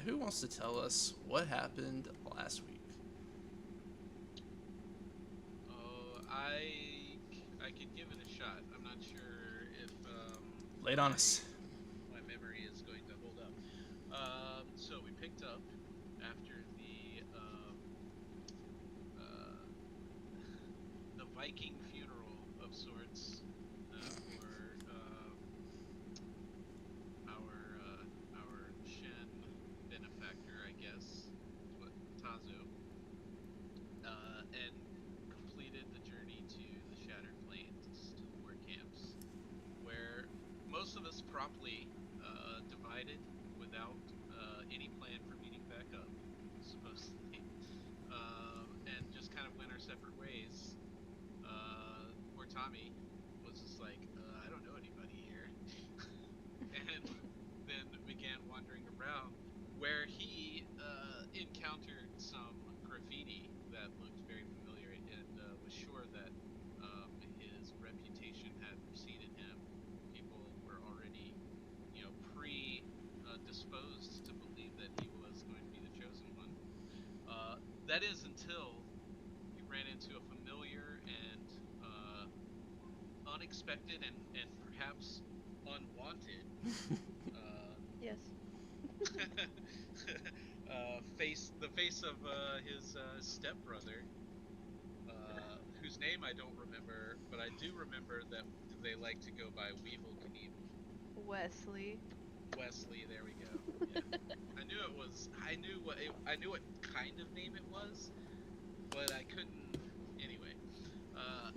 right, who wants to tell us what happened last week? Oh, I could give it a shot. I'm not sure if Late on us. my memory is going to hold up. So we picked up after uh, the Viking funeral of sorts for our Shen benefactor, I guess, is what Tazo, and completed the journey to the Shattered Plains war camps, where most of us promptly divided without any plan for meeting back up, supposedly, and just kind of went our separate ways. Poor Tommy was just like, I don't know anybody here, and then began wandering around where he encountered some graffiti that looked very familiar and was sure that his reputation had preceded him. People were already, pre disposed to believe that he was going to be the chosen one. That is until he ran into a familiar and unexpected and perhaps unwanted uh, Yes. the face of his stepbrother, whose name I don't remember, but I do remember that they like to go by Weevil Knievel. Wesley. Wesley, there we go. Yeah, I knew it was. I knew what kind of name it was, but I couldn't. Anyway, uh,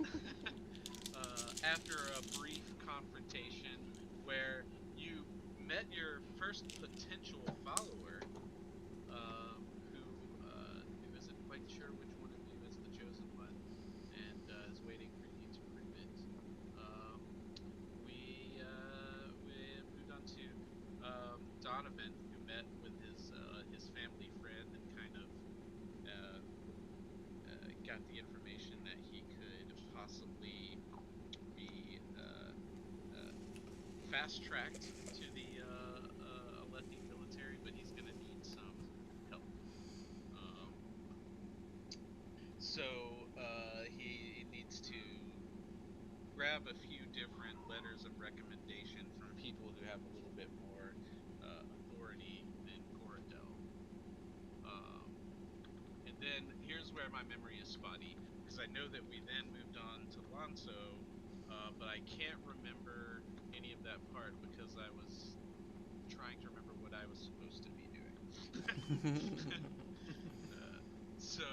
after a brief confrontation where you met your first potential follower, who isn't quite sure which one of you is the chosen one, and is waiting for you to prove it. Um, we moved on to Donovan, who met with his family friend and kind of uh, got the information that he could possibly be uh, fast tracked to the Alethi military, but he's going to need some help. Um, so he needs to grab a few different letters of recommendation from people who have a little bit more authority than Gorodel. Um, and then here's where my memory is spotty, because I know that we then moved on to Lonzo, but I can't remember any of that part because I was trying to remember what I was supposed to be doing. uh, so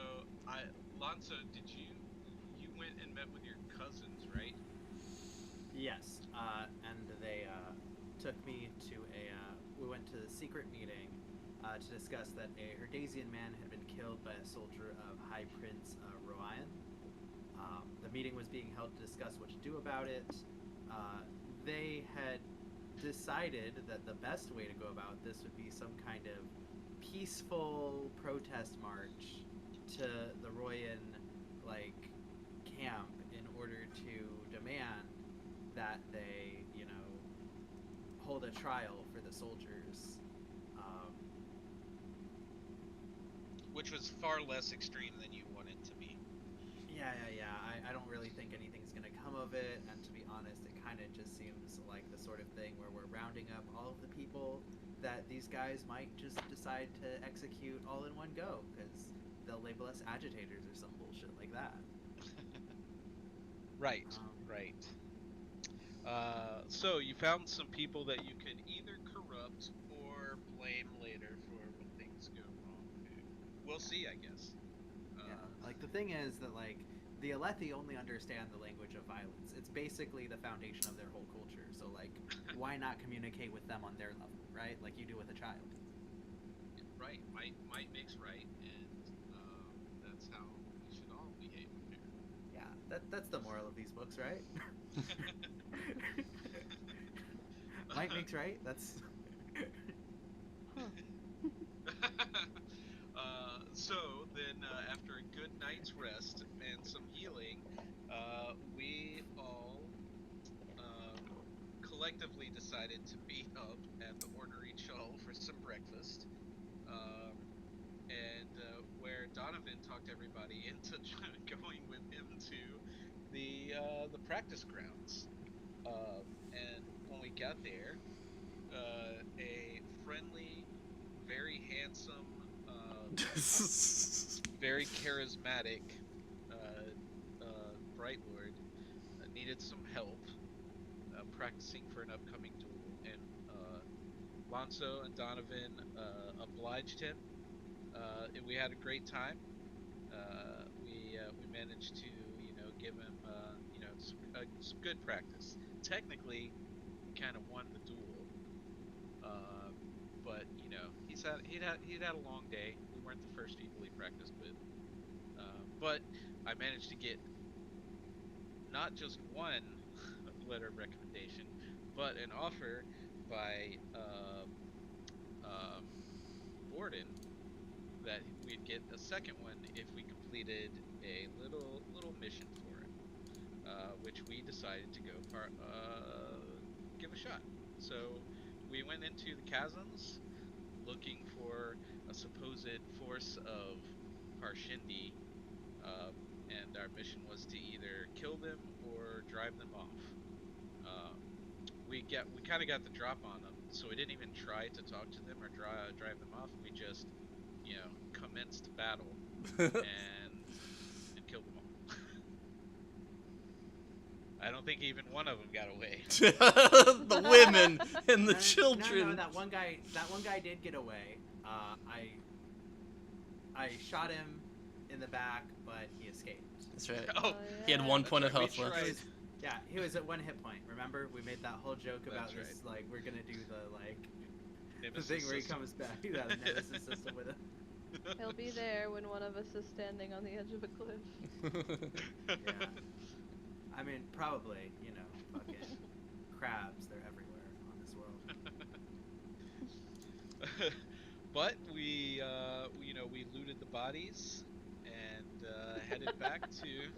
Lonzo, did you went and met with your cousins, right? Yes, and they took me to we went to the secret meeting to discuss that a Herdasian man had been killed by a soldier of High Prince Royan. The meeting was being held to discuss what to do about it. They had decided that the best way to go about this would be some kind of peaceful protest march to the Royan like camp in order to demand that they, hold a trial for the soldiers. Um, Which was far less extreme than you wanted to be. yeah. I don't really think anything's going to come of it, and to be honest, it kind of just seems like the sort of thing where we're rounding up all of the people that these guys might just decide to execute all in one go, because they'll label us agitators or some bullshit like that. Right, Um, right. So you found some people that you could either corrupt or blame later for when things go wrong. We'll see, I guess. Yeah, Uh, like the thing is that like the Alethi only understand the language of violence. It's basically the foundation of their whole culture. So like, why not communicate with them on their level, right? Like you do with a child. right, might makes right, and that's how we should all behave, apparently. Yeah, that's the moral of these books, right? Might makes right. That's Huh. So then, after a good night's rest and some healing, we all um, collectively decided to meet up at the Ornery Chull for some breakfast. the practice grounds. And when we got there, a friendly, very handsome, very charismatic Bright Lord needed some help practicing for an upcoming duel, and Lonzo and Donovan obliged him. We had a great time. We managed to give him some good practice. Technically, we kind of won the duel, but he'd had a long day. We weren't the first people he practiced with, but I managed to get not just one letter of recommendation, but an offer by Borden that we'd get a second one if we completed a little mission for him, which we decided to give a shot. So we went into the chasms looking for a supposed force of Parshindi, and our mission was to either kill them or drive them off. We kind of got the drop on them, so we didn't even try to talk to them or drive them off. We just commenced battle and killed them all. I don't think even one of them got away. The women and the No, children. No, that one guy did get away. I shot him in the back, but he escaped. That's right. Oh, He had yeah. 1 point of right, we health left. tried. Yeah, he was at 1 hit point. Remember, we made that whole joke about That's this. Like, we're gonna do the Nemesis thing where he system. comes back. Yeah, the nemesis system with him. He'll be there when one of us is standing on the edge of a cliff. Yeah. I mean, probably. Fucking crabs. They're everywhere on this world. But we looted the bodies and headed back to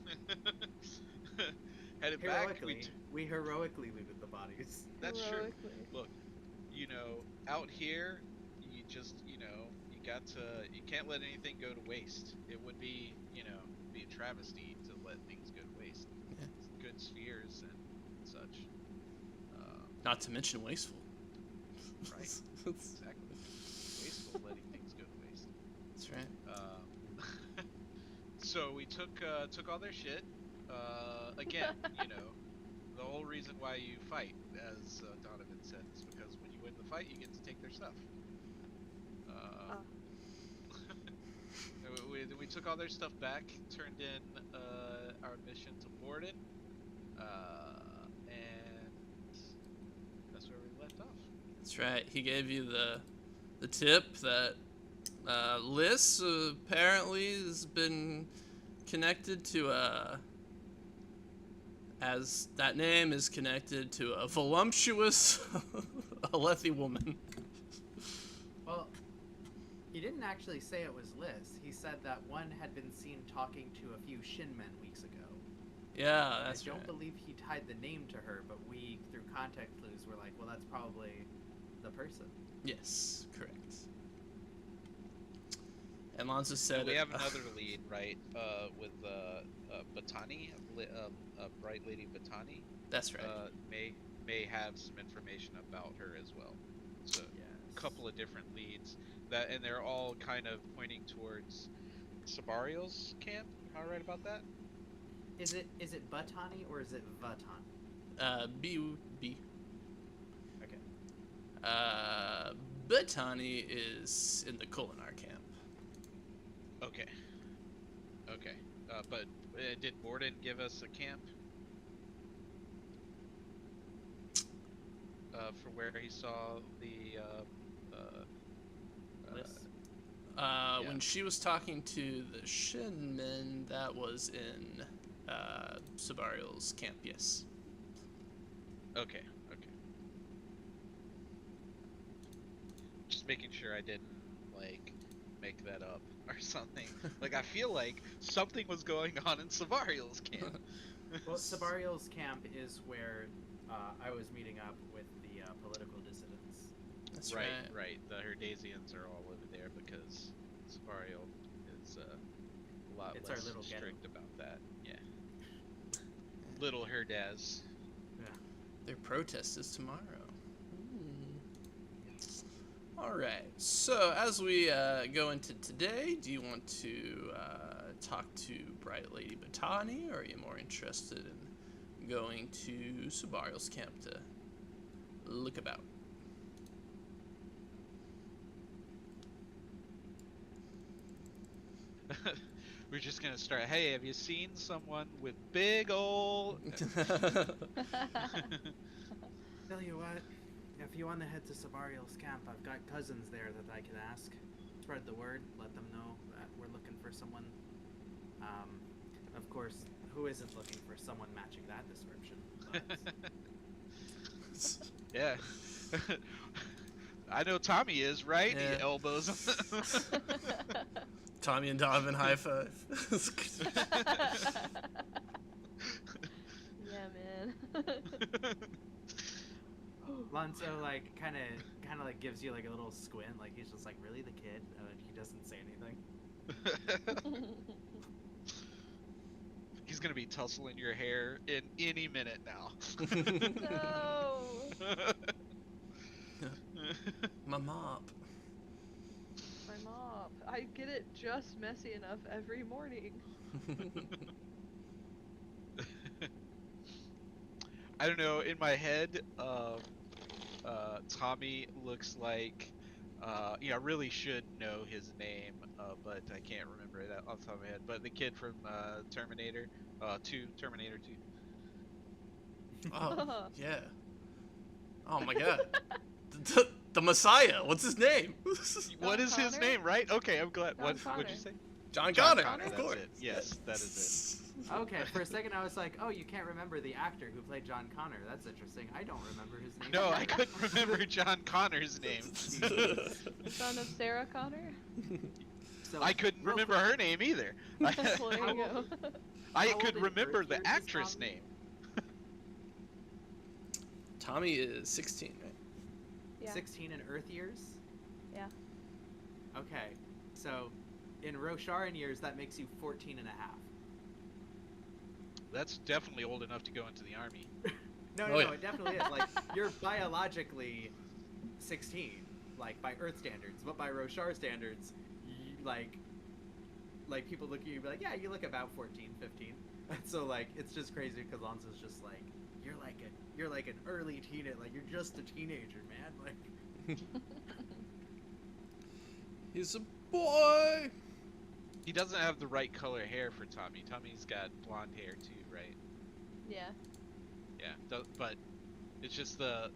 headed back. We heroically looted the bodies. That's true. Heroically. Look, out here, you can't let anything go to waste. It would be a travesty to let things go to waste. Yeah. Good spheres and such. Not to mention wasteful. Right. Exactly. Wasteful letting things go to waste. That's right. So we took all their shit. Again, the whole reason why you fight, as Donovan said, is because when you win the fight, you get to take their stuff. We took all their stuff back, turned in our mission to Borden, and that's where we left off. That's right. He gave you the tip that Liz apparently has been connected to as that name is connected to a voluptuous Alethi woman. Well, he didn't actually say it was Liz. He said that one had been seen talking to a few Shin men weeks ago. Yeah, that's I don't right. believe he tied the name to her, but we, through contact clues, were like, well, that's probably the person. Yes, correct. And Lonzo said We have another lead, right? With Batani, Bright Lady Batani. That's right. May have some information about her as well. So Yes. a couple of different leads and they're all kind of pointing towards Sabariel's camp. Am I right about that? Is it Batani or is it Vatani? B. Okay. Batani is in the Kolinar camp. Okay. But did Borden give us a camp? For where he saw the Liz? When she was talking to the Shinmen, that was in Sabariel's camp, yes. Okay. Just making sure I didn't make that up or something. I feel like something was going on in Savariel's camp. Well, Sabariel's camp is where I was meeting up with the political dissidents. That's right. right. The Herdasians are all over there because Savariel is a lot It's our less little ghetto. strict about that. Yeah. Little Herdaz. Yeah. Their protest is tomorrow. All right. So as we go into today, do you want to talk to Bright Lady Batani, or are you more interested in going to Subarial's camp to look about? We're just gonna start. Hey, have you seen someone with big ol'? Tell you what, if you want to head to Sabarial's camp, I've got cousins there that I can ask. Spread the word, let them know that we're looking for someone. Of course, who isn't looking for someone matching that description? But Yeah. I know Tommy is, right? Yeah. He elbows him. Tommy and Donovan high five. Yeah, man. Lonzo like kind of like gives you like a little squint, like he's just like, really, the kid? He doesn't say anything. He's gonna be tussling your hair in any minute now. No. My mop. My mop. I get it just messy enough every morning. I don't know. In my head, Tommy looks like, I really should know his name, but I can't remember that off the top of my head. But the kid from Terminator 2, Terminator 2. Oh, yeah. Oh my god. The Messiah. What's his name? What is his Connor? name, right? Okay, I'm glad. John What'd Connor. you say? John John Connor, Connor, of that's course. it. Yes, that is Okay, for a second I was like, oh, you can't remember the actor who played John Connor. That's interesting. I don't remember his name. No, I couldn't remember John Connor's name. Son of Sarah Connor? So, I couldn't real remember quick, her name either. Well, there you go. I How could old in remember Earth the years is actress Tommy? name. Tommy is 16, right? Yeah. 16 in Earth years? Yeah. Okay, so in Rosharan years, that makes you 14 and a half. That's definitely old enough to go into the army. No, Oh, yeah. it definitely is. Like, you're biologically 16, like, by Earth standards, but by Roshar standards, like people look at you and be like, yeah, you look about 14, 15. And so, like, it's just crazy because Lonzo's just like, you're like an early teenager, like, you're just a teenager, man. Like, He's a boy. He doesn't have the right color hair for Tommy. Tommy's got blonde hair too, right? Yeah. Yeah, but it's just the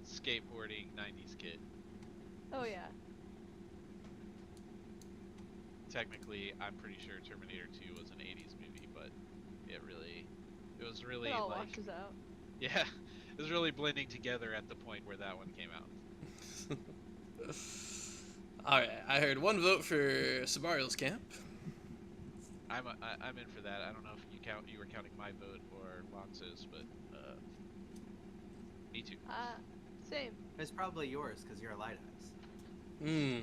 skateboarding 90s kid. Oh, yeah. Technically, I'm pretty sure Terminator 2 was an 80s movie, but it was really It all like, washes out. yeah, it was really blending together at the point where that one came out. All right, I heard one vote for Sabarial's camp. I'm in for that. I don't know if you were counting my vote or Lonzo's, but me too. Same. it's probably yours because you're a light eyes. Hmm.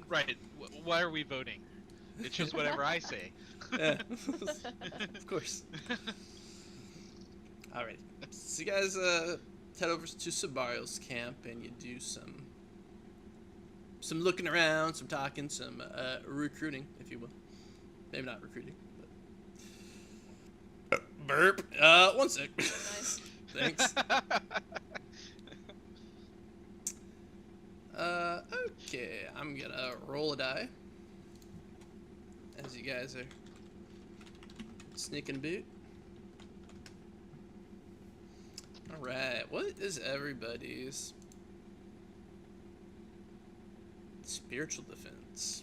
Right. Why are we voting? It's just whatever I say. Yeah. Of course. All right. So you guys head over to Sabarial's camp and you do some looking around, some talking, some recruiting, if you will. Maybe not recruiting, but burp. 1 sec. Nice. Thanks. Okay, I'm gonna roll a die as you guys are sneaking boot. All right, what is everybody's spiritual defense?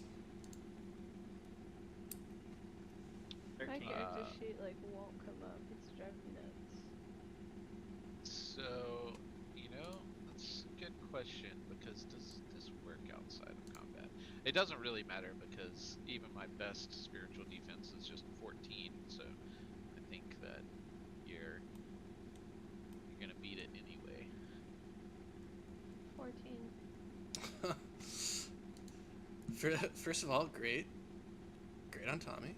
My 13. character sheet, like, won't come up. It's driving me nuts. So, that's a good question, because does this work outside of combat? It doesn't really matter, because even my best spiritual defense is just 14, so I think that you're gonna beat it anyway. 14. First of all, great on Tommy.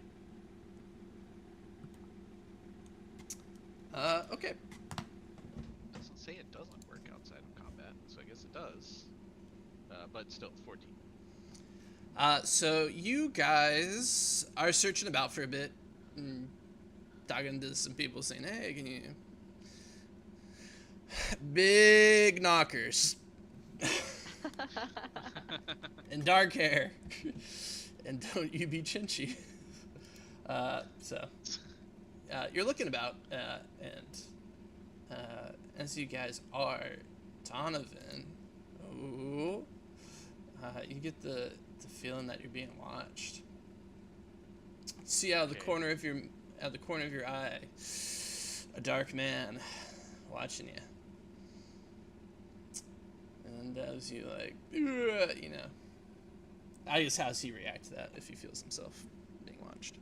Okay. Doesn't say it doesn't work outside of combat, so I guess it does. But still, 14. So you guys are searching about for a bit, and talking to some people saying, "Hey, can you?" Big knockers and dark hair, and don't you be chinchy. You're looking about, and as you guys are, Donovan, ooh, you get the feeling that you're being watched. See out of the Okay. corner of your eye, a dark man watching you. And as you like, you know, I guess how's he react to that if he feels himself being watched?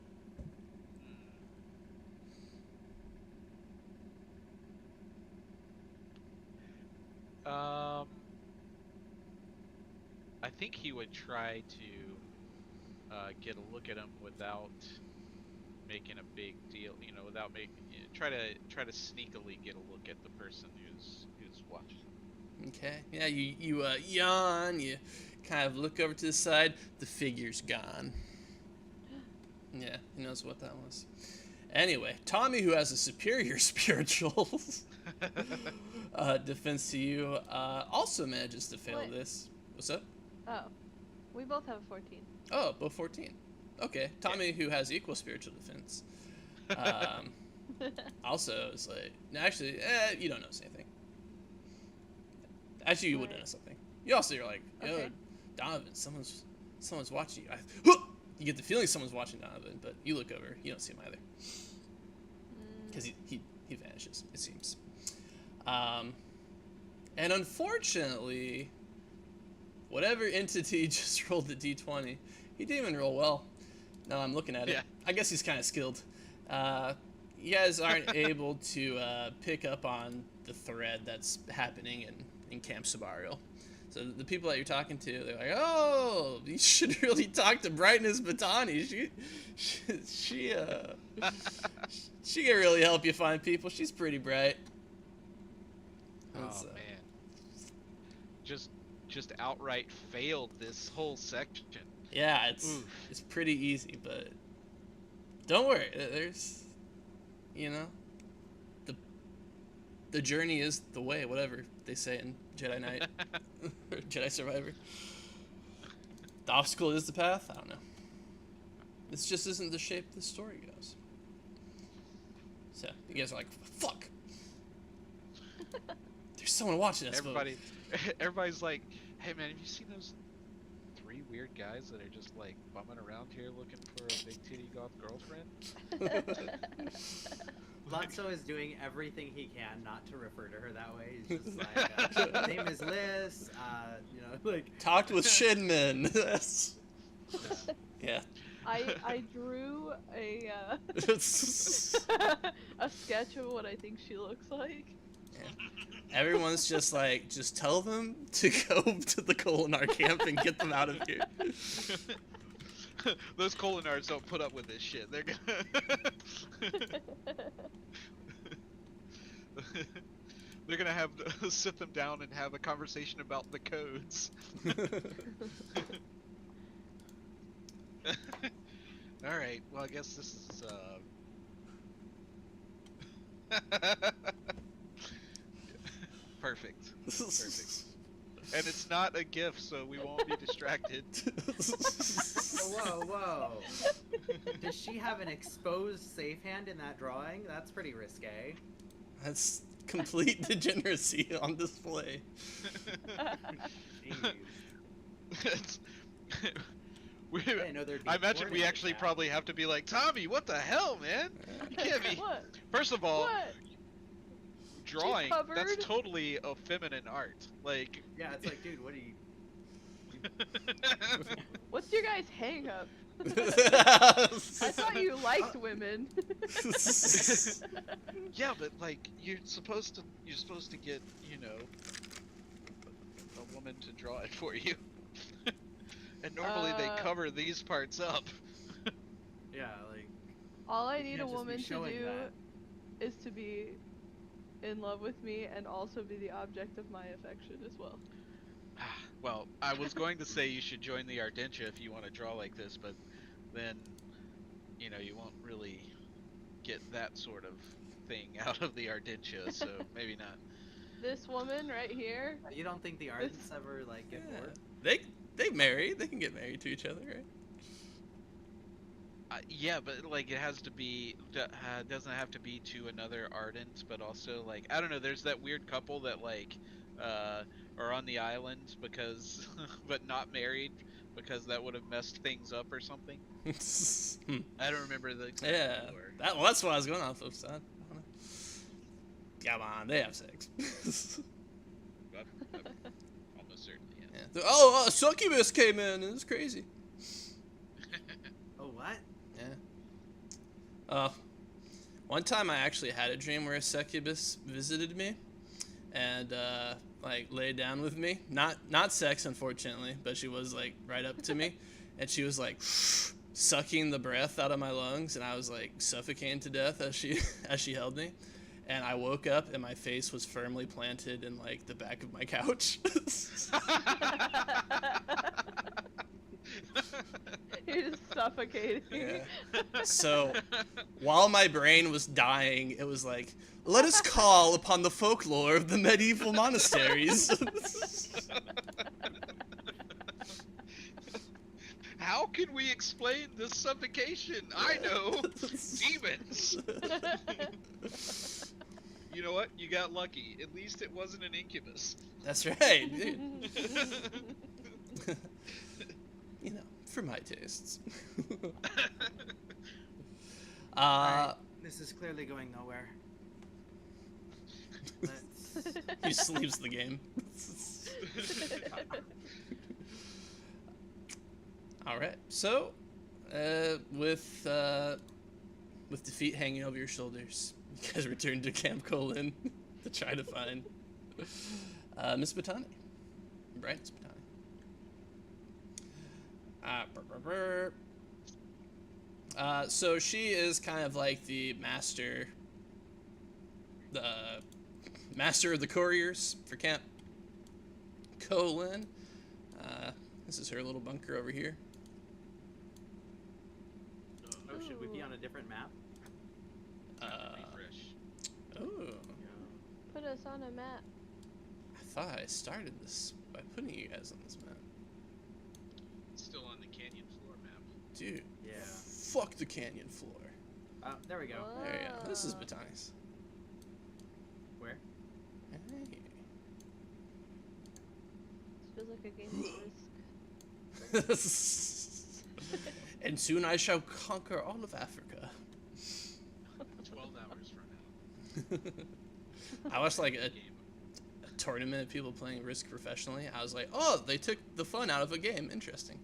I think he would try to get a look at him without making a big deal. You know, without making try to sneakily get a look at the person who's watching. Okay. Yeah, you yawn. You kind of look over to the side. The figure's gone. Yeah, he knows what that was. Anyway, Tommy, who has a superior spiritual defense to you, also manages to fail What? this. What's up? Oh, we both have 14. Oh, both 14. Okay, Tommy, who has equal spiritual defense, also is like, no, actually, you don't notice anything. Actually, you would Right. notice something. You also, you're like, yo, Okay. Donovan, someone's watching you. You get the feeling someone's watching Donovan, but you look over, you don't see him either. Because he vanishes, it seems. And unfortunately, whatever entity just rolled the d20, he didn't even roll well. Now I'm looking at it. Yeah. I guess he's kind of skilled. You guys aren't able to pick up on the thread that's happening in Camp Sabarial. So the people that you're talking to, they're like, "Oh, you should really talk to Brightness Batani. She can really help you find people. She's pretty bright." And Oh so- man, just outright failed this whole section. Yeah, Oof. it's pretty easy, but don't worry. There's, you know, the journey is the way. Whatever they say in Jedi Knight or Jedi Survivor. The obstacle is the path. I don't know. This just isn't the shape the story goes. So you guys are like, fuck. There's someone watching us. Everybody's like, hey man, have you seen those 3 weird guys that are just like bumming around here looking for a big titty goth girlfriend? Lotso is doing everything he can not to refer to her that way. He's just like, name is Liz, you know, like... Talked with Shinmin. Yeah. I drew a a sketch of what I think she looks like. Everyone's just like, just tell them to go to the Kolinar camp and get them out of here. Those Kolinars don't put up with this shit. They're gonna have to sit them down and have a conversation about the codes. All right. Well, I guess this is perfect. Perfect. And it's not a gift, so we won't be distracted. Whoa. Does she have an exposed safe hand in that drawing? That's pretty risque. That's complete degeneracy on display. Jeez. It's- I didn't know there'd be I imagine porn we like actually that. probably have to be like, Tommy, what the hell, man? You can't be. What? First of all, What? drawing, covered. that's totally a feminine art. Like, Yeah, it's like, dude, what are you... What's your guys' hang up? I thought you liked women. yeah, but like, you're supposed to get, you know, a woman to draw it for you. And normally they cover these parts up. Yeah, like... All I You need can't a just be woman to showing do that. is to be in love with me and also be the object of my affection as well. Well, I was going to say you should join the Ardentia if you want to draw like this, but then, you know, you won't really get that sort of thing out of the Ardentia, so maybe not. This woman right here. You don't think the Ardents ever like get Yeah. bored? They marry. They can get married to each other, right? Yeah, but like it has to be, doesn't have to be to another Ardent, but also like I don't know. There's that weird couple that like are on the island because, but not married because that would have messed things up or something. I don't remember the exact Yeah. lore. That's what I was going off of, son. I don't know. Come on, they have sex. But, almost certainly, yeah. Yeah. Oh, succubus came in. It was crazy. Oh, what? Yeah. One time I actually had a dream where a succubus visited me, and like laid down with me. Not sex, unfortunately, but she was like right up to me, and she was like sucking the breath out of my lungs, and I was like suffocating to death as she held me. And I woke up and my face was firmly planted in like the back of my couch. You're just suffocating. Yeah. So, while my brain was dying, it was like, let us call upon the folklore of the medieval monasteries. How can we explain this suffocation? I know, demons. You know what? You got lucky. At least it wasn't an incubus. That's right, dude. You know, for my tastes. Alright, this is clearly going nowhere. Let's... He sleeves the game. All right. So, with defeat hanging over your shoulders, you guys return to Camp Colon to try to find Miss Batani, Bright Miss Batani. So she is kind of like the master of the couriers for Camp Colon. This is her little bunker over here. Oh, should we be on a different map? Refresh. Oh, Put us on a map. I thought I started this by putting you guys on this map. It's still on the canyon floor map. Dude, Yeah. fuck the canyon floor. There we go. There you go. This is Ah. Batani's. Where? Hey. This feels like a game of Risk. And soon I shall conquer all of Africa. 12 hours from now. I watched like a Game. tournament of people playing Risk professionally. I was like, oh, they took the fun out of a game. Interesting.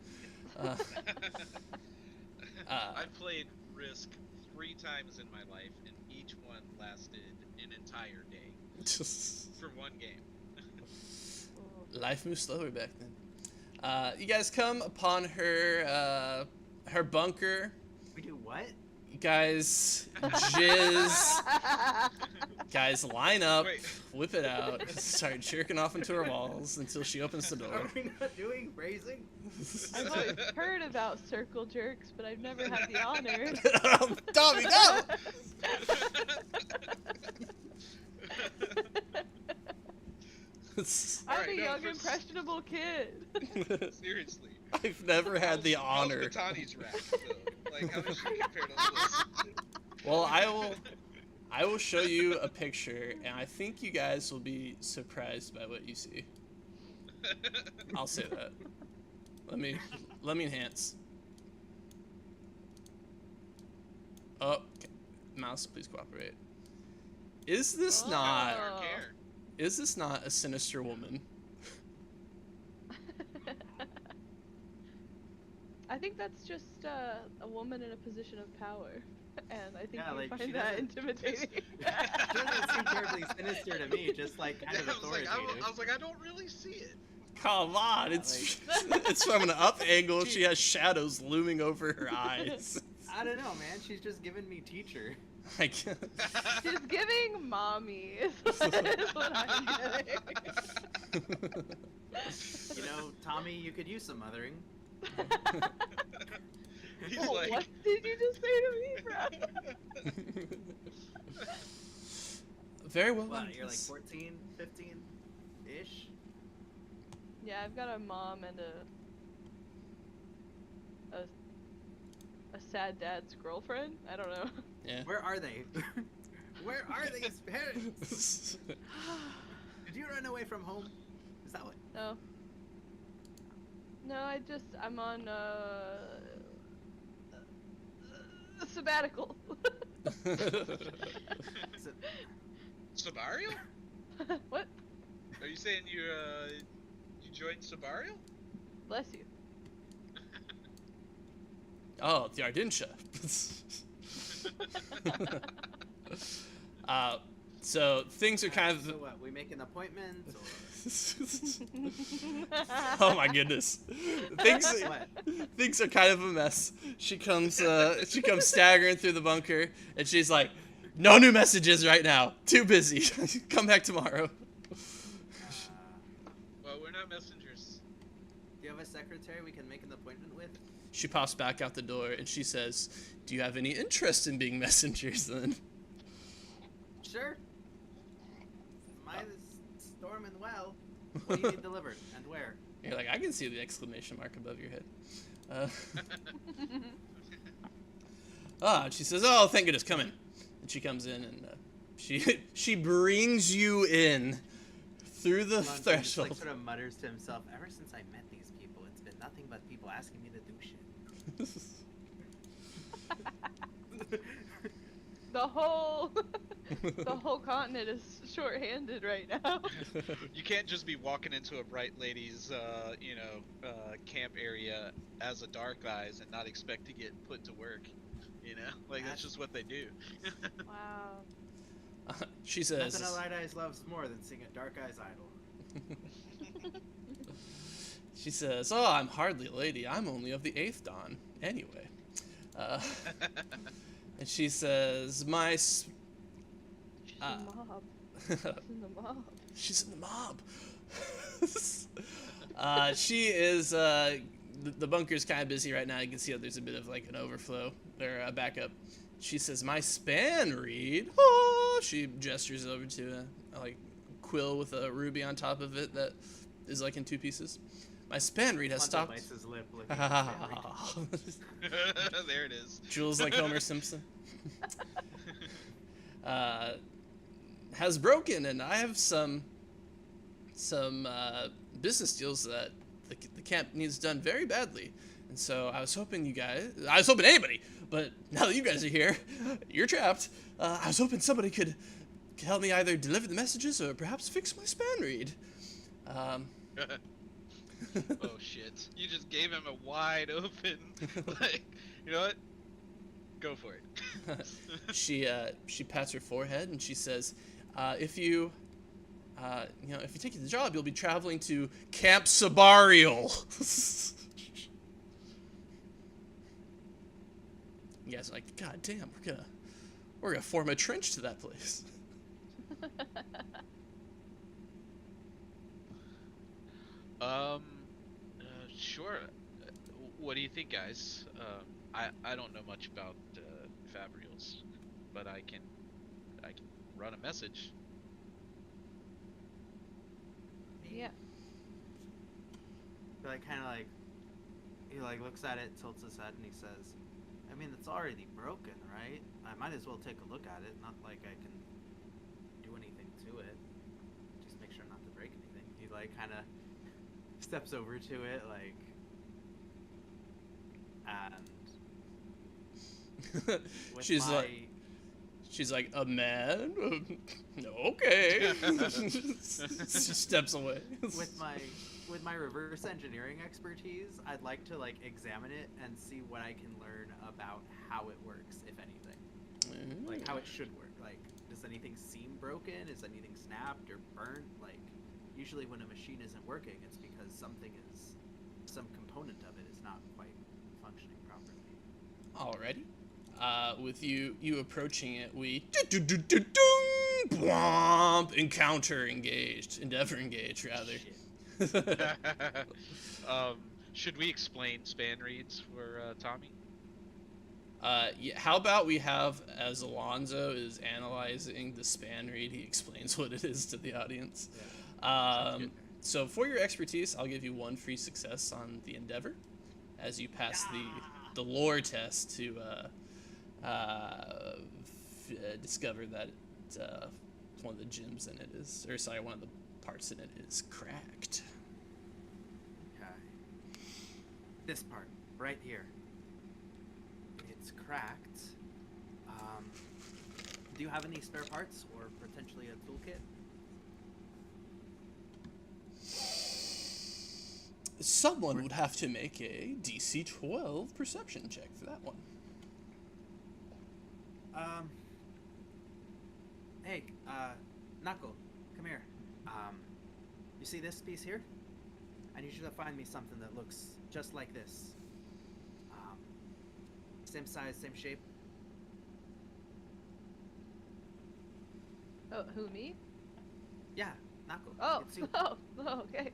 I've played Risk 3 times in my life, and each one lasted an entire day for one game. Life moved slower back then. You guys come upon her bunker. We do what? You guys jizz. Guys line up, Wait. whip it out, start jerking off into her walls until she opens the door. Are we not doing phrasing? I've always heard about circle jerks, but I've never had the honor. Tommy, no! I'm Alright, a no, young, for- impressionable kid. Seriously. I've never had the How's honor. Batani's rack, though? Like, how does she compare to this? Well, I will show you a picture, and I think you guys will be surprised by what you see. I'll say that. Let me enhance. Oh, okay. Mouse, please cooperate. Is this Oh. I not? don't care. Is this not a sinister woman? I think that's just a woman in a position of power, and I think Yeah, you like, she find that doesn't- intimidating. It doesn't seem terribly sinister to me, just like kind of I was like, authoritative. I was like, I don't really see it. Come on, it's it's from an up angle. She has shadows looming over her eyes. I don't know, man. She's just giving me teacher. I guess. She's giving mommy is what I'm getting. You know, Tommy, you could use some mothering. He's Oh, like, what did you just say to me, bro? Very well. What, you're like Yes. 14, 15-ish? Yeah, I've got a mom and a sad dad's girlfriend. I don't know. Yeah. Where are they? Where are these parents? Did you run away from home? Is that what? No. No, I'm on a sabbatical. Is it, Sabarial? What? Are you saying you joined Sabarial? Bless you. Oh, the Ardentia. So things are kind of. so what? We make an appointment? Or... Oh my goodness. What? Things are kind of a mess. She comes staggering through the bunker, and she's like, "No new messages right now. Too busy. Come back tomorrow." Well, we're not messengers. Do you have a secretary we can make an appointment with? She pops back out the door, and she says, "Do you have any interest in being messengers then?" Sure. Mine is storming well. What do you need delivered and where? You're like, I can see the exclamation mark above your head. And she says, "Oh, thank goodness, come in." And she comes in, and she brings you in through the Lunch just, threshold. like, sort of mutters to himself, ever since I met these people, it's been nothing but people asking me to do shit. The whole continent is short-handed right now. You can't just be walking into a bright lady's, camp area as a dark eyes and not expect to get put to work. You know, like that's just what they do. Wow. She says, Nothing a light eyes loves more than seeing a dark eyes idol. she says, "Oh, I'm hardly a lady. I'm only of the 8th dawn. Anyway." And she says, She's in the mob. She's in the mob. She's in the mob. She is, the bunker's kind of busy right now. You can see how there's a bit of like an overflow or a backup. She says, "My span reed." Oh, she gestures over to a like quill with a ruby on top of it that is like in 2 pieces. "My span reed has Fonzo stopped." bites his lip looking at the There it is. Jules like Homer Simpson. Has broken, and I have some business deals that the camp needs done very badly. And so I was hoping anybody, but now that you guys are here, you're trapped. I was hoping somebody could help me either deliver the messages or perhaps fix my span reed. Oh shit! You just gave him a wide open. Like, you know what? Go for it. She pats her forehead and she says, if you take the job, you'll be traveling to Camp Sabarial." You guys are like, "God damn, we're gonna form a trench to that place." Sure. What do you think, guys? I don't know much about Fabrials, but I can run a message. Yeah. He looks at it, tilts his head, and he says, "I mean, it's already broken, right? I might as well take a look at it. Not like I can do anything to it. Just make sure not to break anything." He kind of steps over to it, and with she's like, "A man? Okay." She steps away. with my reverse engineering expertise, I'd like to examine it and see what I can learn about how it works, if anything. Like how it should work. Like, does anything seem broken? Is anything snapped or burnt? Like, usually when a machine isn't working, it's because some component of it is not quite functioning properly. Alrighty. with you approaching it, we encounter engaged, endeavor engaged rather. Shit. Should we explain span reads for Tommy? Yeah, how about we have, as Alonzo is analyzing the span read, he explains what it is to the audience. Yeah. Sounds good. So for your expertise, I'll give you 1 free success on the endeavor, as you pass the lore test to discover that one of the gems in it is, or sorry, one of the parts in it is cracked. Okay. This part, right here. It's cracked. Do you have any spare parts or potentially a toolkit? Someone would have to make a DC 12 perception check for that one. Hey, Knuckle, come here. You see this piece here? I need you to find me something that looks just like this. Same size, same shape. Oh, who, me? Yeah, Knuckle. Oh, It's you. oh, okay.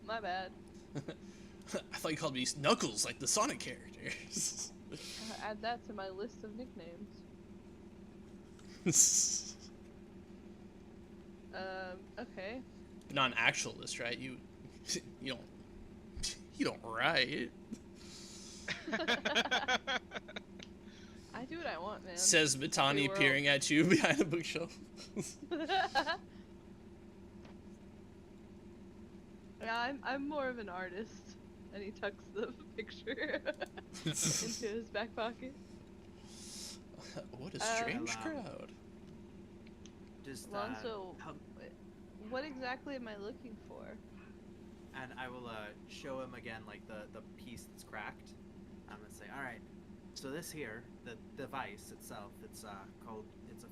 My bad. I thought you called me Knuckles, like the Sonic characters. Add that to my list of nicknames. Okay. But not an actual list, right? You don't write. I do what I want, man. Says Matani world. peering at you behind a bookshelf. Yeah, I'm more of an artist. And he tucks the picture into his back pocket. What a strange Hello. crowd. Just Alonso, how- what exactly am I looking for? and I will show him again like the piece that's cracked. I'm gonna say, all right. So this here, the device itself, it's a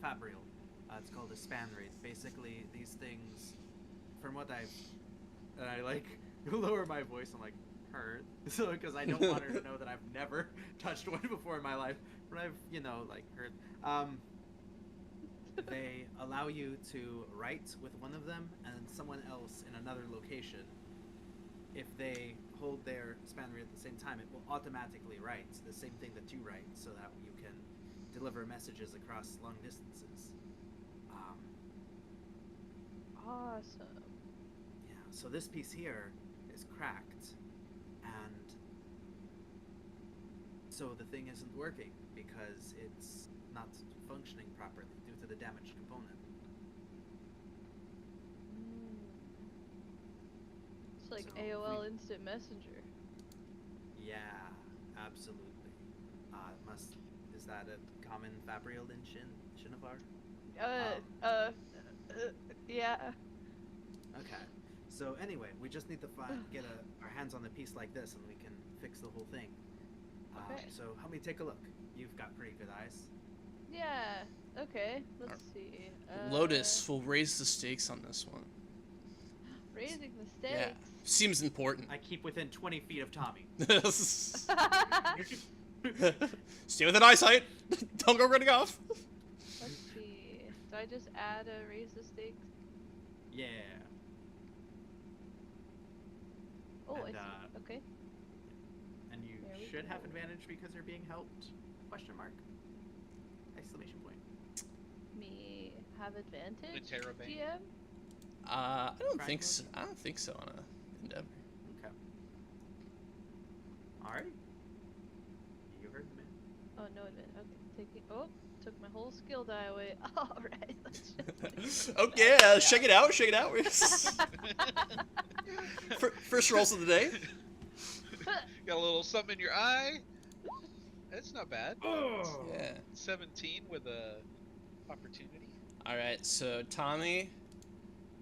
fabrial. It's called a span reed. Basically, these things, from what I like lower my voice. I'm like, heard. So because I don't want her to know that I've never touched one before in my life, but I've like heard. They allow you to write with one of them and someone else in another location. If they hold their span read at the same time, it will automatically write the same thing that you write, so that you can deliver messages across long distances. Awesome. Yeah. So this piece here is cracked, and so the thing isn't working because it's not functioning properly due to the damaged component. It's like So AOL we- Instant Messenger. Yeah, absolutely. Is that a common fabrial in Shinovar? Yeah. Okay. So anyway, we just need to get our hands on a piece like this, and we can fix the whole thing. Okay. So help me take a look. You've got pretty good eyes. Yeah. Okay. Let's see. Lotus will raise the stakes on this one. Raising the Yeah, stakes. seems important. I keep within 20 feet of Tommy. Stay within eyesight. Don't go running off. Let's see. Do I just add a raise the stakes? Yeah. Oh, I And, see. Okay. And you There we should have go. advantage because you're being helped? Question mark. Exclamation point. Me have advantage. Interrobang. GM. I don't Crack think mode? so. I don't think so on a endeavor. Okay. Alright. You heard me. Oh, no advantage. Okay. Taking. Oh, took my whole skill die away. All right. Let's just. Okay, shake it out. Shake it out. First rolls of the day. Got a little something in your eye. That's not bad. Oh! Yeah. 17 with a opportunity. All right. So Tommy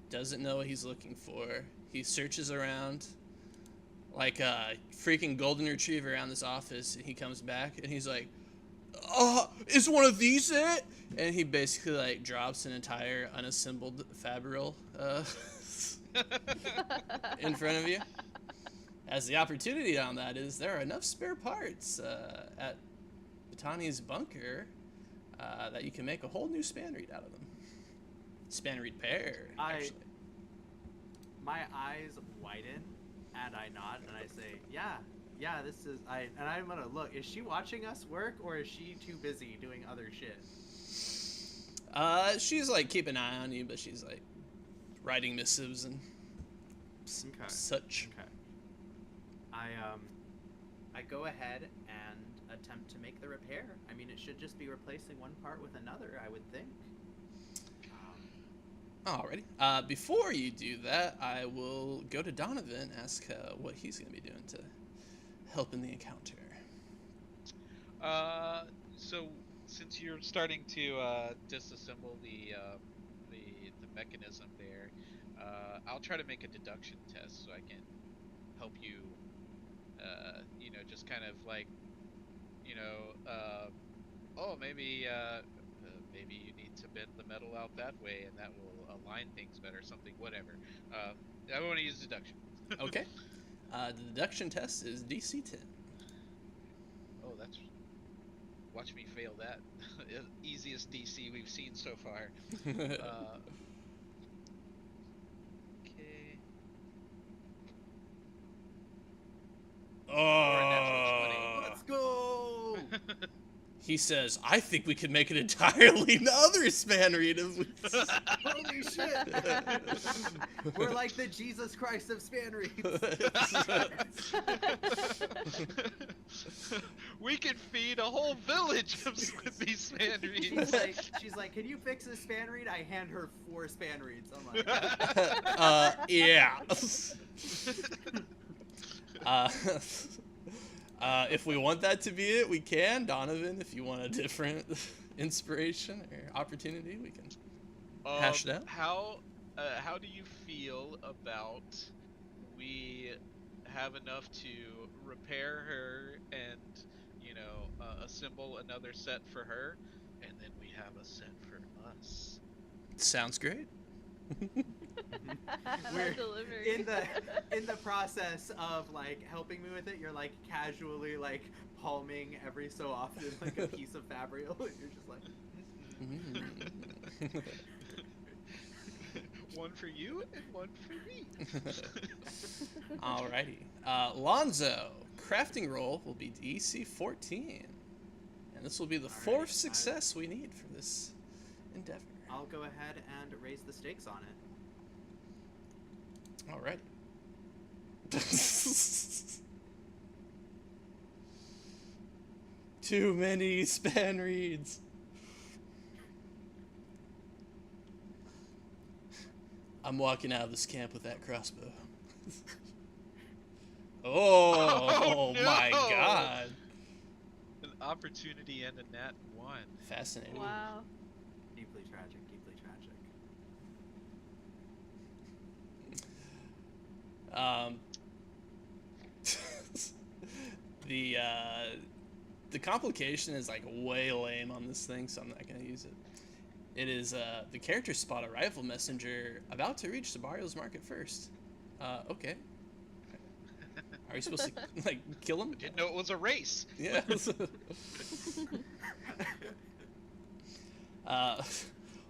doesn't know what he's looking for. He searches around like a freaking golden retriever around this office, and he comes back and he's like, "Oh, is one of these it?" And he basically like drops an entire unassembled fabrial in front of you. As the opportunity on that is there are enough spare parts at Batani's bunker that you can make a whole new span reed out of them. Span reed pair, actually. My eyes widen, and I nod, and I say, yeah, this is, and I'm gonna look, is she watching us work, or is she too busy doing other shit? She's like keeping an eye on you, but she's like writing missives and such. Okay. I go ahead and attempt to make the repair. I mean, it should just be replacing one part with another, I would think. Alrighty. Before you do that, I will go to Donovan, ask what he's going to be doing to help in the encounter. So since you're starting to disassemble the mechanism there, I'll try to make a deduction test so I can help you. Just kind of like, maybe you need to bend the metal out that way, and that will align things better. Something, whatever. I want to use deduction. Okay. The deduction test is DC 10. Oh, that's. Watch me fail that. Easiest DC we've seen so far. Okay. Oh, Let's go! he says, I think we could make it entirely another span reed if we... Holy shit! We're like the Jesus Christ of span reeds. We can feed a whole village with these span reeds. She's like, can you fix this span reed? I hand her 4 span reeds. I'm like, yeah. If we want that to be it, we can. Donovan, if you want a different inspiration or opportunity, we can hash it out. How do you feel about we have enough to repair her and assemble another set for her, and then we have a set for us? Sounds great. We're delivery. in the process of like helping me with it, you're like casually like palming every so often like a piece of fabric, and you're just like one for you and one for me. Alrighty. Lonzo, crafting roll will be DC 14. And this will be the 4th success we need for this endeavor. I'll go ahead and raise the stakes on it. Alright. Too many span reeds. I'm walking out of this camp with that crossbow. Oh no! My god. An opportunity and a nat 1. Fascinating. Wow. Deeply tragic, deeply tragic. The complication is like way lame on this thing, so I'm not gonna use it. It is the character spot a rifle messenger about to reach Sabario's market first. Okay. Are we supposed to like kill him? Didn't know it was a race. Yeah.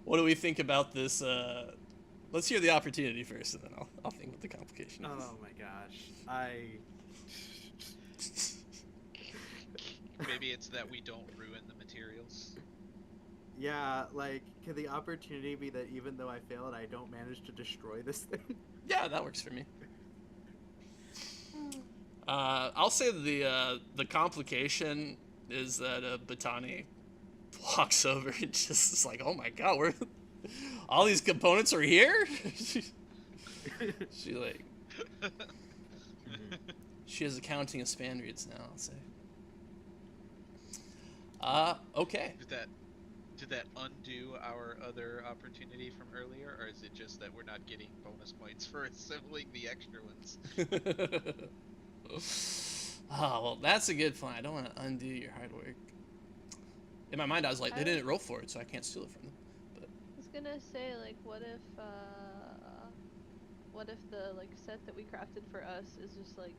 What do we think about this? Let's hear the opportunity first, and then I'll think what the complication is. Oh my gosh, Maybe it's that we don't ruin the materials. Yeah, like, could the opportunity be that even though I failed, I don't manage to destroy this thing? Yeah, that works for me. I'll say the complication is that Batani walks over and just is like, oh my god, all these components are here? She like... She has accounting of span reeds now, I'll say. Okay. Did that undo our other opportunity from earlier, or is it just that we're not getting bonus points for assembling the extra ones? Oh, well, that's a good point. I don't want to undo your hard work. In my mind, I was like, they didn't roll for it, so I can't steal it from them. But I was gonna say, like, what if the like set that we crafted for us is just like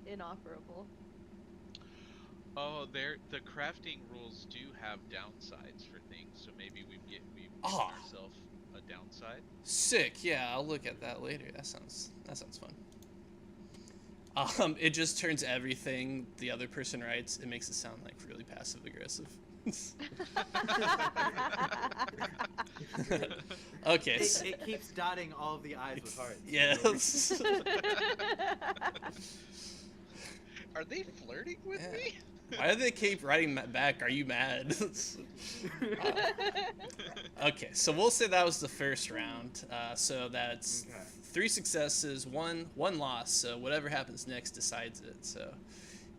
inoperable? Oh, the crafting rules do have downsides for things, so maybe we've given Oh, ourselves a downside. sick. Yeah, I'll look at that later. That sounds fun. It just turns everything the other person writes. It makes it sound like really passive aggressive. Okay. It keeps dotting all of the I's with hearts. Yes. Are they flirting with Yeah. me? Why do they keep writing back? Are you mad? Okay, so we'll say that was the first round. So that's Okay. 3 successes, one loss. So whatever happens next decides it. So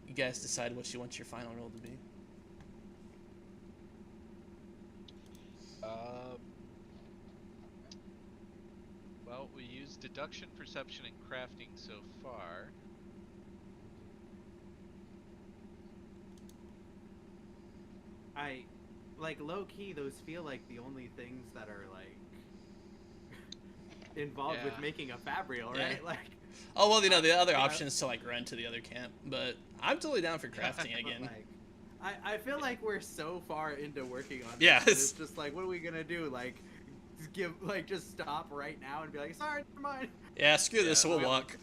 you guys decide what you want your final roll to be. Well, we used deduction, perception, and crafting so far. I, like, low key, those feel like the only things that are like involved with Yeah. making a fabrial, Yeah. right? Like, Oh well, the other Yeah. option is to like run to the other camp, but I'm totally down for crafting but, again. like, I feel like we're so far into working on Yeah, this, that it's- it's just like, what are we gonna do? Like, just stop right now and be like, sorry, never mind. Yeah, screw this. Yeah, We'll we- walk.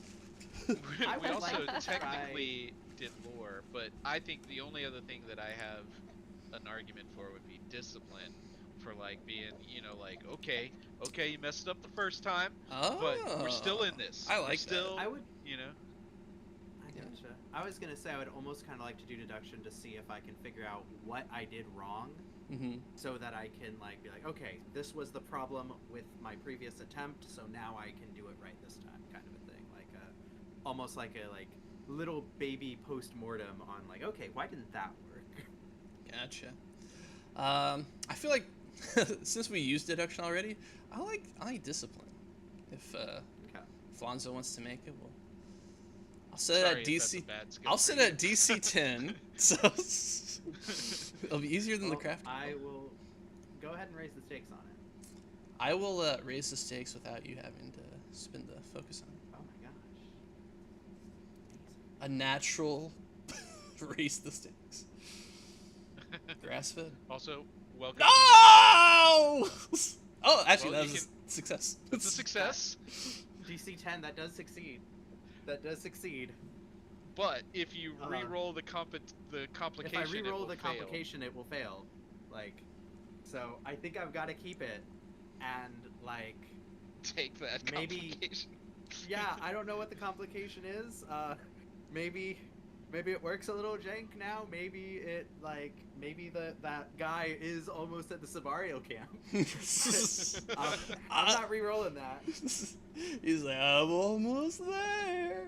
I We would also like to try- technically did lore, but I think the only other thing that I have an argument for would be discipline, for like being, like, okay, you messed up the first time, Oh, but we're still in this. I We're like still, I would. you know. I gotcha. I was gonna say I would almost kind of like to do deduction to see if I can figure out what I did wrong, that. Mm-hmm. so that I can like be like, okay, this was the problem with my previous attempt, so now I can do it right this time, kind of a thing, like almost like a little baby post mortem on like, okay, why didn't that work? Gotcha. I feel like since we used deduction already, I like discipline. If Okay. Flonzo wants to make it, well, I'll set it Sorry at if that's a DC. bad skill I'll for set you. it at DC 10, so it'll be easier than Well, the craft. I will go ahead and raise the stakes on it. I will raise the stakes without you having to spend the focus on it. Oh my gosh. A natural raise the stakes. Grass fed. Also, welcome. No! Oh, actually, Well, that you was a success. It's a success, DC 10, that does succeed. That does succeed. but if you Uh, re-roll the complication, If I it re-roll will the fail. complication, it will fail. Like, so I think I've got to keep it, and like, Take that Maybe- complication. yeah, I don't know what the complication is. Maybe it works a little jank now. Maybe that guy is almost at the Sabario camp. I'm not re-rolling that. He's like, I'm almost there.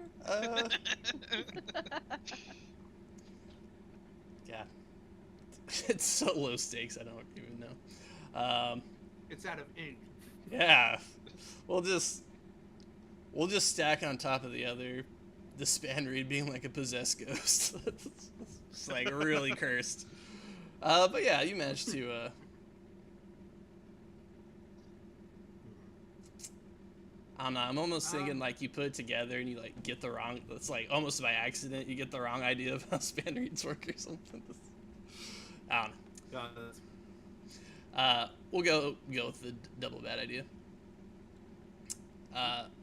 Yeah. It's so low stakes, I don't even know. It's out of ink. Yeah. We'll just stack on top of the span reed being like a possessed ghost. It's like really cursed. But yeah, you managed to I don't know, I'm almost thinking like you put it together and you like get the wrong, it's like almost by accident you get the wrong idea of how span reeds work or something. I don't know. We'll go with the double bad idea.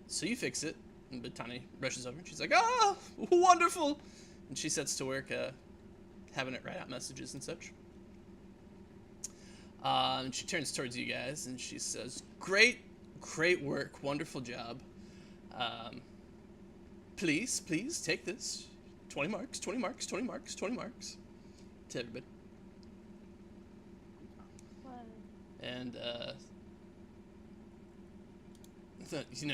So you fix it, and Batani rushes over and she's like, "Ah, wonderful!" And she sets to work having it write out messages and such. And she turns towards you guys and she says, great work, wonderful job. Please take this. 20 marks, 20 marks, 20 marks, 20 marks to everybody. What? And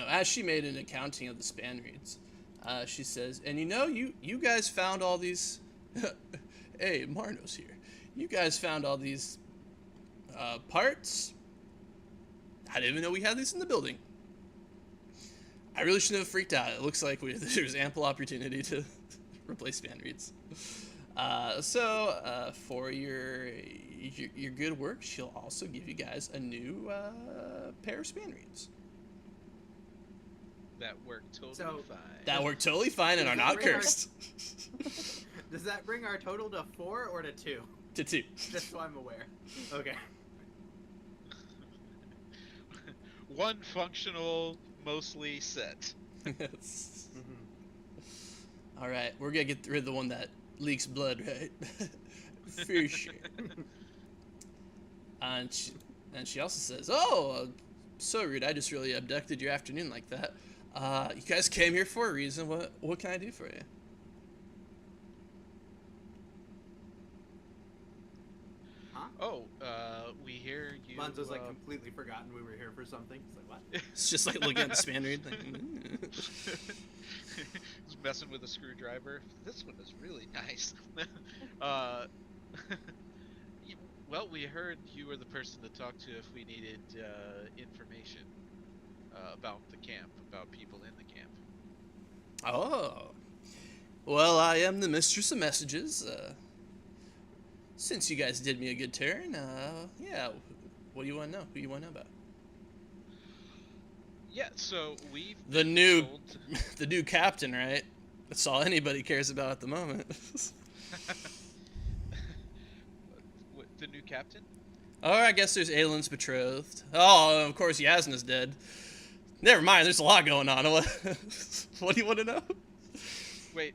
as she made an accounting of the span reeds, she says, and you guys found all these. Hey, Marno's here. You guys found all these parts. I didn't even know we had these in the building. I really shouldn't have freaked out. It looks like there's ample opportunity to replace span reeds. So for your good work, she'll also give you guys a new pair of span reeds. That worked totally So- fine. That work totally fine and are not Very hard. cursed. Does that bring our total to 4 or to 2? To 2. Just so I'm aware. Okay. One functional, mostly set. Yes. Mm-hmm. All right, we're gonna get rid of the one that leaks blood, right? For sure. And she also says, "Oh, so rude. I just really abducted your afternoon like that. You guys came here for a reason. What can I do for you?" Huh? Oh, we hear you. Bananza's like completely forgotten we were here for something. It's like, what? It's just like looking at the Spaniard. Like, He's messing with a screwdriver. This one is really nice. Well, we heard you were the person to talk to if we needed information about the camp, about people in the camp. "Oh, well, I am the mistress of messages. Since you guys did me a good turn, yeah. What do you want to know? Who you want to know about?" Yeah, so we've The been new, told... the new captain, right? That's all anybody cares about at the moment. The new captain? Oh, I guess there's Aylin's betrothed. Oh, of course Yasna's dead. Never mind, there's a lot going on. What do you want to know? Wait,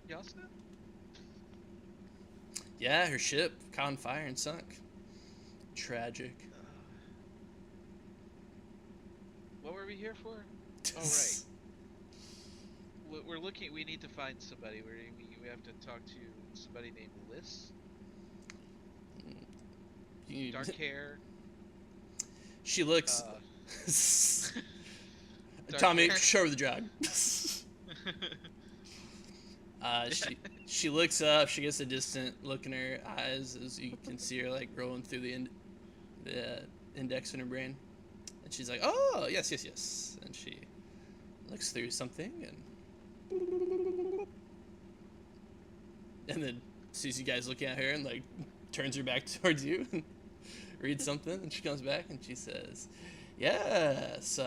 Yasna? Yeah, her ship caught on fire and sunk. Tragic. What were we here for? Oh, right. We're looking. We need to find somebody. We have to talk to somebody named Liz. Dark hair. She looks. Dark Tommy, hair. show her the drug. She looks up. She gets a distant look in her eyes as you can see her like rolling through the index in her brain, and she's like, "Oh, yes, yes, yes." And she looks through something and then sees you guys looking at her and like turns her back towards you and reads something, and she comes back and she says, "Yes,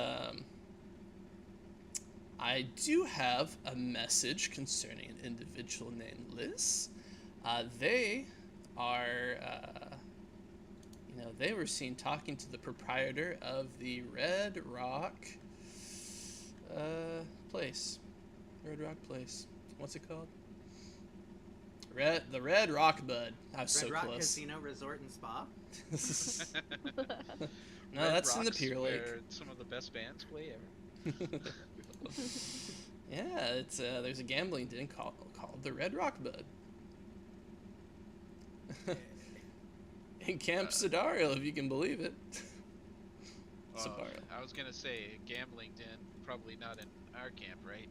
I do have a message concerning an individual named Liz. They are, they were seen talking to the proprietor of the Red Rock place. Red Rock place. What's it called? The Red Rock Bud. I was so Red Rock close. Casino Resort and Spa? No, Red that's in the Rocks, Pier Lake. where some of the best bands play ever. Yeah, it's there's a gambling den called the Red Rock Bud. In Camp Sidario, if you can believe it. Sidario. I was gonna say a gambling den, probably not in our camp, right?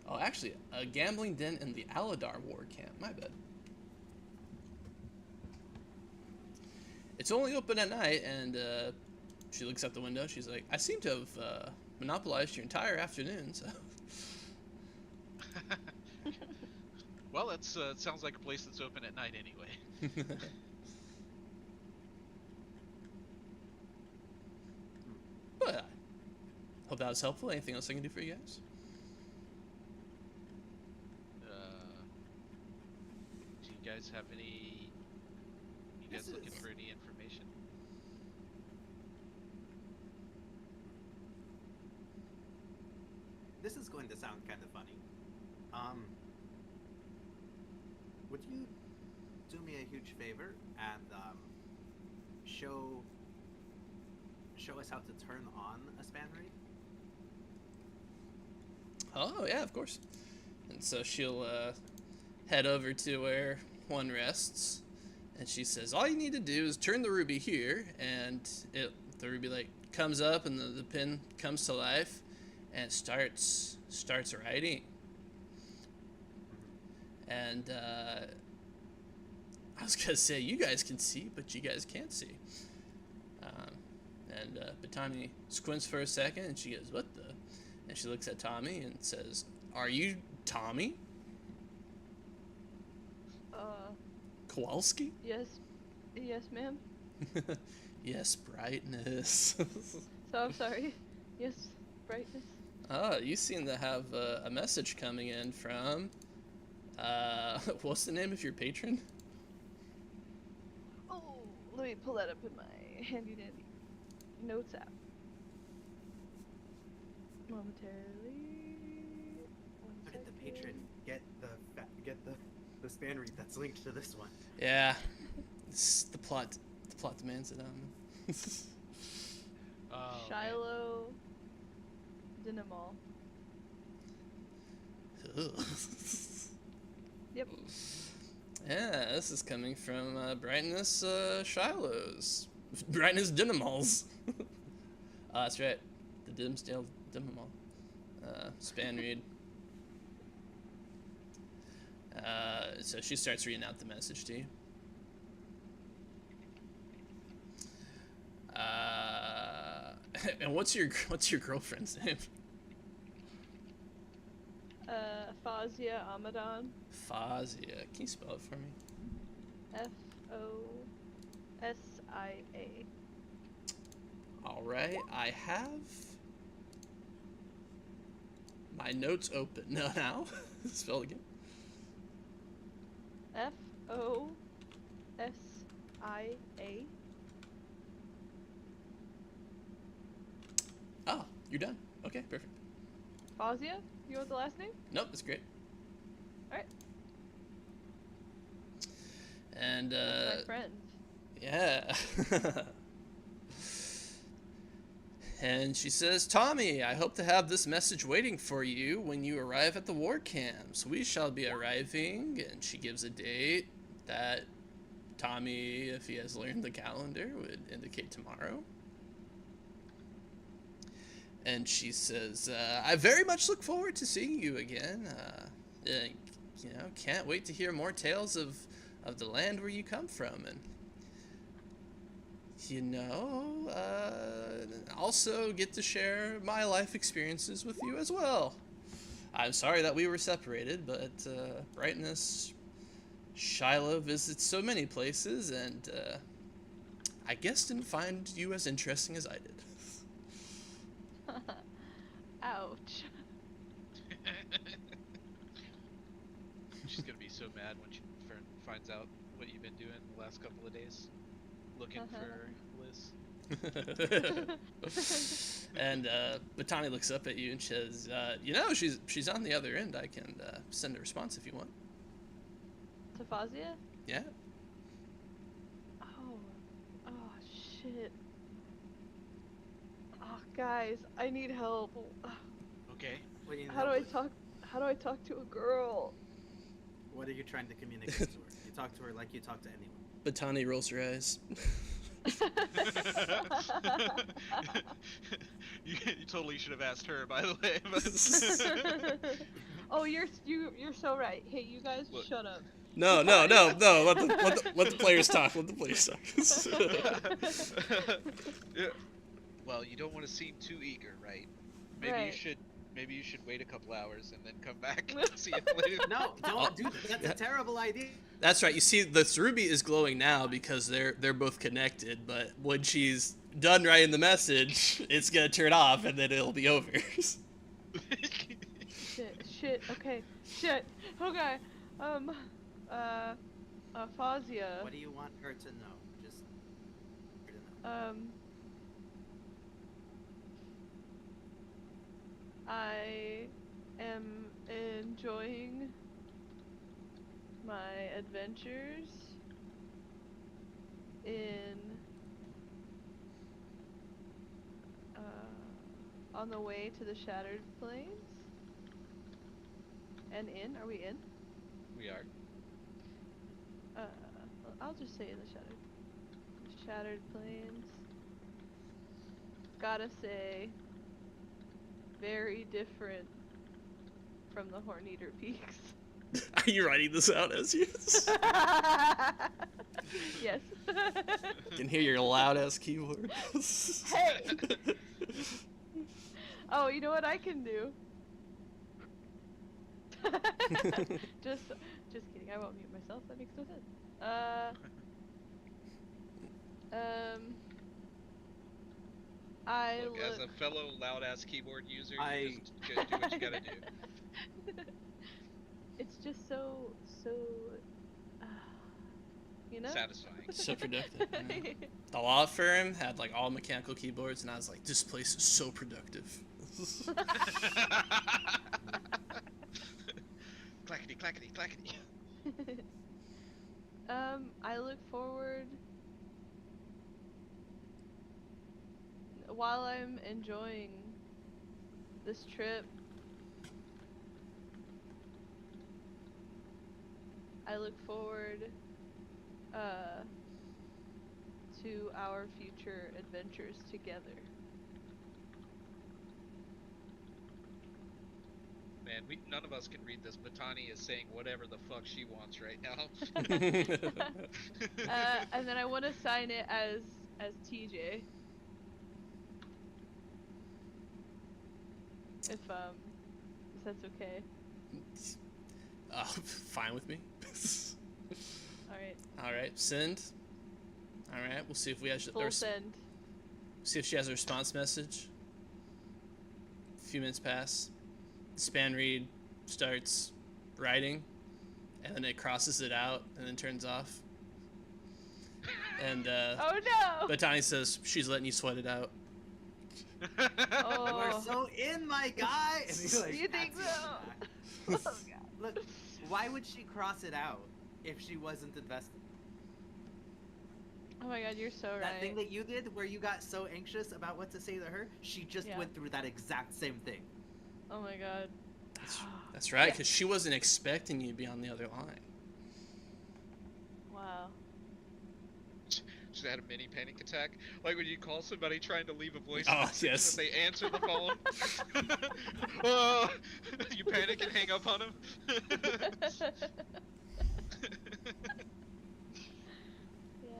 Oh, actually, a gambling den in the Aladar War Camp. My bad. It's only open at night, and she looks out the window. She's like, "I seem to have monopolized your entire afternoon." So. Well, that's sounds like a place that's open at night anyway. But I hope that was helpful. Anything else I can do for you guys? Do you guys have any? You guys looking for any information? This is going to sound kind of funny. Would you do me a huge favor and show us how to turn on a spannery? Oh, yeah, of course. And so she'll head over to where one rests, and she says, "All you need to do is turn the ruby here," and the ruby like comes up, and the pin comes to life, and starts writing. And I was gonna say you guys can see, but you guys can't see. And Batani squints for a second, and she goes, "What the?" And she looks at Tommy and says, "Are you Tommy Kowalski?" Yes, ma'am. Yes, brightness. So I'm sorry. Yes, brightness. You seem to have a message coming in from What's the name of your patron? Oh, let me pull that up in my handy dandy notes app. Momentarily. One How did the second. patron get the span read that's linked to this one? Yeah, it's the plot. The plot demands it. Oh, man. Shiloh Dinamal. Ugh. Yep. Yeah, this is coming from Brightness Shiloh's. Brightness Dynamals. That's right. The Dimsdale Dynamal. Span read. So she starts reading out the message to you. And what's your girlfriend's name? Fazia Amadon. Fazia. Can you spell it for me? Fosia. All right, I have my notes open. No, now spell it again. Fosia. Oh, you're done. Okay, perfect. Fazia? You want the last name? Nope, that's great. Alright. And My friend. yeah. And she says, Tommy, I hope to have this message waiting for you when you arrive at the war camps. We shall be arriving, and she gives a date that Tommy, if he has learned the calendar, would indicate tomorrow. And she says, I very much look forward to seeing you again. Can't wait to hear more tales of the land where you come from. And also get to share my life experiences with you as well. I'm sorry that we were separated, but Brightness Shiloh visits so many places, and I guess didn't find you as interesting as I did. Ouch. She's gonna be so mad when she finds out what you've been doing the last couple of days, looking for Liz. And Batani looks up at you and says, she's on the other end. I can send a response if you want. To Fazia? Yeah. Oh, shit. Oh, guys, I need help. Okay. What do you How do I talk to a girl? What are you trying to communicate to her? You talk to her like you talk to anyone. Batani rolls her eyes. you totally should have asked her, by the way. But Oh, you're so right. Hey, you guys, Look. shut up. No. Let the players talk. Let the players talk. Yeah. Well, you don't want to seem too eager, right? Maybe you should wait a couple hours and then come back and see it later. No, don't do that. That's a terrible idea. That's right. You see, this ruby is glowing now because they're both connected. But when she's done writing the message, it's gonna turn off and then it'll be over. Shit. Okay. Shit. Okay. Fazia. What do you want her to know? Just her to know. I am enjoying my adventures in on the way to the Shattered Plains. And are we in? We are. I'll just say the Shattered Plains. Gotta say, very different from the Horneater Peaks. Are you writing this out as you? Yes. I can hear your loud ass keyboard. Hey! Oh, you know what I can do? Just kidding. I won't mute myself. That makes no sense. Look, as a fellow loud-ass keyboard user, you just do what you gotta do. it's just so uh, you know. Satisfying. So productive. Yeah. The law firm had like all mechanical keyboards, and I was like, this place is so productive. Clackety, clackety, clackety. I look forward while I'm enjoying this trip. I look forward to our future adventures together. Man, none of us can read this, but Tani is saying whatever the fuck she wants right now. And then I want to sign it as TJ. If that's okay. Fine with me. All right. All right, send. All right, we'll see if we have. Full send. See if she has a response message. A few minutes pass. The span read starts writing, and then it crosses it out and then turns off. And Oh no! but Tani says she's letting you sweat it out. Oh. We're so in, my guy. And he, like, You think pats so? you on the Oh back. god. Look, why would she cross it out if she wasn't invested? Oh my god, you're so right. That thing that you did where you got so anxious about what to say to her, she just Yeah. went through that exact same thing. Oh my god. That's right, because she wasn't expecting you to be on the other line. Wow. She had a mini panic attack, like when you call somebody trying to leave a voice Oh, message yes. and they answer the phone. Oh, you panic and hang up on them.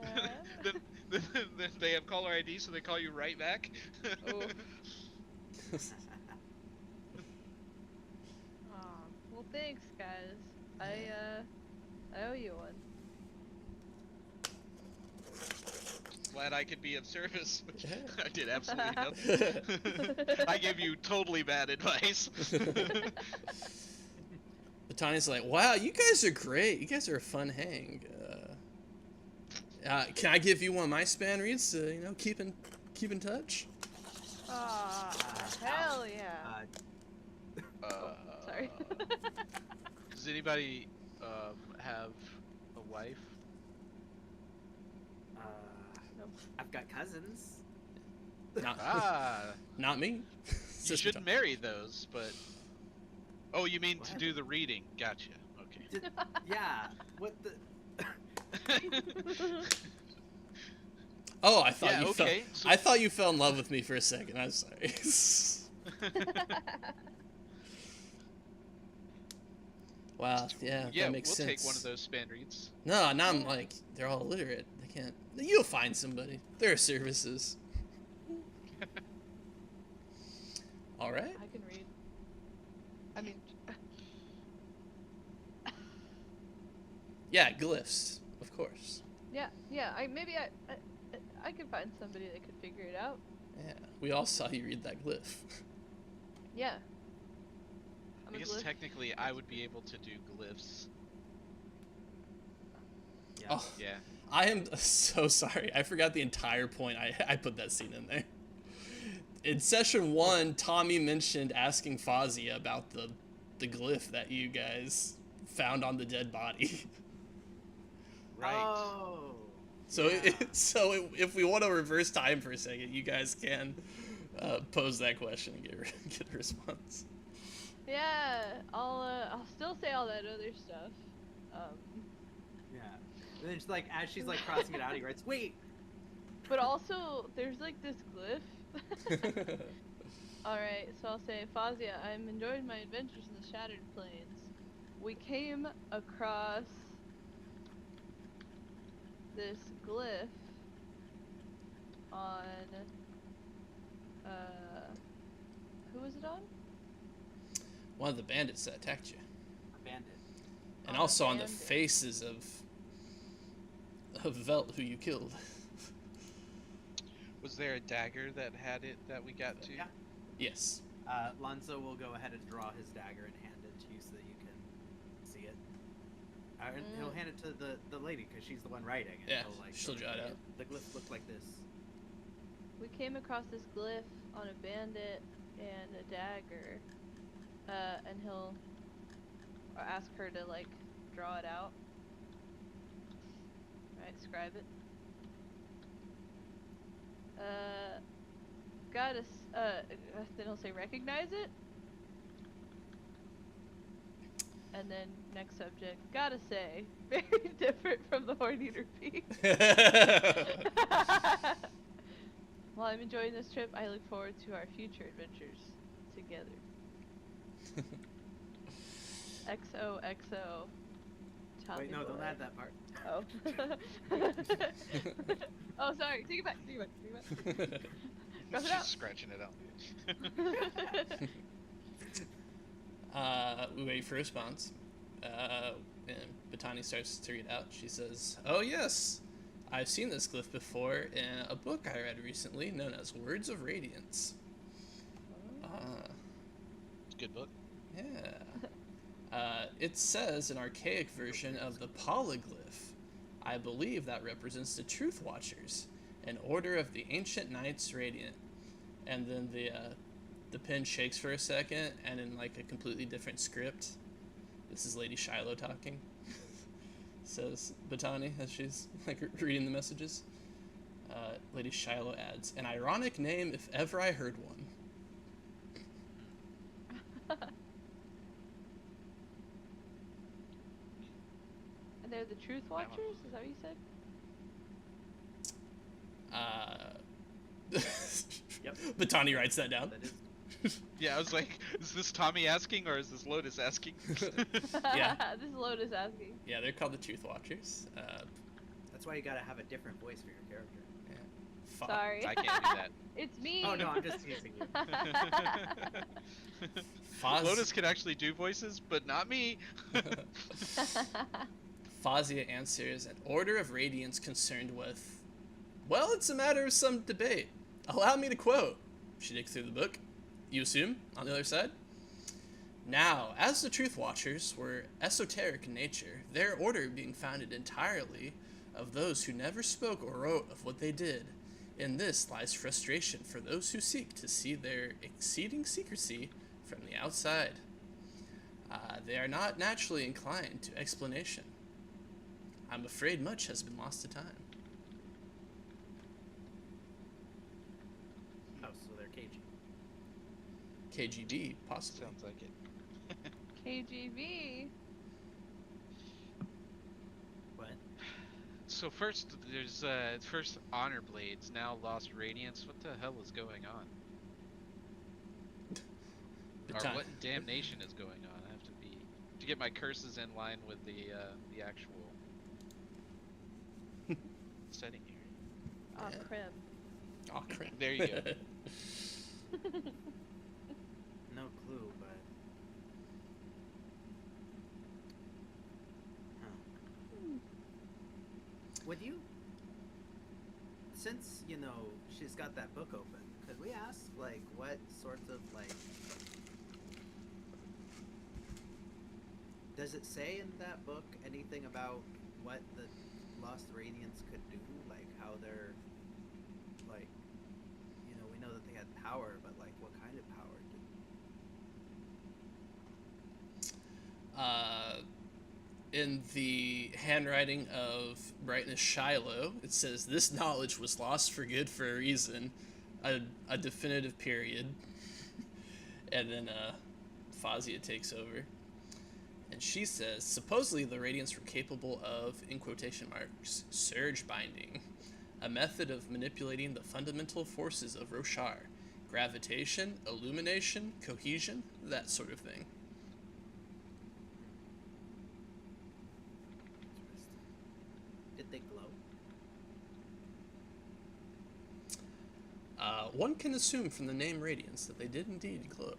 Yeah. then they have caller ID, so they call you right back. Oh. Aw. Well, thanks, guys. I owe you one. Glad I could be of service. Yeah. I did absolutely nothing. I gave you totally bad advice. But Tani's like, wow, you guys are great. You guys are a fun hang. Can I give you one of my span reads to, keep in touch? Aw, hell yeah. Sorry. Does anybody have a wife? Nope. I've got cousins. Not, Ah, not me. you Just should Tani. marry those, but... Oh, you mean to What? do the reading. Gotcha. Okay. Yeah. What the? Oh, I thought Yeah, you okay, fell. so- I thought you fell in love with me for a second. I'm sorry. Wow. Yeah, Yeah, that makes we'll sense. take one of those span reads. No, now I'm like, they're all illiterate. They can't. You'll find somebody. There are services. All right. I can read. I mean, Yeah, glyphs, of course. yeah. I could find somebody that could figure it out. Yeah, we all saw you read that glyph. Yeah. I'm I a guess glyph. technically I would be able to do glyphs. Yeah. Oh, Yeah. I am so sorry. I forgot the entire point. I put that scene in there. In session 1, Tommy mentioned asking Fozzie about the glyph that you guys found on the dead body. Right. Oh. So, yeah. if we want to reverse time for a second, you guys can pose that question and get a response. Yeah, I'll still say all that other stuff. Yeah. And then she's like, as she's like crossing it out, he writes, "Wait." But also, there's like this glyph. Alright, so I'll say, Fazia, I'm enjoying my adventures in the Shattered Plains. We came across this glyph on, who was it on? One of the bandits that attacked you, Bandit. and On a also on the bandit. faces of Velt, who you killed. Was there a dagger that had it that we got to? Yeah. Yes. Lonzo will go ahead and draw his dagger and hand it to you so that you can see it. And he'll hand it to the lady because she's the one writing. And Yeah, he'll, like, she'll jot out. The glyph looked like this. We came across this glyph on a bandit and a dagger, and he'll ask her to like draw it out. Right, scribe it. Then he'll say recognize it. And then next subject, gotta say, very different from the Horn Eater Peak. While I'm enjoying this trip, I look forward to our future adventures together. XOXO. Tommy Wait, no, boy. don't add that part. Oh. Oh, sorry. Take it back. Take it back. Cross it out. She's scratching it out. We wait for a response. And Batani starts to read out. She says, "Oh yes, I've seen this glyph before in a book I read recently known as Words of Radiance." It's a good book. Yeah. It says an archaic version of the polyglyph. I believe that represents the Truth Watchers, an order of the ancient Knights Radiant. And then the pen shakes for a second, and in like a completely different script, this is Lady Shiloh talking. Says Batani as she's like reading the messages. Lady Shiloh adds, "An ironic name if ever I heard one." And they're the Truth Watchers? Is that what you said? Yep. Batani writes that down. That is. Yeah, I was like, is this Tommy asking or is this Lotus asking? Yeah. This is Lotus asking. Yeah, they're called the Truth Watchers. That's why you gotta have a different voice for your character. Sorry. I can't do that. It's me. Oh no, I'm just teasing you. Lotus can actually do voices, but not me. Fazia answers, "An order of radiance concerned with, well, it's a matter of some debate. Allow me to quote." She digs through the book. You assume, on the other side. "Now, as the Truth Watchers were esoteric in nature, their order being founded entirely of those who never spoke or wrote of what they did. In this lies frustration for those who seek to see their exceeding secrecy from the outside. They are not naturally inclined to explanation. I'm afraid much has been lost to time." Oh, so they're cagey. KGB, possibly. Sounds like it. KGB. What? So first, there's first Honor Blades, now Lost Radiance. What the hell is going on? Or Batani- what in damnation is going on? I have to get my curses in line with the actual setting here. Oh, Yeah. crap. Aw, crap. There you go. No clue, but. Huh. Would you? Since, you know, she's got that book open, could we ask, like, what sorts of, like. Does it say in that book anything about what the Lost Radiants could do? Like, how they're. Like, you know, we know that they had power, but, like, what kind of power did. In the handwriting of Brightness Shiloh, it says, "This knowledge was lost for good for a reason, a definitive period." And then Fazia takes over. And she says, "Supposedly the Radiants were capable of, in quotation marks, surge binding, a method of manipulating the fundamental forces of Roshar, gravitation, illumination, cohesion, that sort of thing." Did they glow? One can assume from the name Radiance that they did indeed glow.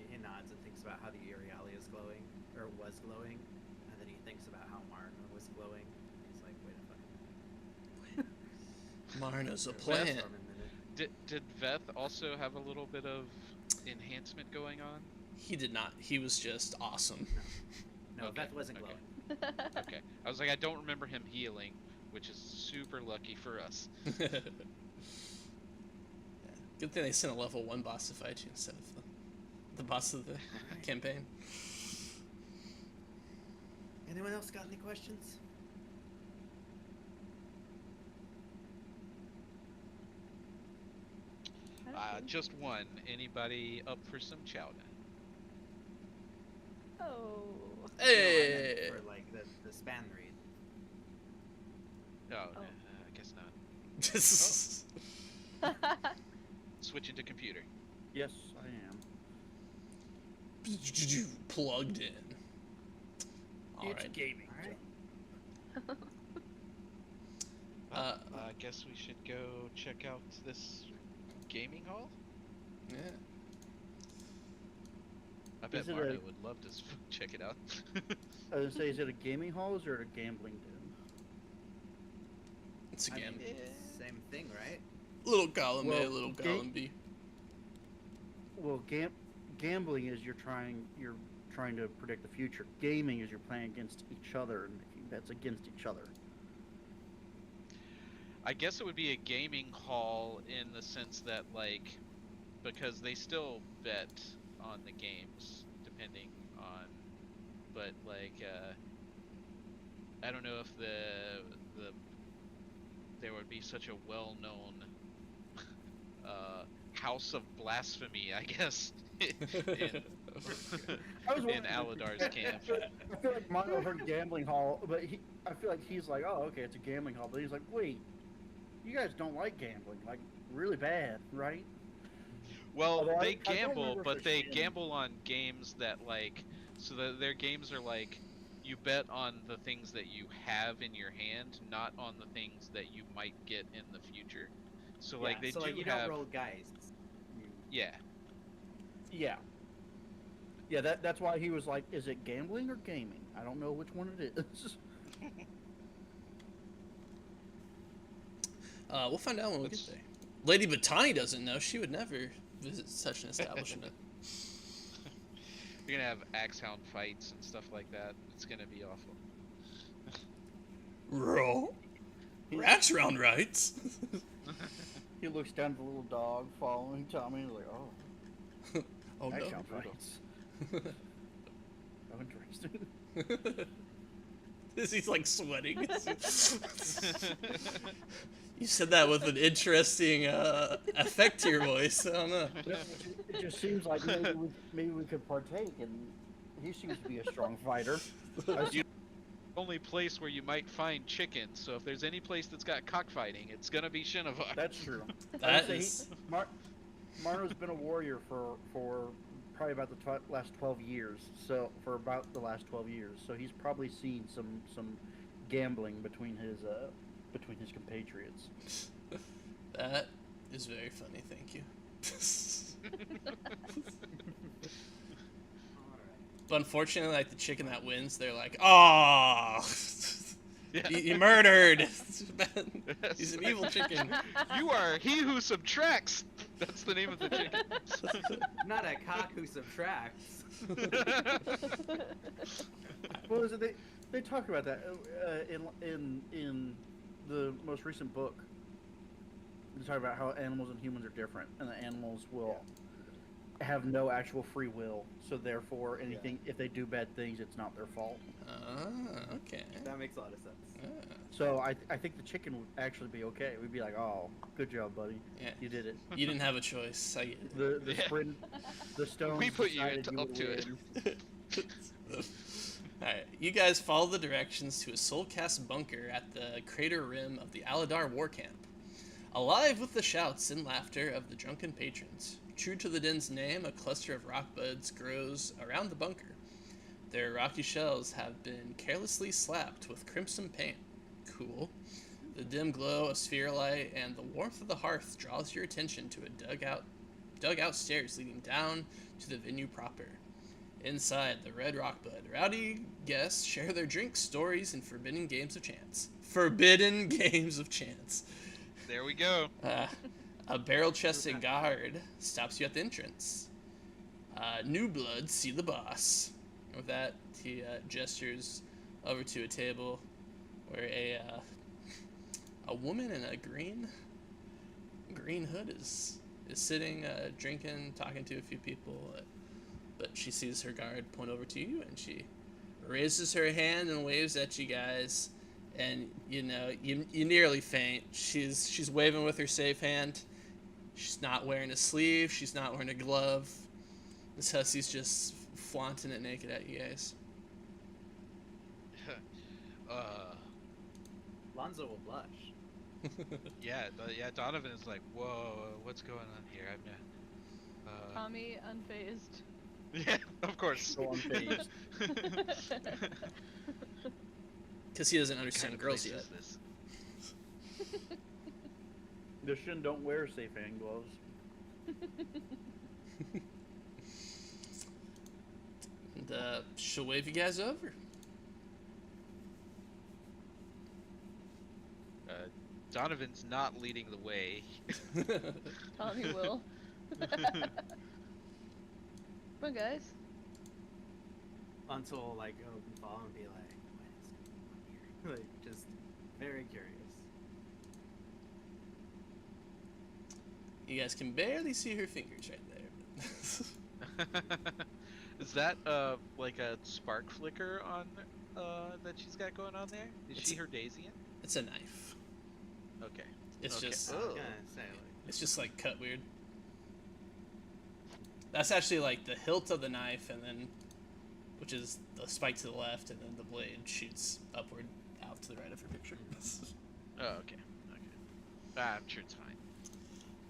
He nods and thinks about how the Euryale is glowing, or was glowing, and then he thinks about how Marna was glowing. He's like, wait a fucking Marna's a minute. plant. Rest for a minute. Did Veth also have a little bit of enhancement going on? He did not. He was just awesome. No, Okay, Veth wasn't okay. glowing. Okay. I was like, I don't remember him healing, which is super lucky for us. Yeah. Good thing they sent a level 1 boss to fight you instead of the boss of the Alright. campaign. Anyone else got any questions? I don't think- Just one. Anybody up for some chowder? Oh. Hey! No, I meant for like the span read. Oh, Oh. I guess not. Just Switching to computer. Yes, I am. plugged in. All It's right. gaming. Alright. Well, I guess we should go check out this gaming hall. Yeah. I bet Is it Marta a- would love to check it out. I was gonna say, is it a gaming hall or is it a gambling den? It's a I game. mean, same thing, right? Little column A, Well, little ga- column B. Well, gambling is you're trying to predict the future. Gaming is you're playing against each other and making bets against each other. I guess it would be a gaming hall in the sense that, like, because they still bet on the games, depending on, but like, I don't know if there would be such a well-known house of blasphemy, I guess, in I was in wondering- Aladar's camp. I feel like Mono heard gambling hall, but I feel like he's like, oh, okay, it's a gambling hall. But he's like, wait, you guys don't like gambling, like really bad, right? Well, Although they I don't gamble, remember if but they're they saying- gamble on games that, like, so their games are like, you bet on the things that you have in your hand, not on the things that you might get in the future. So like they so do like you have, don't roll dice. yeah. Yeah. Yeah, that's why he was like, is it gambling or gaming? I don't know which one it is. We'll find out when we get Let's- there. Lady Batani doesn't know. She would never visit such an establishment. You're gonna have axe hound fights and stuff like that. It's gonna be awful. Roll. Racks round rights. He looks down at the little dog following Tommy and he's like, oh, Oh that no. sounds right. Oh, interesting. He's like sweating. You said that with an interesting effect to your voice. I don't know. It just seems like maybe we could partake, and he seems to be a strong fighter. You- Only place where you might find chicken. So if there's any place that's got cockfighting, it's gonna be Shinovar. That's true. That I'd say is. Marno's been a warrior for probably about the last 12 years. So for about the last 12 years, so he's probably seen some gambling between his compatriots. That is very funny. Thank you. But unfortunately, like the chicken that wins, they're like, "Oh, Yeah. he murdered. He's an evil chicken." You are he who subtracts. That's the name of the chicken. Not a cock who subtracts. Well, is it, they talk about that in the most recent book. They talk about how animals and humans are different, and the animals will have no actual free will. So therefore, anything if they do bad things, it's not their fault. Ah, okay. That makes a lot of sense. Ah, So I think the chicken would actually be okay. We'd be like, oh, good job, buddy. yeah. You did it. You didn't have a choice. I get it. The Yeah. sprint, the stones. We put you decided up would to it. win. Alright, you guys follow the directions to a soul-cast bunker at the crater rim of the Aladar war camp. Alive with the shouts and laughter of the drunken patrons. True to the den's name, a cluster of rock buds grows around the bunker. Their rocky shells have been carelessly slapped with crimson paint. Cool. The dim glow of sphere light and the warmth of the hearth draws your attention to a dugout stairs leading down to the venue proper. Inside the Red Rock Bud, rowdy guests share their drinks, stories, and forbidden games of chance. Forbidden games of chance. There we go. A barrel-chested guard stops you at the entrance. New blood, see the boss. And with that, he gestures over to a table where a woman in a green hood is sitting, drinking, talking to a few people. But she sees her guard point over to you, and she raises her hand and waves at you guys. And you nearly faint. She's waving with her safe hand. She's not wearing a sleeve. She's not wearing a glove. This hussy's just flaunting it naked at you guys. Lonzo will blush. Yeah, Donovan is like, whoa, what's going on here? I'm Tommy unfazed. yeah, of course. So unfazed. Because he doesn't What understand kind of girls place yet. is this? The Shin don't wear safe hand gloves. And she'll wave you guys over. Donovan's not leading the way. Tommy will. Come on, guys. Lonzo will like go and follow and be like, what is going on here? Like, just very curious. You guys can barely see her fingers right there. Is that like a spark flicker on that she's got going on there? Is It's- she her Daisian? It's a knife. Okay. It's Okay. just I was Ugh. gonna say, like, it's just like cut weird. That's actually like the hilt of the knife, and then which is the spike to the left, and then the blade shoots upward out to the right of her picture. Oh, okay. Okay. I'm sure it's fine.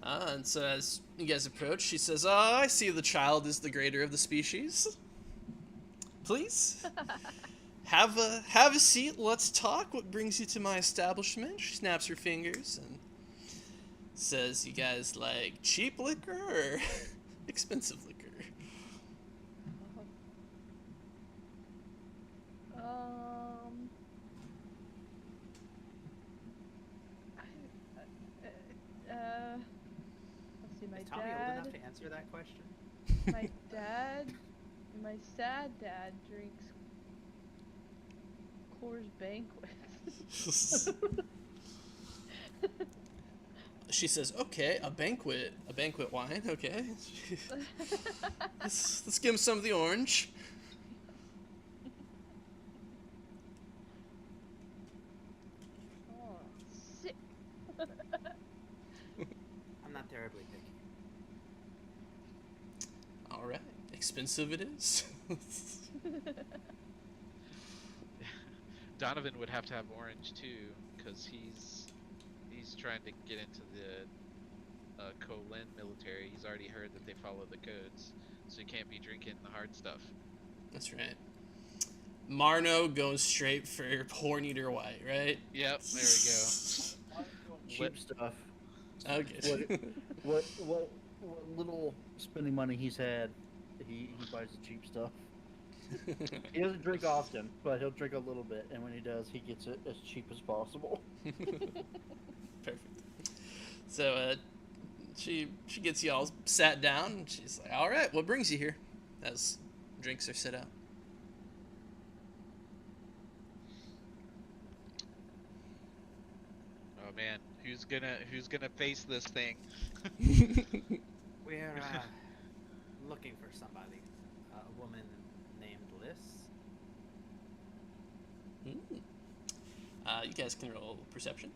And so as you guys approach, she says, "Oh, I see the child is the greater of the species. Please, have a seat. Let's talk. What brings you to my establishment?" She snaps her fingers and says, "You guys like cheap liquor or expensive liquor?" Um. Let's see. My is Tommy old dad. enough to answer that question? My dad. My sad dad drinks Coors Banquet. She says, "Okay, a banquet wine. Okay, let's give him some of the orange." Oh, sick. I'm not terribly picky. All right, expensive it is. Donovan would have to have orange too, because he's trying to get into the Kolin military. He's already heard that they follow the codes, so he can't be drinking the hard stuff. That's right. Marno goes straight for horn eater white, right? Yep, there we Cheap What- stuff. Okay. What little spending money he's had, he buys the cheap stuff. He doesn't drink often, but he'll drink a little bit, and when he does, he gets it as cheap as possible. Perfect. So she gets you all sat down, and she's like, "All right, what brings you here?" As drinks are set out. go. Oh man, who's gonna face this thing? We're looking for somebody. A woman named Liz. You guys can roll perception.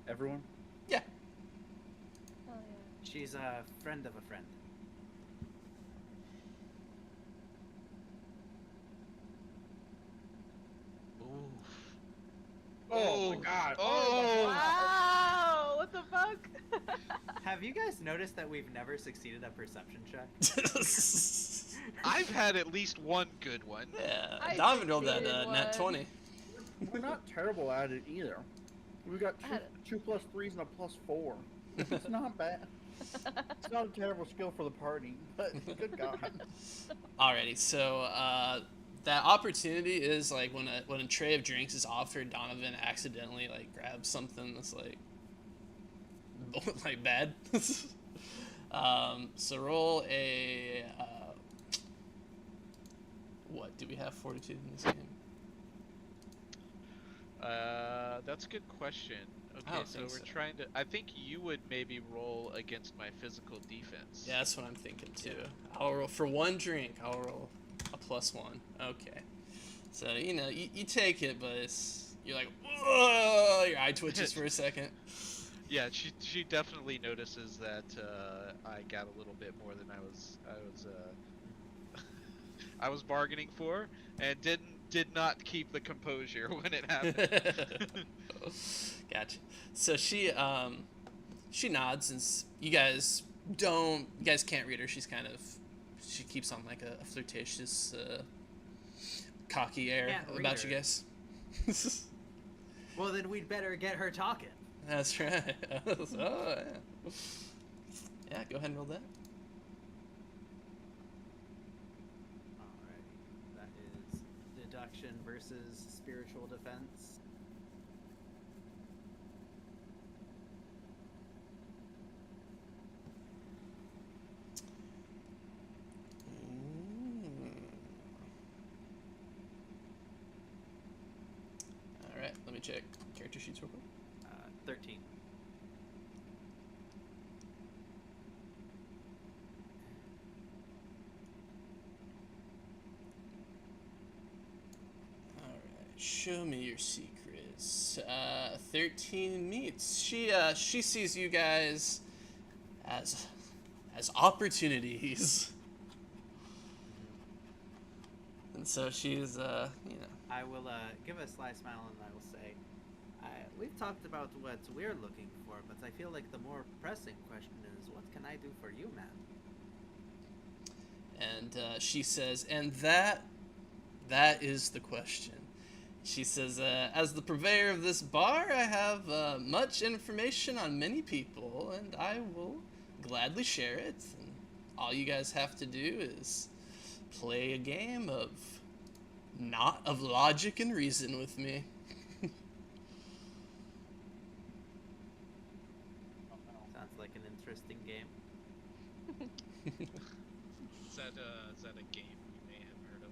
Everyone? Yeah. Oh yeah. She's a friend of a friend. Oh my god! Oh! Wow! What the fuck? Have you guys noticed that we've never succeeded a perception check? I've had at least one good one. Yeah. I Donovan rolled that succeeded nat one. 20. We're not terrible at it either. We got I had two plus threes and a plus 4. It's not bad. It's not a terrible skill for the party, but good god. Alrighty, so that opportunity is like when a tray of drinks is offered, Donovan accidentally like grabs something that's like bad. So roll a what? Do we have fortitude in this game? That's a good question. I Okay, don't so think we're so. trying to. I think you would maybe roll against my physical defense. Yeah, that's what I'm thinking too. Yeah. I'll roll for one drink. I'll roll a +1. Okay. So you take it, but you're like, whoa! Your eye twitches for a second. Yeah, she definitely notices that I got a little bit more than I was bargaining for, and did not keep the composure when it happened. Gotcha. So she nods, and you guys can't read her. She keeps on like a flirtatious, cocky air Can't read about you her. guys. Well, then we'd better get her talking. That's right. Oh yeah. Yeah, go ahead and roll that. Alrighty. That is deduction versus spiritual defense. All right, let me check character sheets real quick. 13. All right, show me your secrets. 13 meets. She sees you guys as opportunities, and so she's I will give a sly smile and I will say, we've talked about what we're looking for, but I feel like the more pressing question is, what can I do for you, man? and she says, and that is the question. She says, as the purveyor of this bar, I have much information on many people, and I will gladly share it. And all you guys have to do is play a game of not of logic and reason with me. Sounds like an interesting game. Is that a game you may have heard of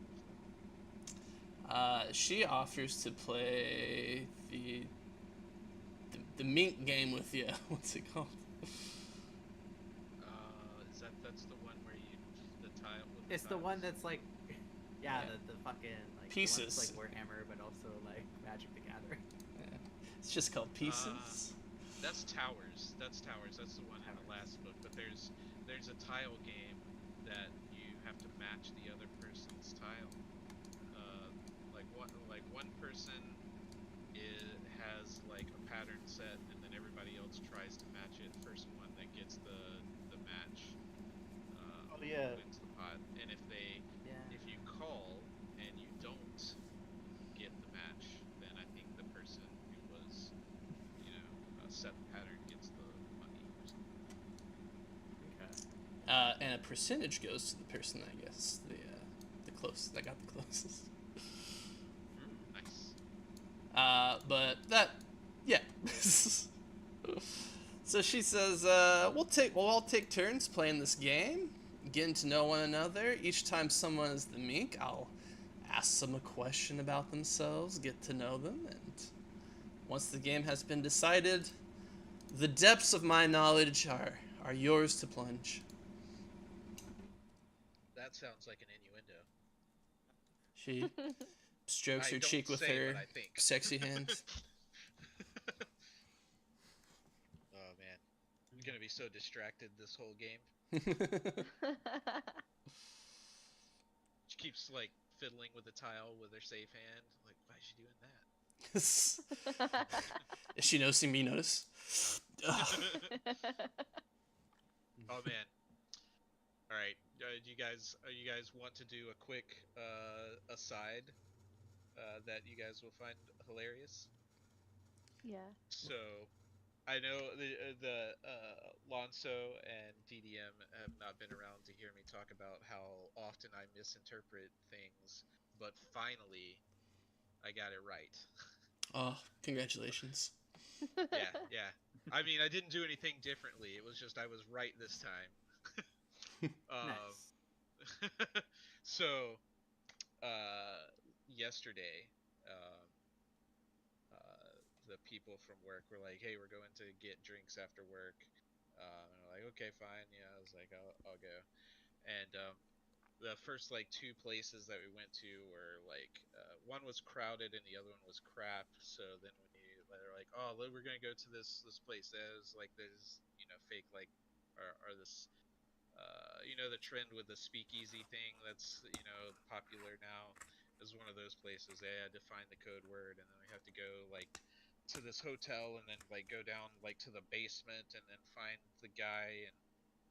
before? She offers to play the mink game with you. What's it called? That's the one where you the tile. With It's the tiles? one that's like, yeah, Yeah. the fucking like Pieces. The one that's like Warhammer, but also like Magic the Gathering. Yeah. It's just called Pieces. That's Towers. That's Towers. That's the one in the last book. But there's a tile game that you have to match the other person's tile. Like one person has like a pattern set, and then everybody else tries to match it. First one that gets the match. Oh, yeah. Wins the pot. And if Yeah. you call and you don't get the match, then I think the person who was set the pattern gets the money or something. Okay. And a percentage goes to the person, I guess, the closest that got the closest. Nice. But that, yeah. So she says, we'll all take turns playing this game, getting to know one another. Each time someone is the mink, I'll ask them a question about themselves, get to know them, and once the game has been decided, the depths of my knowledge are yours to plunge. That sounds like an innuendo. She strokes I your don't cheek with say her what I think. sexy hand. Oh man, I'm gonna be so distracted this whole game. She keeps like fiddling with the tile with her safe hand. Like, why is she doing that? Is she noticing me notice? Oh man. All right. Do you guys want to do a quick aside that you guys will find hilarious? Yeah. So, I know the Lonso and DDM have not been around to hear me talk about how often I misinterpret things, but finally, I got it right. Oh, congratulations. Yeah. I mean, I didn't do anything differently. It was just I was right this time. Nice. So, uh, yesterday, um, the people from work were like, "Hey, we're going to get drinks after work." And I'm like, "Okay, fine." Yeah, I was like, "I'll go." And the first like two places that we went to were like one was crowded and the other one was crap. So then they're like, "Oh, look, we're gonna go to this place." There's like fake like or this the trend with the speakeasy thing that's popular now is one of those places. They had to find the code word, and then we have to go like to this hotel, and then like go down like to the basement, and then find the guy and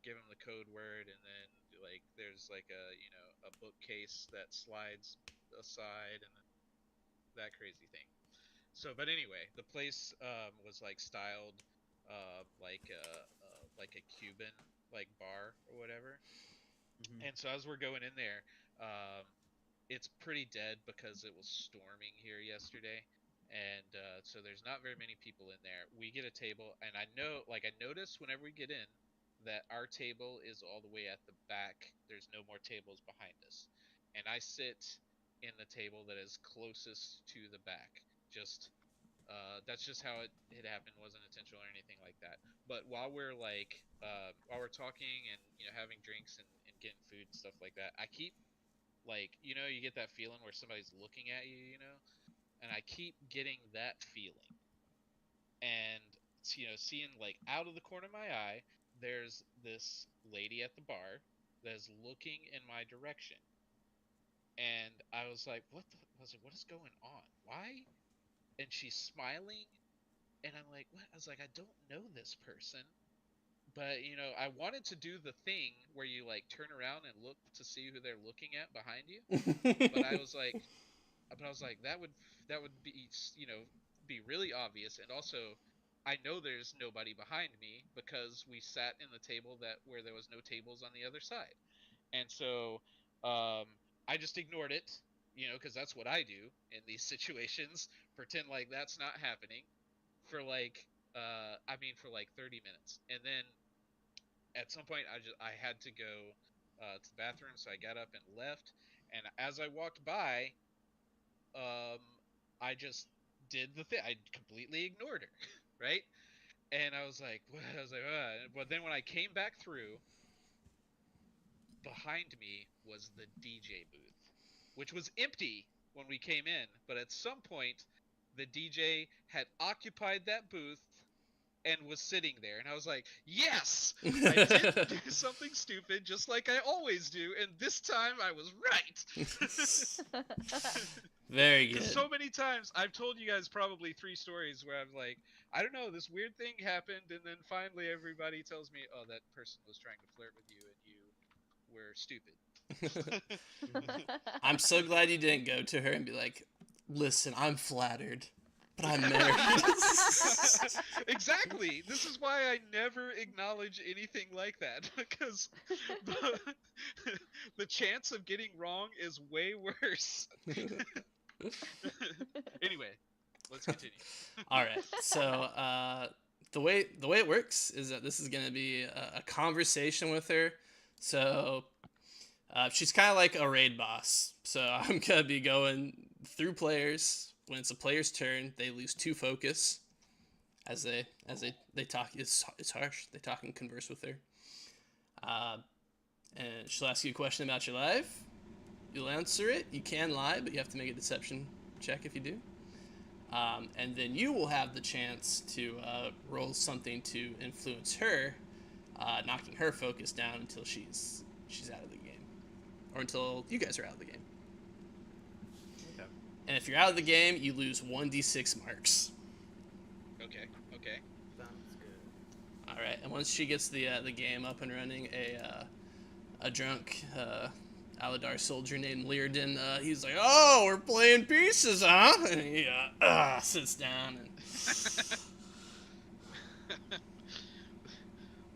give him the code word, and then like there's like a bookcase that slides aside, and then that crazy thing. So, but anyway, the place was like styled like a Cuban like bar or whatever. Hmm. And so as we're going in there, um, it's pretty dead because it was storming here yesterday, and so there's not very many people in there. We get a table, and I notice whenever we get in that our table is all the way at the back. There's no more tables behind us, and I sit in the table that is closest to the back. Just that's just how it happened. Wasn't intentional or anything like that. But while we're talking and having drinks and getting food and stuff like that, I keep like you get that feeling where somebody's looking at you, and I keep getting that feeling, and seeing like out of the corner of my eye, there's this lady at the bar that is looking in my direction, and I was like, I was like, what is going on? Why? And she's smiling, and I'm like, what? I was like, I don't know this person, but I wanted to do the thing where you like turn around and look to see who they're looking at behind you, but I was like, that would be be really obvious, and also I know there's nobody behind me because we sat in the table that where there was no tables on the other side, and so um, I just ignored it, because that's what I do in these situations, pretend like that's not happening for like for like 30 minutes, and then at some point I had to go to the bathroom, so I got up and left, and as I walked by, um, I just did the thing. I completely ignored her, right? And I was like, what? I was like, but then when I came back through, behind me was the DJ booth, which was empty when we came in. But at some point, the DJ had occupied that booth and was sitting there, and I was like, yes, I didn't do something stupid, just like I always do, and this time I was right. Very Because good. so many times I've told you guys probably 3 stories where I'm like, I don't know, this weird thing happened, and then finally everybody tells me, oh, that person was trying to flirt with you, and you were stupid. I'm so glad you didn't go to her and be like, listen, I'm flattered, but I'm married. Exactly. This is why I never acknowledge anything like that, because the, the chance of getting wrong is way worse. Anyway, let's continue. All right. So the way it works is that this is gonna be a conversation with her. So she's kind of like a raid boss. So I'm gonna be going through players. When it's a player's turn, they lose 2 focus as they talk. It's harsh. They talk and converse with her. Uh, and she'll ask you a question about your life. You'll answer it. You can lie, but you have to make a deception check if you do. And then you will have the chance to roll something to influence her, knocking her focus down until she's out of the game, or until you guys are out of the game. Okay. And if you're out of the game, you lose 1d6 marks. Okay. Okay. Sounds good. All right. And once she gets the game up and running, a drunk Aladar soldier named Learden, he's like, "Oh, we're playing pieces, huh?" And he sits down and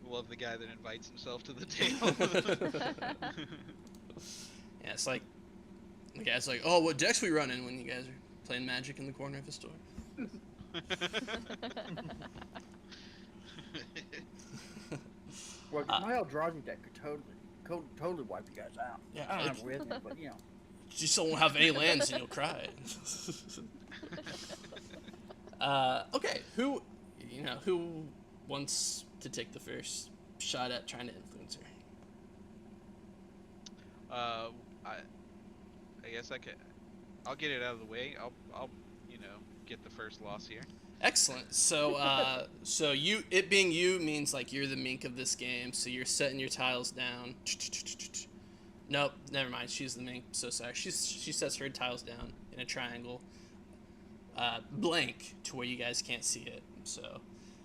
Love the guy that invites himself to the table. yeah, it's like the guy's like, "Oh, what decks we running when you guys are playing Magic in the corner of the store?" Well, my Eldrazi deck could totally totally wipe you guys out. Yeah, I don't like- have it with me, but you know. You just don't have any lands and you'll cry. Okay, who wants to take the first shot at trying to influence her? I guess I'll get it out of the way. I'll get the first loss here. Excellent. So, it being you means like you're the mink of this game. So you're setting your tiles down. Nope, never mind. She's the mink. So sorry. She sets her tiles down in a triangle, blank to where you guys can't see it. So,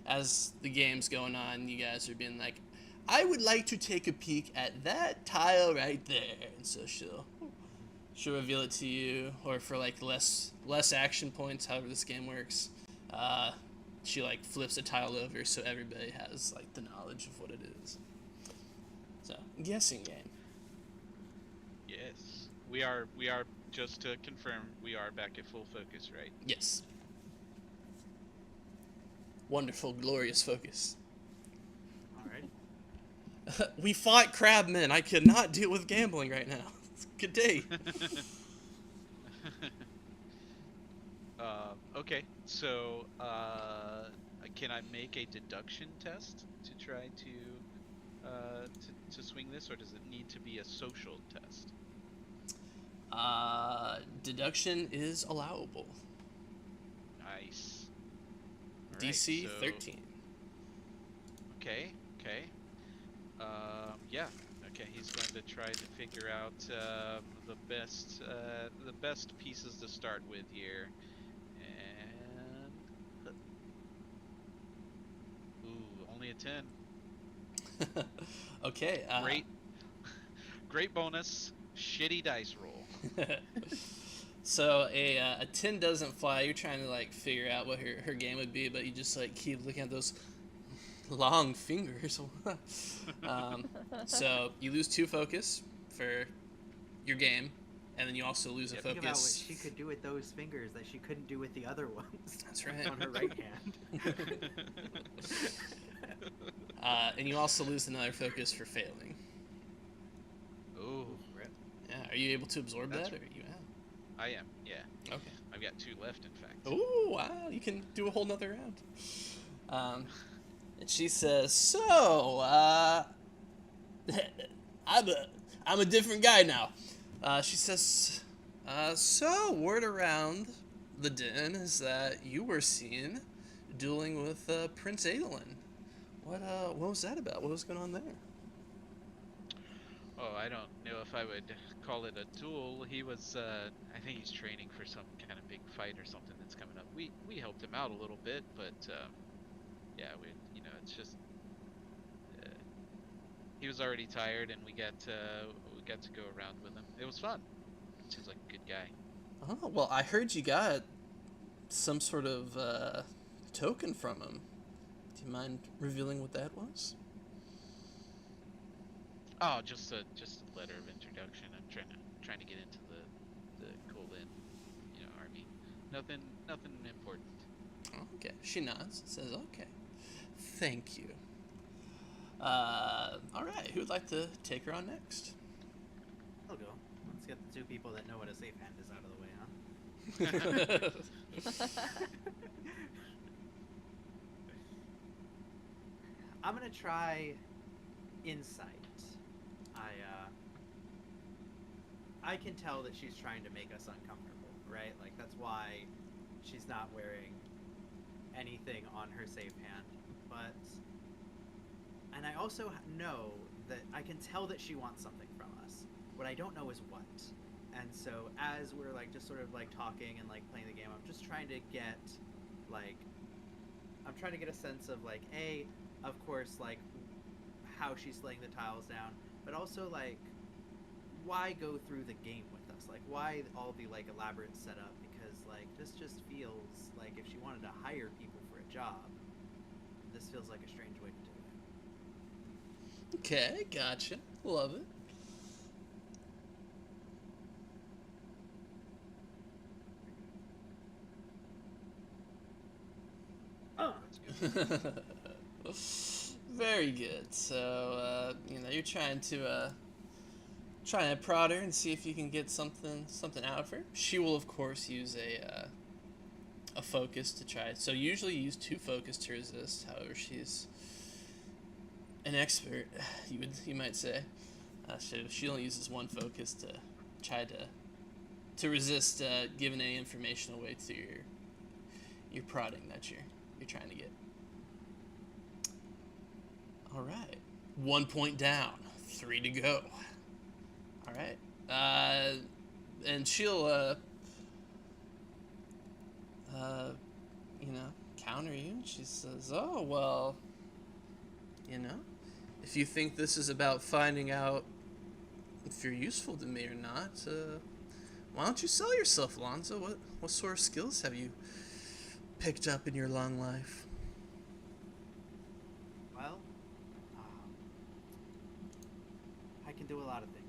as the game's going on, you guys are being like, "I would like to take a peek at that tile right there," and so she'll reveal it to you, or for like less action points, however this game works. She like flips a tile over so everybody has like the knowledge of what it is. So, guessing game. Yes, we are. Just to confirm, we are back at full focus, right? Yes. Wonderful, glorious focus. All right. We fought crabmen. I cannot deal with gambling right now. Good day. Okay, so can I make a deduction test to try to swing this, or does it need to be a social test? Deduction is allowable. Nice. All right, DC so- 13. Okay. Yeah. Okay, he's going to try to figure out the best pieces to start with here, and only a 10. Okay. Great bonus. Shitty dice roll. So a 10 doesn't fly. You're trying to like figure out what her game would be, but you just like keep looking at those long fingers. So you lose 2 focus for your game, and then you also lose a Think about what focus. she could do with those fingers that she couldn't do with the other ones. That's right. On her right hand. And you also lose another focus for failing. Ooh, Yeah. Are you able to absorb That's- that, or you have? I am. Yeah, Okay. I've got 2 left, in fact. Ooh, wow, you can do a whole nother round. And she says, "So, I'm a different guy now." She says, "So word around the den is that you were seen dueling with Prince Adolin. What was that about? What was going on there?" Oh, I don't know if I would call it a duel. He was, I think he's training for some kind of big fight or something that's coming up. We helped him out a little bit, but yeah, it's just he was already tired, and we got to go around with him. It was fun. Seems like a good guy. Oh, well, I heard you got some sort of token from him. Do you mind revealing what that was? Oh, just a letter of introduction. I'm trying to get into the Colin, army. Nothing important. Okay. She nods and says, "Okay. Thank you." All right. Who would like to take her on next? I'll go. Let's get the 2 people that know what a safe hand is out of the way, huh? I'm gonna try insight. I can tell that she's trying to make us uncomfortable, right? Like that's why she's not wearing anything on her safe hand. And I also know that I can tell that she wants something from us. What I don't know is what. And so as we're like just sort of like talking and like playing the game, I'm just trying to get a sense of like of course like how she's laying the tiles down, but also like why go through the game with us? Like why all the like elaborate setup? Because like this just feels like if she wanted to hire people for a job, this feels like a strange way to do it. Okay, gotcha. Love it. That's good. Very good. So, you're trying to try and prod her and see if you can get something out of her. She will, of course, use a focus to try. So usually you use 2 focus to resist. However, she's an expert, you might say. So she only uses 1 focus to try to resist giving any information away to your prodding that you're trying to get. All right, 1 point down, 3 to go. All right, and she'll counter you. She says, "Oh well, if you think this is about finding out if you're useful to me or not, why don't you sell yourself, Alonzo? What sort of skills have you picked up in your long life?" Well, I can do a lot of things.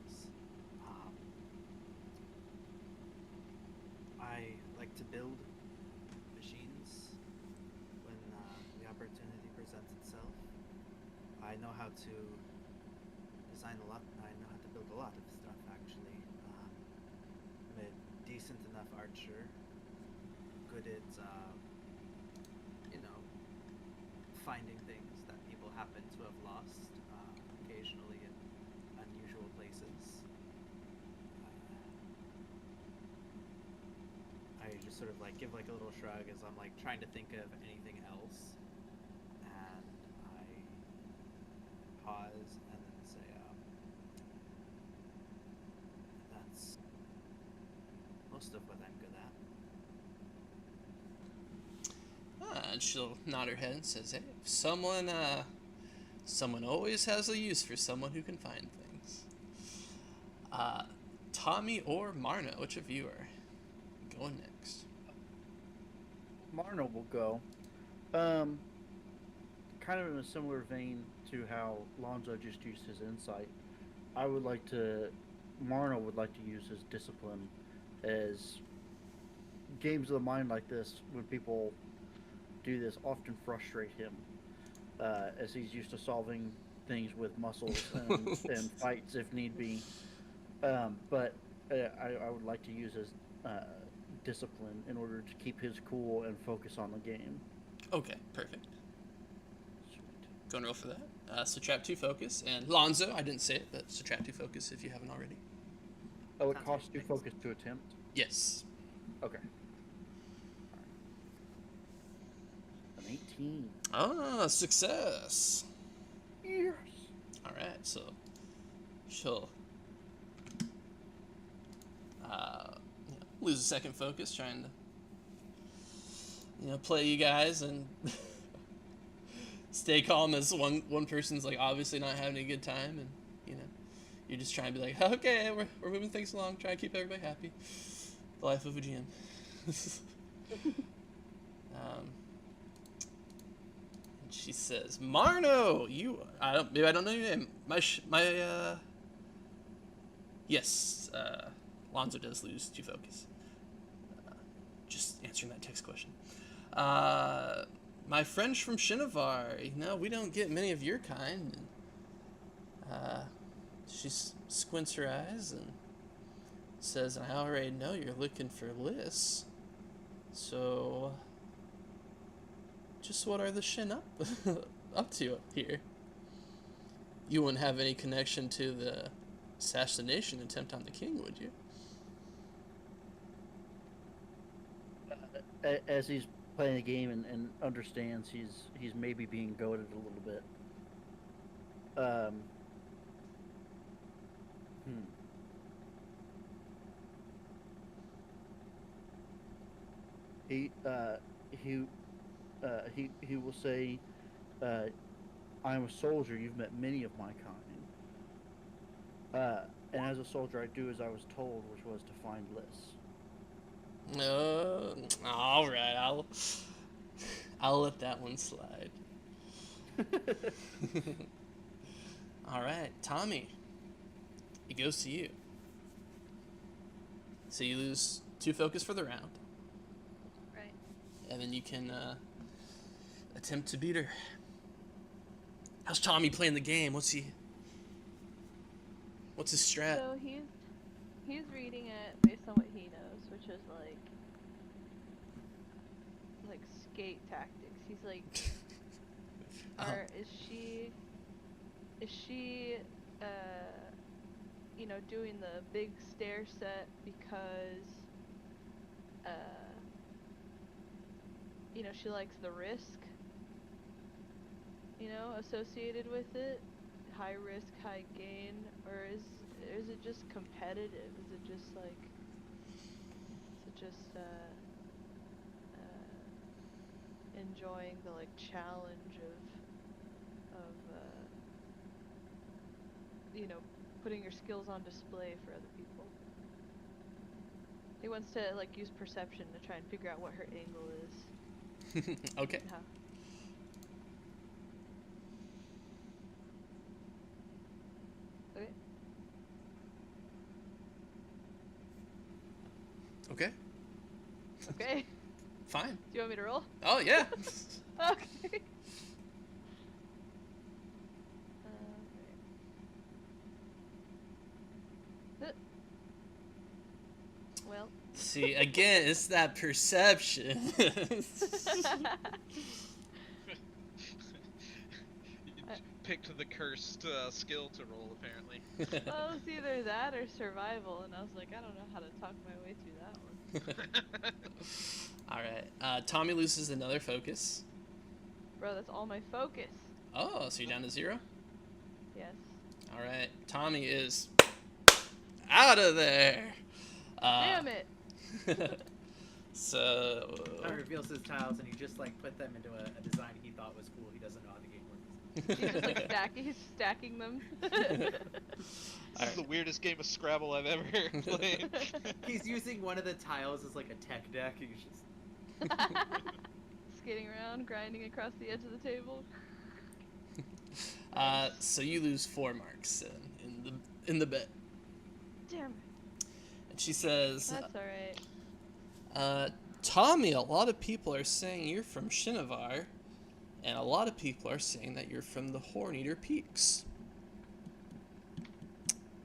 I like to build machines when the opportunity presents itself. I know how to design a lot. I know how to build a lot of stuff, actually. I'm a decent enough archer. Good at, finding things that people happen to have lost, occasionally in unusual places. I just sort of give a little shrug as I'm trying to think of anything else, and I pause and then say, that's most of what I'm good at. And she'll nod her head and says, "Hey, someone always has a use for someone who can find things." Tommy or Marna, which of you are going next? Marno will go. Kind of in a similar vein to how Lonzo just used his insight. Marno would like to use his discipline, as games of the mind like this, when people do this, often frustrate him, as he's used to solving things with muscles and fights if need be. But I would like to use his discipline in order to keep his cool and focus on the game. Okay, perfect. Go and roll for that. Subtract 2 focus. And Lonzo, I didn't say it, but subtract 2 focus if you haven't already. Oh, it Sounds costs 2 great. focus to attempt? Yes. Okay. An 18. Ah, success. Yes. Alright, so she'll lose a second focus trying to play you guys and stay calm as one person's obviously not having a good time, and you're just trying to be okay, we're moving things along, trying to keep everybody happy. The life of a GM. And she says, "Marno, maybe I don't know your name. Yes, Lonzo does lose 2 focus. Just answering that text question. My friends from Shinovar, we don't get many of your kind." And, she squints her eyes and says, "I already know you're looking for Liz. So, just what are the Shin up to here? You wouldn't have any connection to the assassination attempt on the king, would you?" As he's playing the game and understands he's maybe being goaded a little bit. He will say, "I'm a soldier. You've met many of my kind. And as a soldier, I do as I was told, which was to find Liz." All right, I'll let that one slide. All right, Tommy. It goes to you. So you lose 2 focus for the round, Right. and then you can attempt to beat her. How's Tommy playing the game? What's he? What's his strat? So he's reading it based on what he knows, which is like skate tactics. He's like, is she doing the big stair set because she likes the risk, associated with it, high risk, high gain, or is it just competitive? Is it just enjoying the challenge of putting your skills on display for other people? He wants to use perception to try and figure out what her angle is. Okay. How. Okay. Okay. Okay. Fine. Do you want me to roll? Oh yeah. Okay. Well. See, again, it's that perception. You picked the cursed skill to roll, apparently. Well, it's either that or survival, and I was like, I don't know how to talk my way through that one. All right. Tommy loses another focus. Bro, that's all my focus. Oh, so you're down to 0? Yes. All right. Tommy is out of there. Damn it. So. Tommy reveals his tiles, and he just put them into a design he thought was cool. He doesn't know how the game works. He's just he's stacking them. This is the weirdest game of Scrabble I've ever played. He's using one of the tiles as a tech deck. He's just Skating around, grinding across the edge of the table. So you lose 4 marks in the bet. Damn it. And she says, That's alright. Tommy, a lot of people are saying you're from Shinovar, and a lot of people are saying that you're from the Horneater Peaks.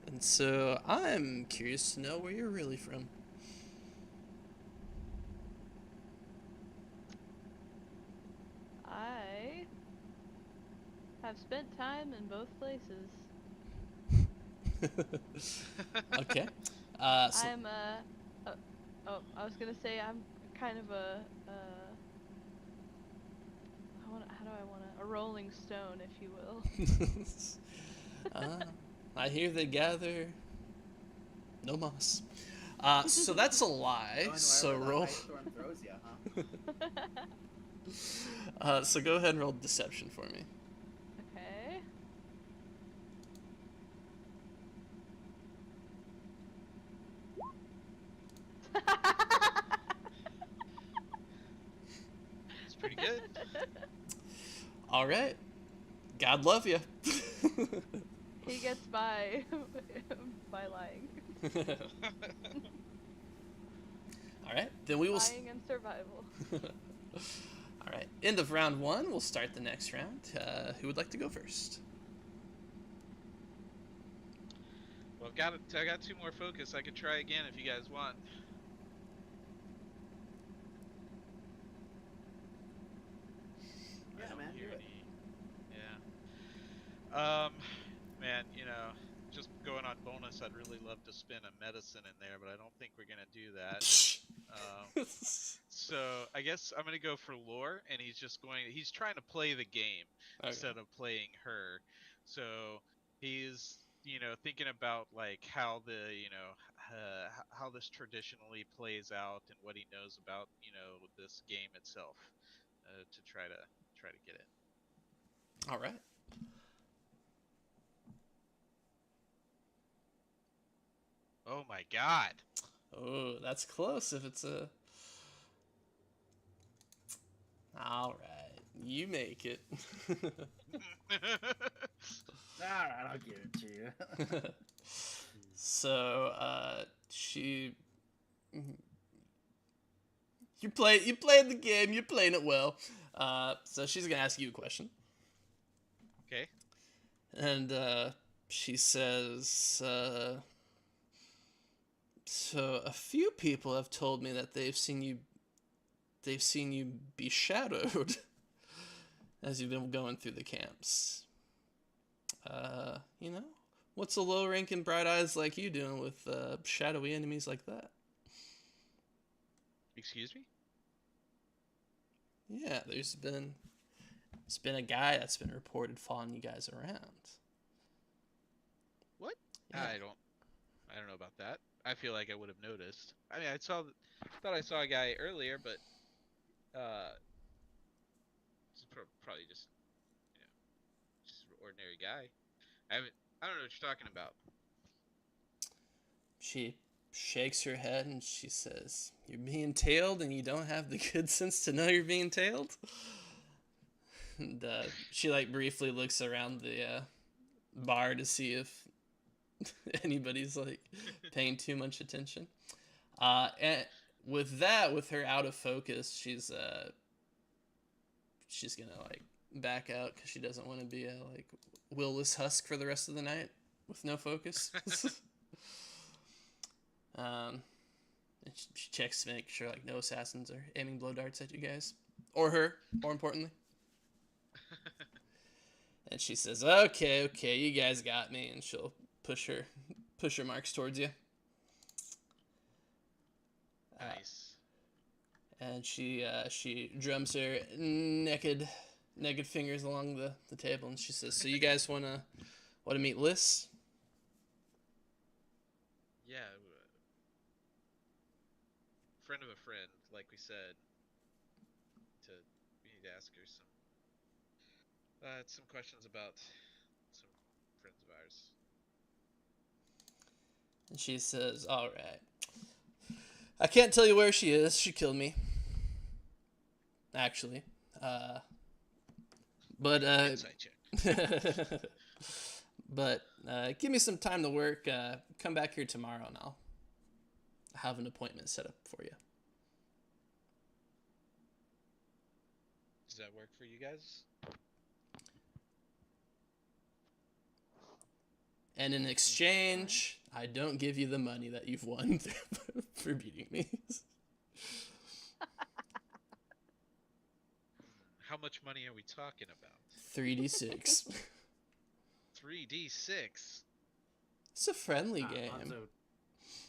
And so I'm curious to know where you're really from. I have spent time in both places. Okay. So I'm I was gonna say I'm kind of a rolling stone, if you will. I hear they gather no moss. So that's a lie. going So wherever the roll. ice storm throws you, huh? So go ahead and roll deception for me. Okay. It's pretty good. All right. God love you. He gets by lying. All right. Then we will. Lying and survival. All right. End of round 1. We'll start the next round. Who would like to go first? Well, I got 2 more focus. I could try again if you guys want. Yeah, I don't man, hear do it. Yeah. Man, just going on bonus, I'd really love to spin a medicine in there, but I don't think we're gonna do that. So I guess I'm gonna go for lore, and he's trying to play the game instead of playing her. So he's thinking about how how this traditionally plays out and what he knows about this game itself, to try to get it. All right. Oh my god. Oh, that's close if it's a... All right. You make it. Alright, I'll give it to you. So, she... You played the game. You're playing it well. So she's gonna ask you a question. Okay. And she says, so a few people have told me that they've seen you be shadowed as you've been going through the camps. You know, what's a low ranking bright eyes like you doing with shadowy enemies like that? Excuse me? Yeah, it's been a guy that's been reported following you guys around. What? Yeah. I don't know about that. I feel like I would have noticed. I mean, thought I saw a guy earlier, but it's probably just, you know, just an ordinary guy. I don't know what you're talking about. She shakes her head and she says, "You're being tailed and you don't have the good sense to know you're being tailed?" And she like briefly looks around the bar to see if anybody's like paying too much attention. And with her out of focus, she's gonna like back out because she doesn't want to be a like willless husk for the rest of the night with no focus. And she checks to make sure like no assassins are aiming blow darts at you guys or her, more importantly. And she says, "Okay, you guys got me," and she'll push her marks towards you. Nice. And she drums her naked fingers along the table, and she says, "So you guys wanna meet Liz?" Yeah. Friend of a friend, like we said. We need to ask her some questions about some friends of ours. And she says, "All right. I can't tell you where she is. She killed me. Actually. But Insight check. but give me some time to work. Come back here tomorrow and I'll have an appointment set up for you." Does that work for you guys? And in exchange, I don't give you the money that you've won for beating me. How much money are we talking about? 3d6. 3d6. It's a friendly game.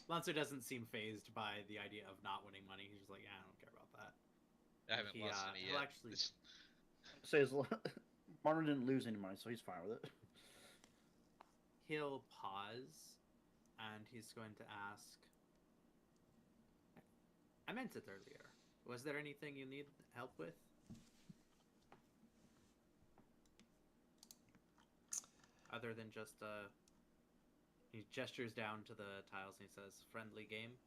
Lonzo doesn't seem phased by the idea of not winning money. He's just like, yeah, I don't care about that. I haven't lost any yet. He'll actually Says Martin didn't lose any money, so he's fine with it. he'll pause, and he's going to ask. I meant it earlier. Was there anything you need help with? Other than just he gestures down to the tiles and he says, "Friendly game."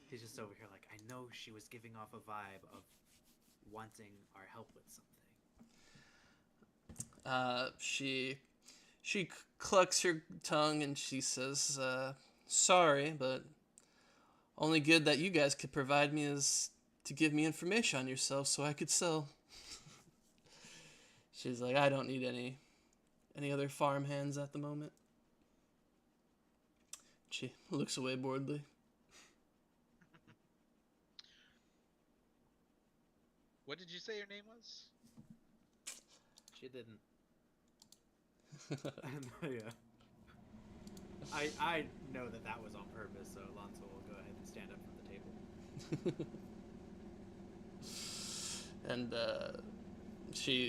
He's just over here like, I know she was giving off a vibe of wanting our help with something. She clucks her tongue and she says, "Sorry, but only good that you guys could provide me is to give me information on yourself so I could sell." She's like, "I don't need any other farm hands at the moment." She looks away boredly. What did you say your name was? She didn't. Yeah. I know that was on purpose, so Alonso will go ahead and stand up from the table. And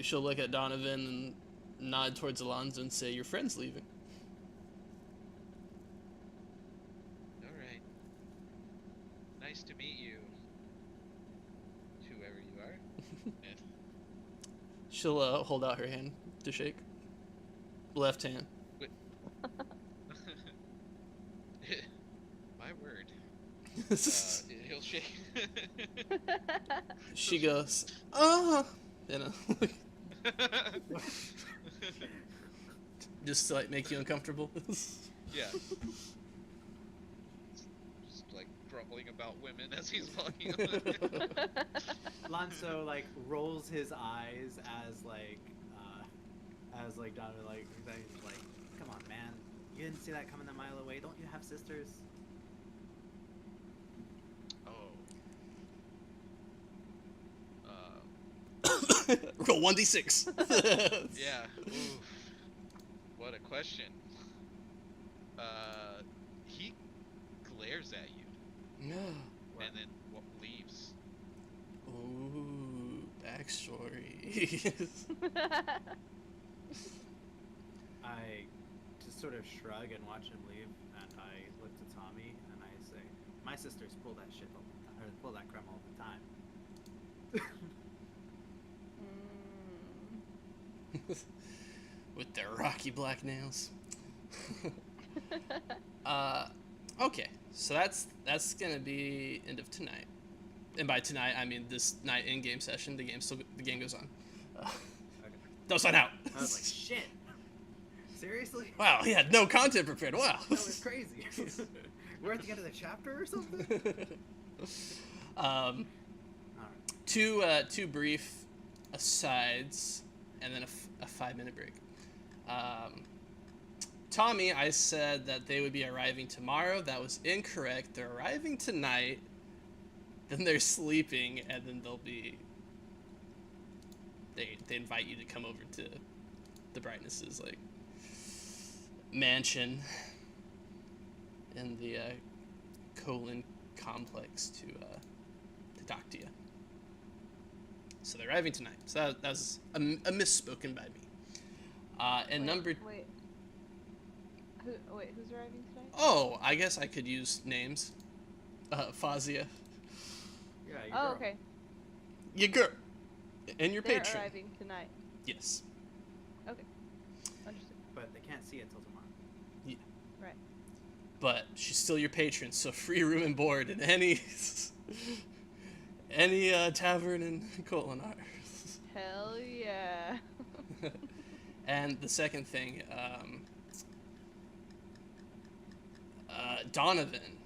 she'll look at Donovan and nod towards Alonzo and say, "Your friend's leaving." All right. Nice to meet you, whoever you are. She'll hold out her hand to shake. Left hand. My word. He'll shake. She goes, you know, just to like make you uncomfortable. Yeah. Just like grumbling about women as he's walking on. Alonso like rolls his eyes as like was like, Donovan, like, come on, man. You didn't see that coming a mile away. Don't you have sisters? Oh. Roll 1d6. Yeah. Oof. What a question. He glares at you and then leaves. Ooh, backstory. I just sort of shrug and watch him leave, and I look to Tommy and I say, "My sisters pull that shit all the time, or pull that crumb all the time." With their rocky black nails. Okay, so that's gonna be end of tonight, and by tonight I mean this night in-game session. The game goes on. Okay. Don't sign out. I was like, "Shit, seriously? Wow, he had no content prepared. Wow. That was crazy." We're at the end of the chapter or something. All right. Two brief asides, and then a 5-minute break. Tommy, I said that they would be arriving tomorrow. That was incorrect. They're arriving tonight, then they're sleeping, and then they invite you to come over to the Brightnesses, like, mansion in the Colon complex to talk to you. So they're arriving tonight. So that was a misspoken by me. And Wait, who's arriving tonight? Oh, I guess I could use names. Fazia. Yeah. You Oh, girl. okay. Your girl. And your They're patron. arriving tonight. Yes. Okay. Understood. But they can't see it till tomorrow. Right. But she's still your patron, so free room and board in any tavern in Kolinar. Hell yeah. And the second thing, Donovan,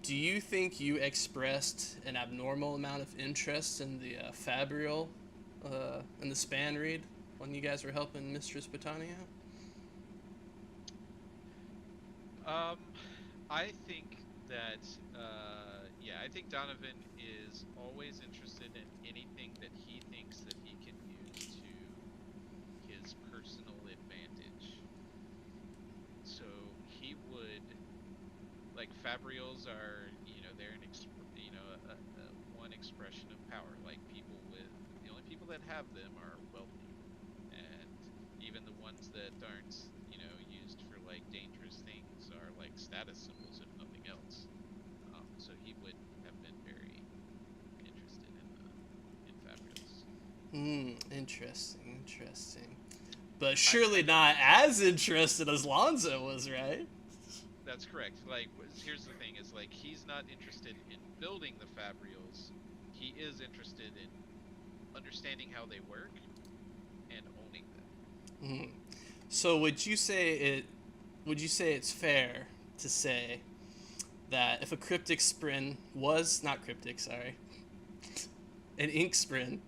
do you think you expressed an abnormal amount of interest in the Fabrial, in the span read when you guys were helping Mistress Botania out? I think that, I think Donovan is always interested in anything that he thinks that he can use to his personal advantage. So he would, like, Fabrials are, they're one expression of power. Like, the only people that have them are wealthy, and even the ones that aren't, used for, like, dangerous things are, like, status symbols, if nothing else. So he would have been very interested in Fabrials. Interesting. But surely not as interested as Lonzo was, right? That's correct. Like, here's the thing: is like he's not interested in building the Fabrials. He is interested in understanding how they work and owning them. So would you say it's fair to say that if a cryptic sprin was not cryptic, sorry, an ink sprin,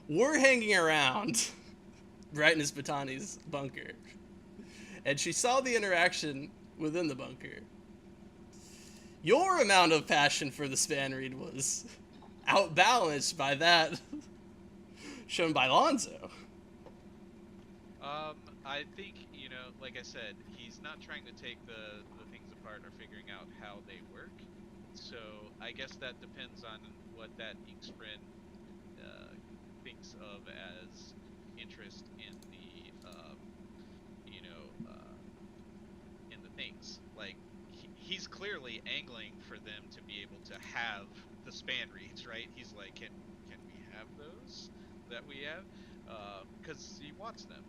were hanging around Brightness Botani's bunker, and she saw the interaction within the bunker, your amount of passion for the span read was outbalanced by that shown by Lonzo? I think, like I said, he's not trying to take the things apart or figuring out how they work. So I guess that depends on what that Inksprin thinks of as interest in the, in the things. Like, he's clearly angling for them to be able to have the span reads, right? He's like, can we have those that we have? Because he wants them.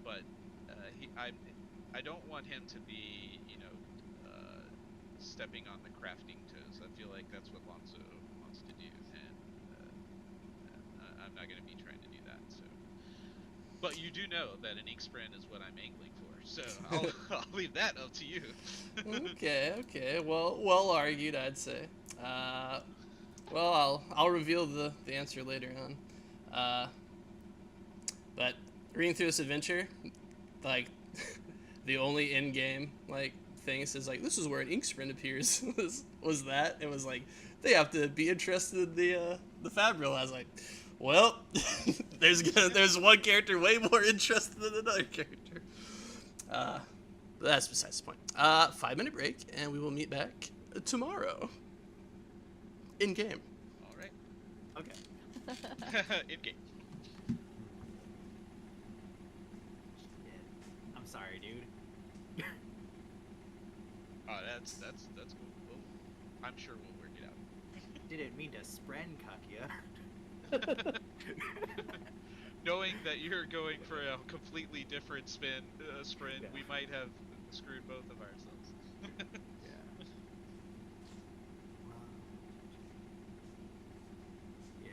But I don't want him to be, stepping on the crafting toes. I feel like that's what Lonzo wants to do, and I'm not going to be trying to do that. So, but you do know that an Inksprin is what I'm angling for, so I'll leave that up to you. Okay. Well argued, I'd say. Well, I'll reveal the answer later on. But reading through this adventure, like the only in-game like thing says like this is where an ink sprint appears. was that? It was like they have to be interested in the Fabril. I was like, well, there's one character way more interested than another character. But that's besides the point. 5 minute break, and we will meet back tomorrow. In game. All right. Okay. In game. Shit. I'm sorry, dude. Oh, that's cool. I'm sure we'll work it out. Didn't mean to spren cuck ya. Knowing that you're going for a completely different sprint, Yeah. we might have screwed both of ourselves. Yeah. Yeah,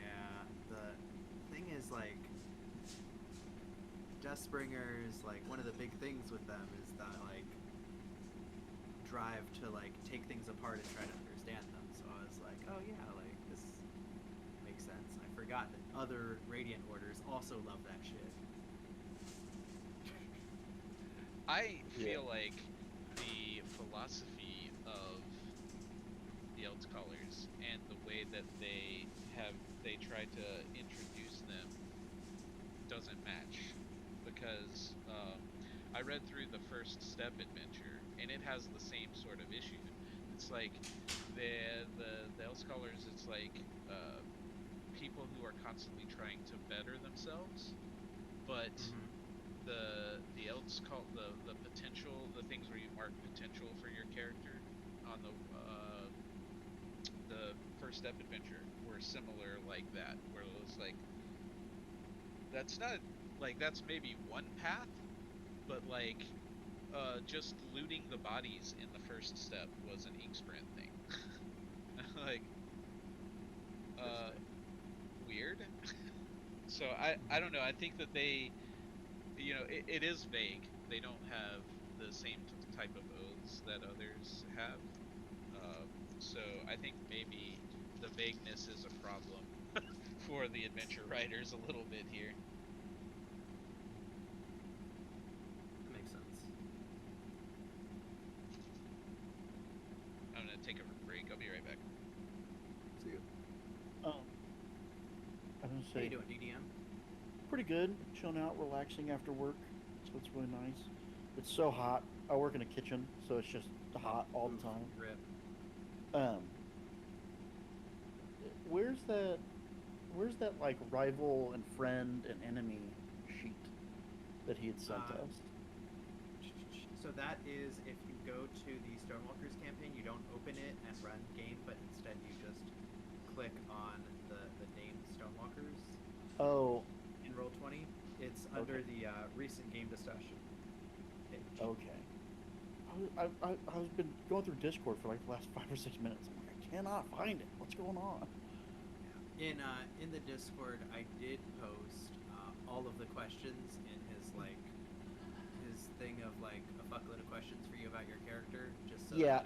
the thing is, like, Dustbringers, like, one of the big things with them is that, like, drive to, like, take things apart and try to understand them. So I was like, oh yeah, like, this makes sense. I forgot that other Radiant Orders also love that shit. I feel like the philosophy of the Elder Scholars and the way that they try to introduce them doesn't match, because I read through the first step adventure and it has the same sort of issue. It's like the Elder Scholars, it's like people who are constantly trying to better themselves, but the Elds call the potential, the things where you mark potential for your character on the first step adventure were similar like that, where it was like that's not like that's maybe one path, but like just looting the bodies in the first step was an ink sprint thing. Like weird. So I don't know, I think that they, you know, it is vague. They don't have the same type of oaths that others have. So I think maybe the vagueness is a problem for the adventure writers a little bit here. That makes sense. I'm gonna take a break. I'll be right back. See you. I'm gonna How you say doing, DDM? pretty good. Chilling out, relaxing after work. So it's really nice. It's so hot. I work in a kitchen, so it's just hot all the time. Rip. Where's that like rival and friend and enemy sheet that he had sent us? So that is if you go to the Stonewalker's campaign, you don't open it and run game, but instead you just click on the name Stonewalkers Oh, in Roll20. It's under the recent game discussion page. okay. I've been going through Discord for like the last 5 or 6 minutes. I'm like, I cannot find it. What's going on? In the Discord, I did post all of the questions in his thing of like a fuckload of questions for you about your character, just so Yeah. that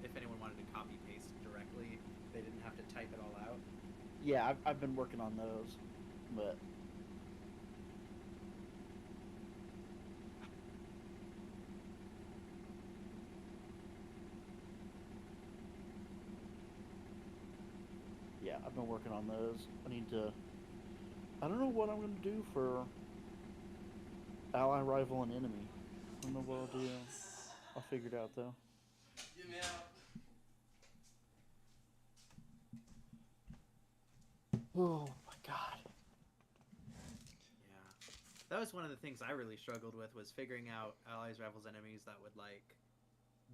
if anyone wanted to copy paste directly, they didn't have to type it all out. Yeah, I've been working on those, but yeah, I've been working on those. I don't know what I'm gonna do for ally, rival, and enemy. I don't know what I'll do. I'll figure it out though. Get me out. Oh my god. Yeah, that was one of the things I really struggled with, was figuring out allies, rivals, enemies that would like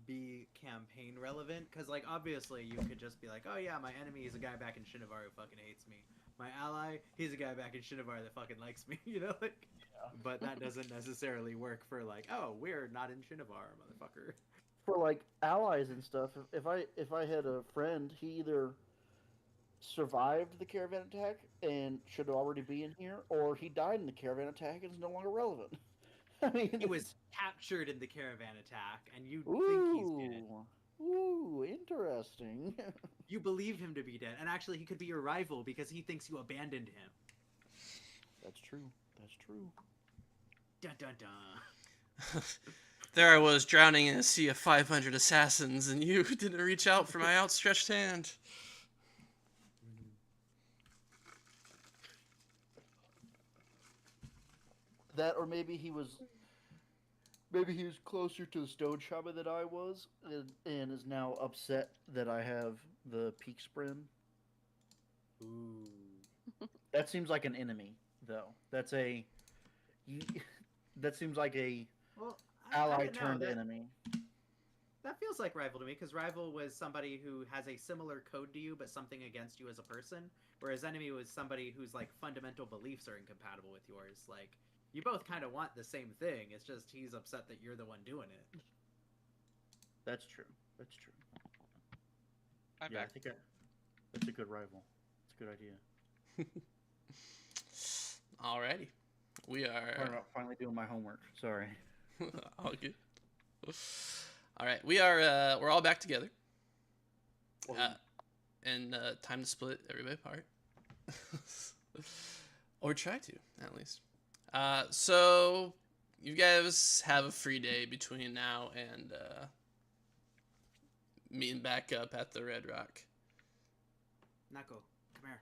be campaign relevant. Because like obviously you could just be like, oh yeah, my enemy is a guy back in Shinovar who fucking hates me. My ally, he's a guy back in Shinovar that fucking likes me. You know, like. Yeah. But that doesn't necessarily work for like, oh, we're not in Shinovar, motherfucker. For like allies and stuff, if I had a friend, he either survived the caravan attack and should already be in here, or he died in the caravan attack and is no longer relevant. I mean, He was captured in the caravan attack, and you think he's dead. Ooh, interesting. You believe him to be dead, and actually he could be your rival because he thinks you abandoned him. That's true. That's true. Dun dun dun. There I was drowning in a sea of 500 assassins, and you didn't reach out for my outstretched hand. That, or maybe he was closer to the stone shaman than I was, and is now upset that I have the peak sprin. Ooh. That seems like an enemy, though. That seems like a Well, ally don't know. turned enemy. That feels like Rival to me, because Rival was somebody who has a similar code to you, but something against you as a person, whereas Enemy was somebody whose like fundamental beliefs are incompatible with yours. Like, you both kind of want the same thing. It's just he's upset that you're the one doing it. That's true. That's true. I'm Yeah, back. I think that's a good rival. It's a good idea. Alrighty. We Talking are about finally doing my homework. Sorry. all good. All right, we're all back together. And time to split everybody apart. Or try to, at least. So you guys have a free day between now and meeting back up at the Red Rock. Nako, come here.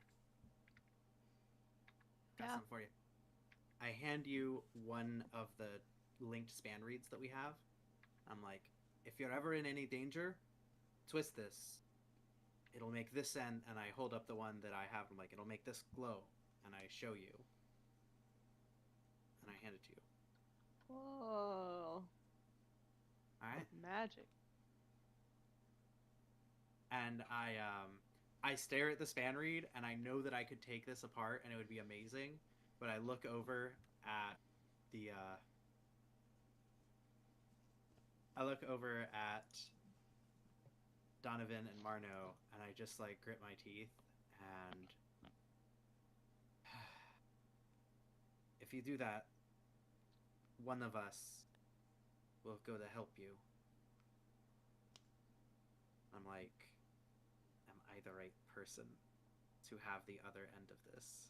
Got Yeah. something for you. I hand you one of the linked span reads that we have. I'm like, if you're ever in any danger, twist this. It'll make this end, and I hold up the one that I have. I'm like, it'll make this glow, and I show you. And I hand it to you. Whoa. Alright? Magic. And I stare at the span read, and I know that I could take this apart, and it would be amazing. But I look over at the Donovan and Marno, and I just like grit my teeth, and if you do that, one of us will go to help you. I'm like, am I the right person to have the other end of this?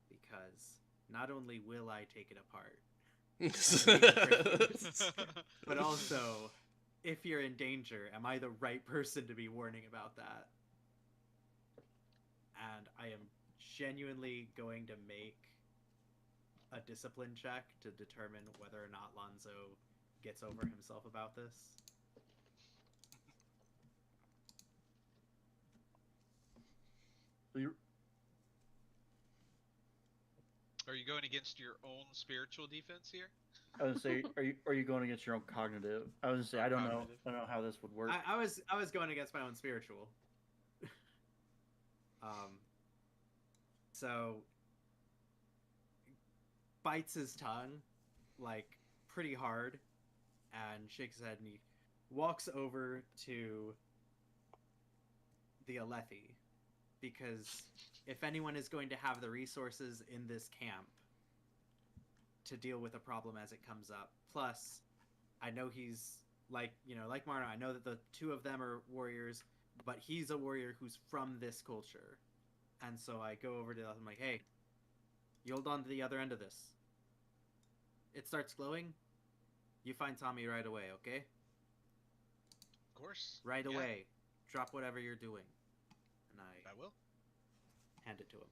Because not only will I take it apart, but also, if you're in danger, am I the right person to be warning about that? And I am genuinely going to make a discipline check to determine whether or not Lonzo gets over himself about this. Are you going against your own spiritual defense here? I was gonna say, are you going against your own cognitive? I was gonna say, I don't know how this would work. I was going against my own spiritual. So bites his tongue like pretty hard and shakes his head, and he walks over to the Alethi, because if anyone is going to have the resources in this camp to deal with a problem as it comes up, plus I know he's like Marno, I know that the two of them are warriors, but he's a warrior who's from this culture. And so I go over to them, I'm like, hey, you hold on to the other end of this. It starts glowing, you find Tommy right away, okay? Of course. Right Yeah, away. Drop whatever you're doing. And I will. hand it to him.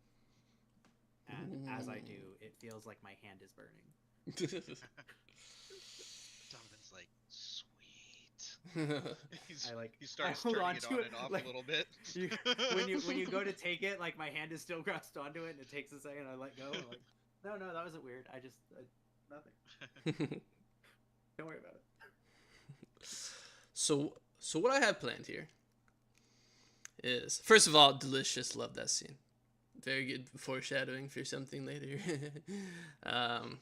And as I do, it feels like my hand is burning. Donovan's like, sweet. He starts hold turning on it to on it, and off like, a little bit. when you go to take it, like my hand is still grasped onto it, and it takes a second. I let go. I'm like, no, that wasn't weird. Nothing. Don't worry about it. So what I have planned here is, first of all, delicious. Love that scene. Very good foreshadowing for something later. I'm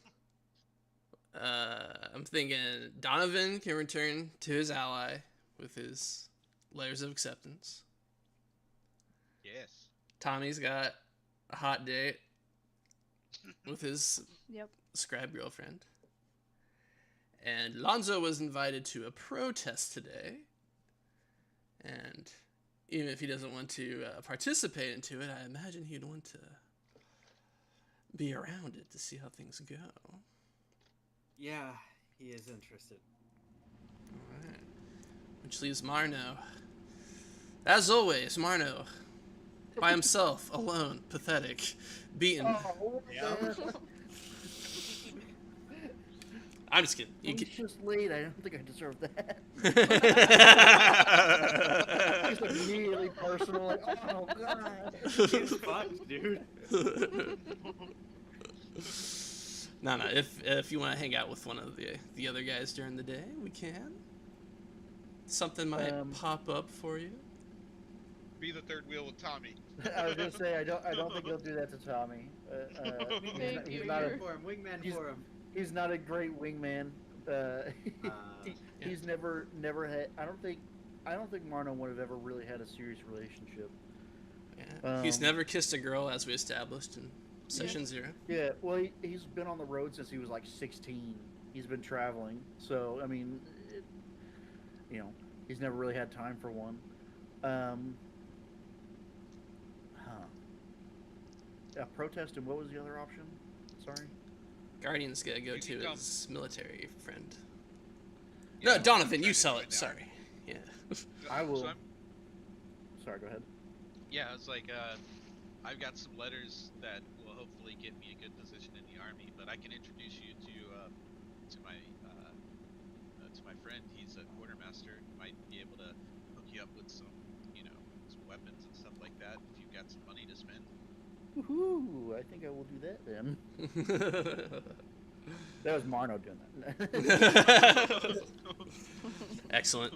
thinking Donovan can return to his ally with his layers of acceptance. Yes. Tommy's got a hot date with his Yep. scribe girlfriend. And Lonzo was invited to a protest today. And even if he doesn't want to participate into it, I imagine he'd want to be around it to see how things go. Yeah, he is interested. Alright. Which leaves Marno. As always, Marno. By himself, alone, pathetic, beaten. Oh, what the Yeah. heck? I'm just kidding. You He's can... just late. I don't think I deserve that. It's no, immediately personal. Like, oh god. He's fucked, dude. no. If you want to hang out with one of the other guys during the day, we can. Something might pop up for you. Be the third wheel with Tommy. I was gonna say I don't think he'll do that to Tommy. Thank He's you. not a Wingman he's- for him. he's not a great wingman. He's never had. I don't think Marno would have ever really had a serious relationship. Yeah. He's never kissed a girl, as we established in session 0. Yeah, well, he's been on the road since he was like 16. He's been traveling, so I mean, he's never really had time for one. A protest, and what was the other option? Sorry. Guardian's gotta go You to can come. his military friend. Yeah, No, I'm Donovan, trying you to sell join it. the Sorry. Yeah. I will. So I'm- Sorry, go ahead. Yeah, it's like I've got some letters that will hopefully get me a good position in the army, but I can introduce you to my friend. He's a quartermaster. He might be able to hook you up with some weapons and stuff like that if you've got some money to spend. Woohoo! I think I will do that then. That was Marno doing that. Excellent.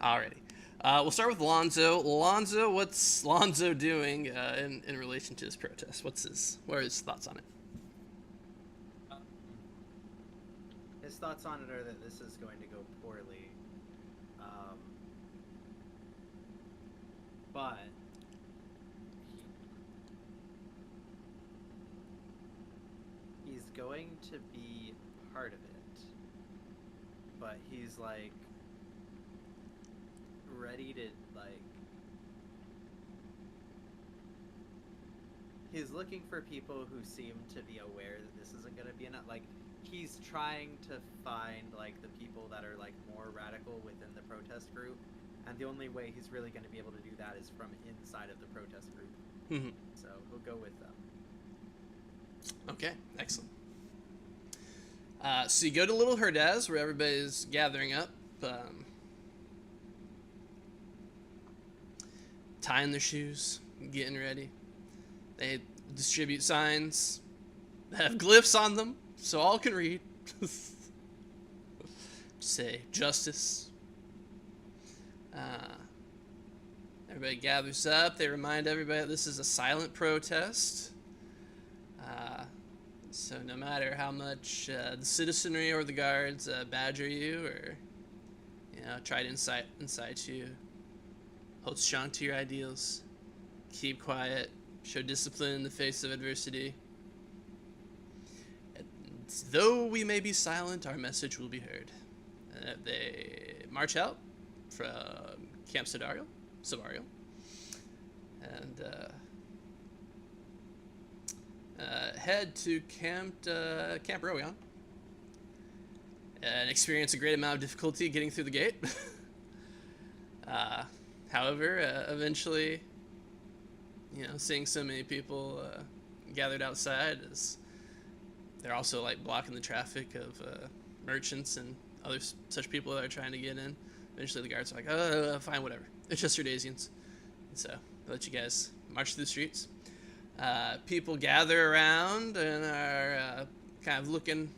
Alrighty. We'll start with Lonzo. Lonzo, what's Lonzo doing in relation to his protest? What are his thoughts on it? His thoughts on it are that this is going to go poorly. But he's going to be part of it. But he's like ready to he's looking for people who seem to be aware that this isn't going to be enough. Like, he's trying to find like the people that are like more radical within the protest group, and the only way he's really going to be able to do that is from inside of the protest group. Mm-hmm. So he'll go with them. Okay, excellent. So you go to Little Herdaz, where everybody's gathering up, tying their shoes, getting ready. They distribute signs that have glyphs on them, so all can read. Say, justice. Everybody gathers up. They remind everybody that this is a silent protest. So no matter how much the citizenry or the guards badger you or try to incite you, hold strong to your ideals, keep quiet, show discipline in the face of adversity. And though we may be silent, our message will be heard. They march out from Camp Savario, and head to Camp Rowion, and experience a great amount of difficulty getting through the gate. However, eventually, seeing so many people gathered outside, as they're also like blocking the traffic of merchants and other such people that are trying to get in. Eventually, the guards are like, "Oh, fine, whatever. It's just Rhodesians." And so they let you guys march through the streets. People gather around and are kind of looking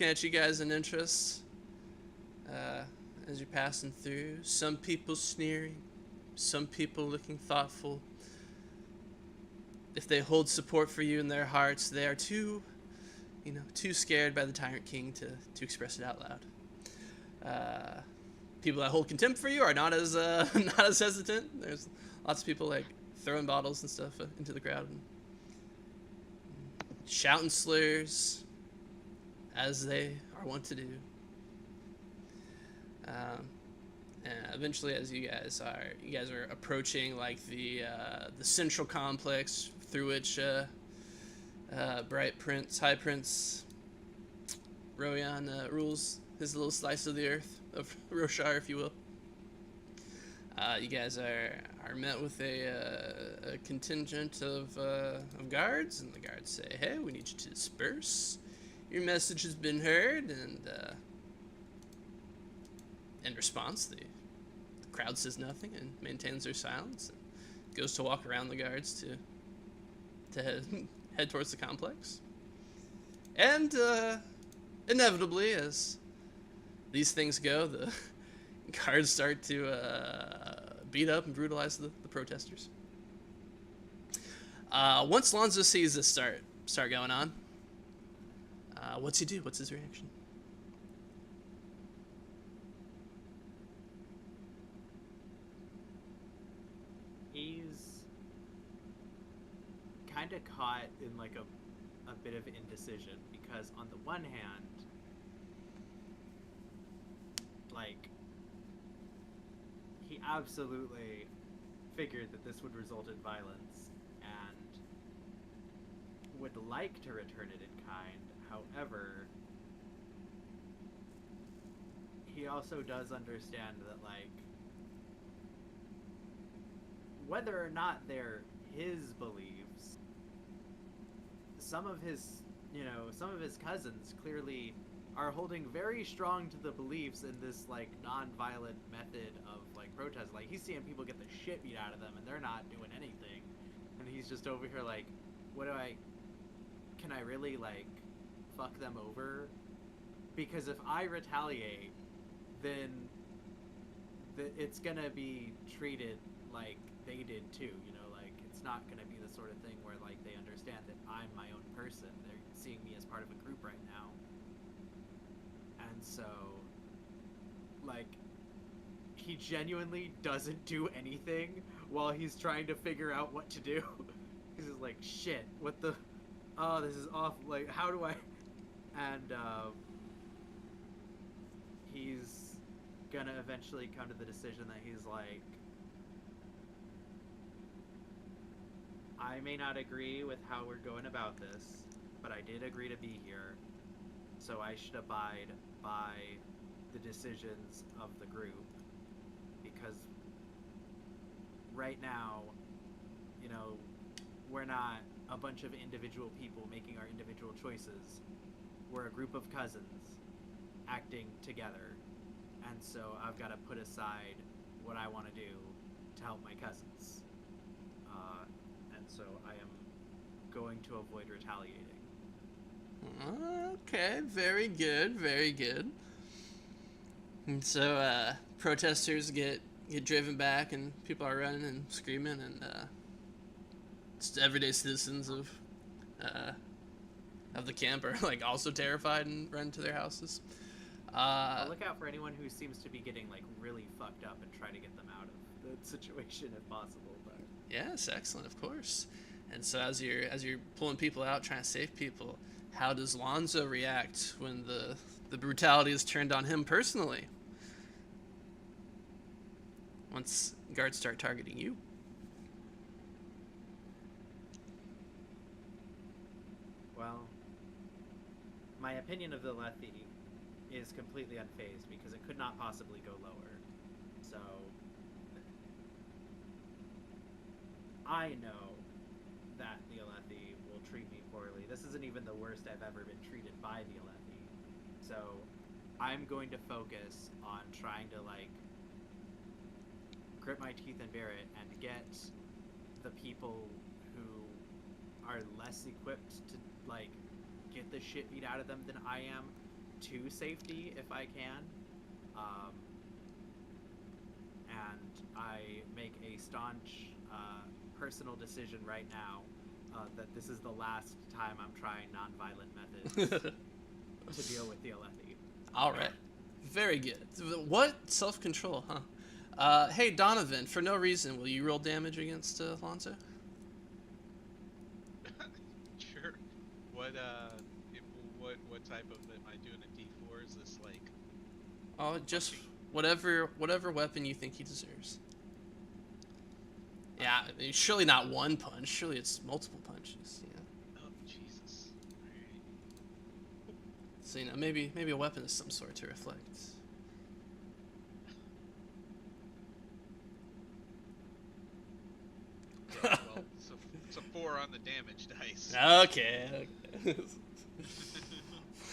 at you guys in interest as you're passing through. Some people sneering, some people looking thoughtful. If they hold support for you in their hearts, they are too scared by the Tyrant King to express it out loud. People that hold contempt for you are not as hesitant. There's lots of people like throwing bottles and stuff into the crowd and shouting slurs, as they are wont to do. And eventually, as you guys are approaching like the central complex through which High Prince Royan rules his little slice of the earth of Roshar, if you will. You guys are met with a contingent of guards, and the guards say, "Hey, we need you to disperse. Your message has been heard." And in response, the crowd says nothing and maintains their silence, and goes to walk around the guards to head towards the complex. And inevitably, as these things go, the guards start to beat up and brutalize the protesters. Once Lonzo sees this start going on, what's he do? What's his reaction? He's kind of caught in like a bit of indecision, because on the one hand, like, he absolutely figured that this would result in violence and would like to return it in kind. However, he also does understand that, like, whether or not they're his beliefs, some of his cousins clearly are holding very strong to the beliefs in this, like, non-violent method of, like, protest. Like, he's seeing people get the shit beat out of them and they're not doing anything, and he's just over here like, can I really, like, fuck them over? Because if I retaliate, then it's gonna be treated like they did too, you know, like, it's not gonna be the sort of thing where, like, they understand that I'm my own person. They're seeing me as part of a group right now. And so, like, he genuinely doesn't do anything while he's trying to figure out what to do. He's just like, shit, what the, oh, this is awful, like, how do I, and, he's gonna eventually come to the decision that he's like, I may not agree with how we're going about this, but I did agree to be here, so I should abide by the decisions of the group, because right now, you know, we're not a bunch of individual people making our individual choices. We're a group of cousins acting together, and so I've got to put aside what I want to do to help my cousins. And so I am going to avoid retaliating. Okay, very good, very good. And so protesters get driven back, and people are running and screaming, and just everyday citizens of the camp are, like, also terrified and run to their houses. I'll look out for anyone who seems to be getting, like, really fucked up and try to get them out of the situation if possible. But Yes, excellent, of course. And so as you're pulling people out, trying to save people, how does Lonzo react when the brutality is turned on him personally? Once guards start targeting you. well, my opinion of the Lethe is completely unfazed, because it could not possibly go lower. So I know that the Alethi will treat me poorly. This isn't even the worst I've ever been treated by the Alethi. So I'm going to focus on trying to, like, grit my teeth and bear it, and get the people who are less equipped to, like, get the shit beat out of them than I am to safety if I can. And I make a staunch personal decision right now that this is the last time I'm trying non-violent methods to deal with the Alethi. All right. Very good. What self-control, huh? Hey, Donovan, for no reason, will you roll damage against Lonzo? Sure. What type of, am I doing a D4? Is this like? Oh, just whatever weapon you think he deserves. Yeah, surely not one punch. Surely it's multiple punches. Yeah. Oh, Jesus. So maybe a weapon of some sort to reflect. Yeah, well, it's a 4 on the damage dice. Okay.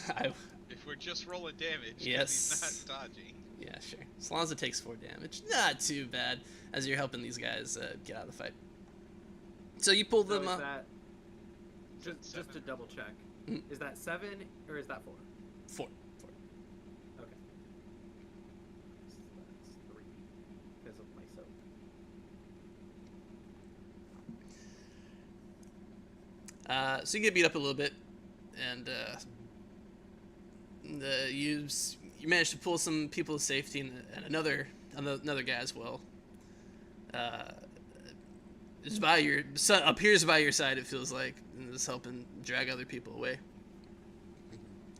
I, If we're just rolling damage, 'cause Yes. he's not dodging. yeah, sure. As long as it takes 4 damage, not too bad. As you're helping these guys get out of the fight. So you pull So them is up. that Is that just to 7? double check? Mm. Is that 7 or is that 4? 4. Okay. So that's 3 because of my soap. So you get beat up a little bit, and you manage to pull some people to safety, and another guy as well. Is by your appears by your side. It feels like, and is helping drag other people away.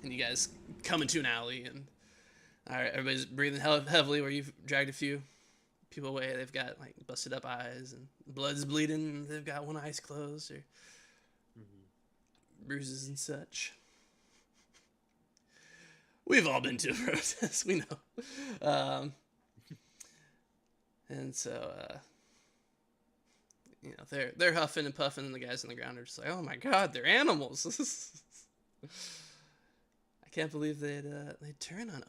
And you guys come into an alley, and all right, everybody's breathing heavily. Where you've dragged a few people away. They've got like busted up eyes, and blood's bleeding. And they've got one eye's closed, or bruises and such. We've all been to a protest, we know. And so, they're huffing and puffing, and the guys on the ground are just like, "Oh my God, they're animals!" I can't believe they'd turn on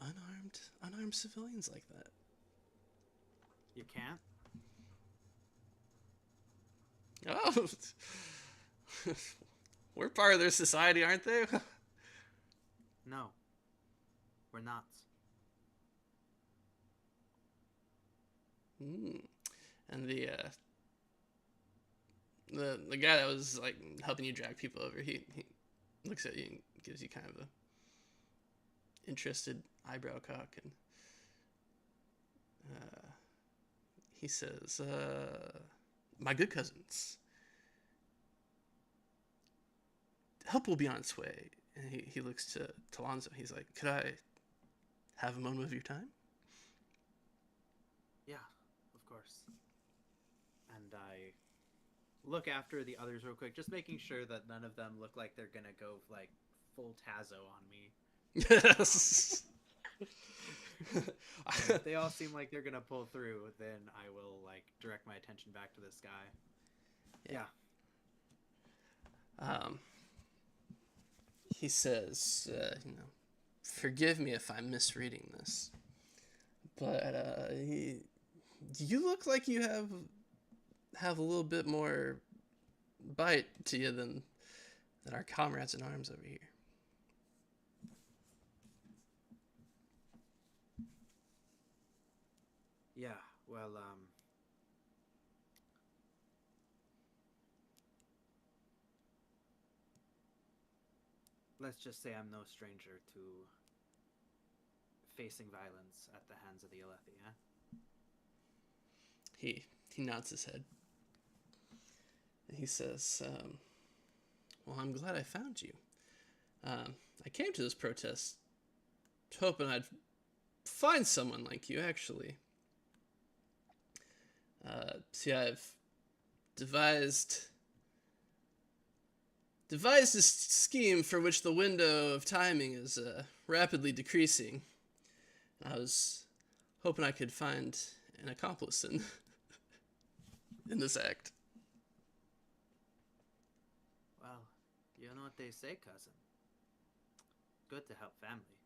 unarmed civilians like that. You can't? Oh, we're part of their society, aren't they? No. We're not. And the guy that was like helping you drag people over, he looks at you and gives you kind of a interested eyebrow cock, and he says, "My good cousins, help will be on its way." And he looks to Alonzo. He's like, "Could I have a moment of your time?" Yeah, of course. And I look after the others real quick, just making sure that none of them look like they're gonna go like full Tazo on me. Yes. If they all seem like they're gonna pull through, then I will like direct my attention back to this guy. Yeah. He says, forgive me if I'm misreading this, but you look like you have a little bit more bite to you than our comrades in arms over here. Yeah, well, let's just say I'm no stranger to facing violence at the hands of the Alethi, eh? He nods his head. And he says, well, I'm glad I found you. I came to this protest hoping I'd find someone like you, actually. See, I've devised a scheme for which the window of timing is rapidly decreasing. I was hoping I could find an accomplice in this act. Well, you know what they say, cousin. Good to help family.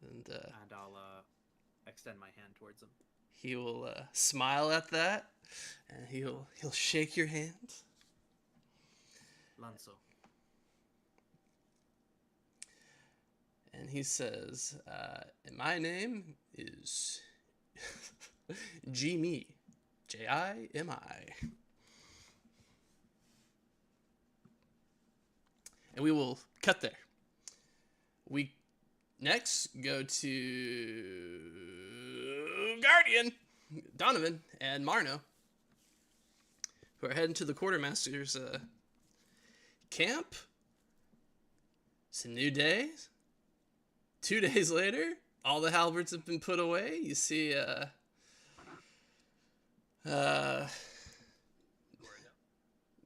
And I'll extend my hand towards him. he will smile at that, and he'll shake your hand. Lanzo. And he says, and my name is Jimi. Jimi. And we will cut there. We next go to Guardian, Donovan, and Marno, who are heading to the quartermaster's camp. It's a new day. 2 days later, all the halberds have been put away. You see,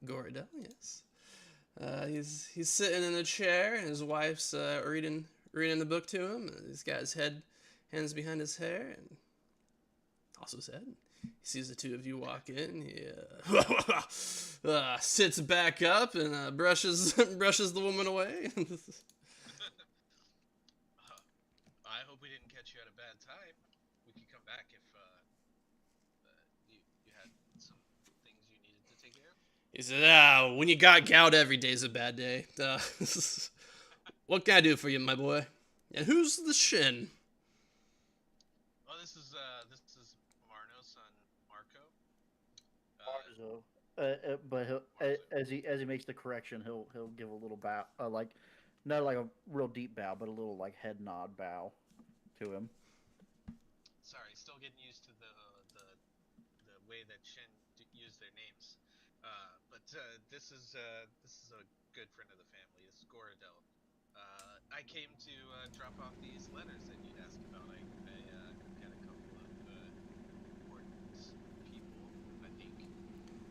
Goradel, yes. He's sitting in a chair, and his wife's reading the book to him. And he's got his hands behind his hair, and also his head. He sees the two of you walk in. He sits back up and brushes the woman away. I hope we didn't catch you at a bad time. We could come back if you had some things you needed to take care of. He said, when you got gout, every day's a bad day. What can I do for you, my boy? And who's the shin? Oh, this is Marno's son, Marco. But as he makes the correction, he'll give a little bow, like not like a real deep bow, but a little like head nod bow to him. Sorry, still getting used to the way that Shin use their names. But this is a good friend of the family. It's Goradel. I came to drop off these letters that you'd asked about. I had a couple of important people, I think,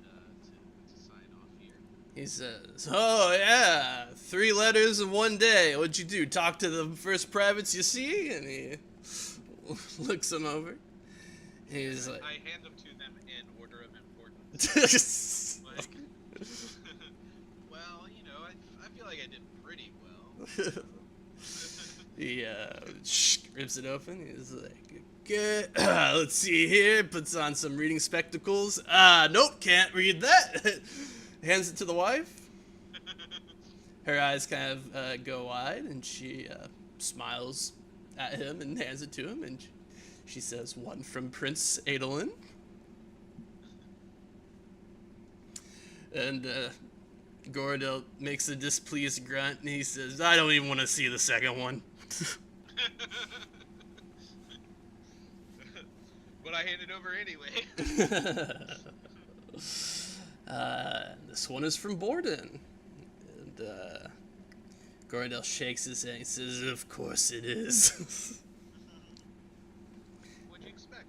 to sign off here. He says, "Oh yeah, 3 letters in one day. What'd you do? Talk to the first privates you see?" And he looks them over. He's like, I hand them to them in order of importance. Like, well, I feel like I did pretty well. he rips it open. He's like, "Okay, let's see here." Puts on some reading spectacles. Nope, can't read that. Hands it to the wife. Her eyes kind of go wide, and she smiles at him and hands it to him, and she says, "One from Prince Adolin." And Goradel makes a displeased grunt, and he says, "I don't even want to see the second one." But I handed over anyway. This one is from Borden. And Goradel shakes his head and he says, "Of course it is." What'd you expect?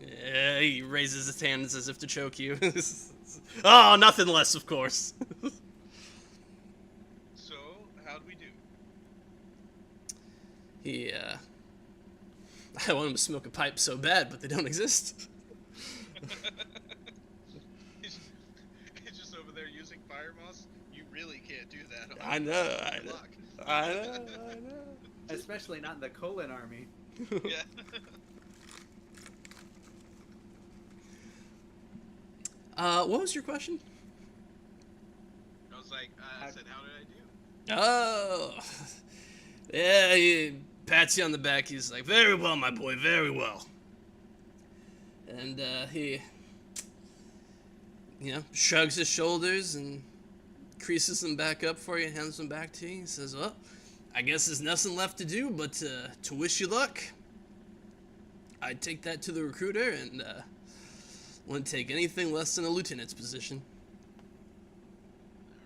Yeah, he raises his hands as if to choke you. Oh, nothing less, of course. So, how'd we do? He, I want him to smoke a pipe so bad, but they don't exist. He's just over there using fire moss. You really can't do that. I know. Especially not in the Colon army. Yeah. What was your question? I was like, I said, how did I do? Oh, yeah, he pats you on the back. He's like, "Very well, my boy, very well." And he, shrugs his shoulders and creases them back up for you and hands them back to you. He says, "Well, I guess there's nothing left to do but to wish you luck. I'd take that to the recruiter and wouldn't take anything less than a lieutenant's position."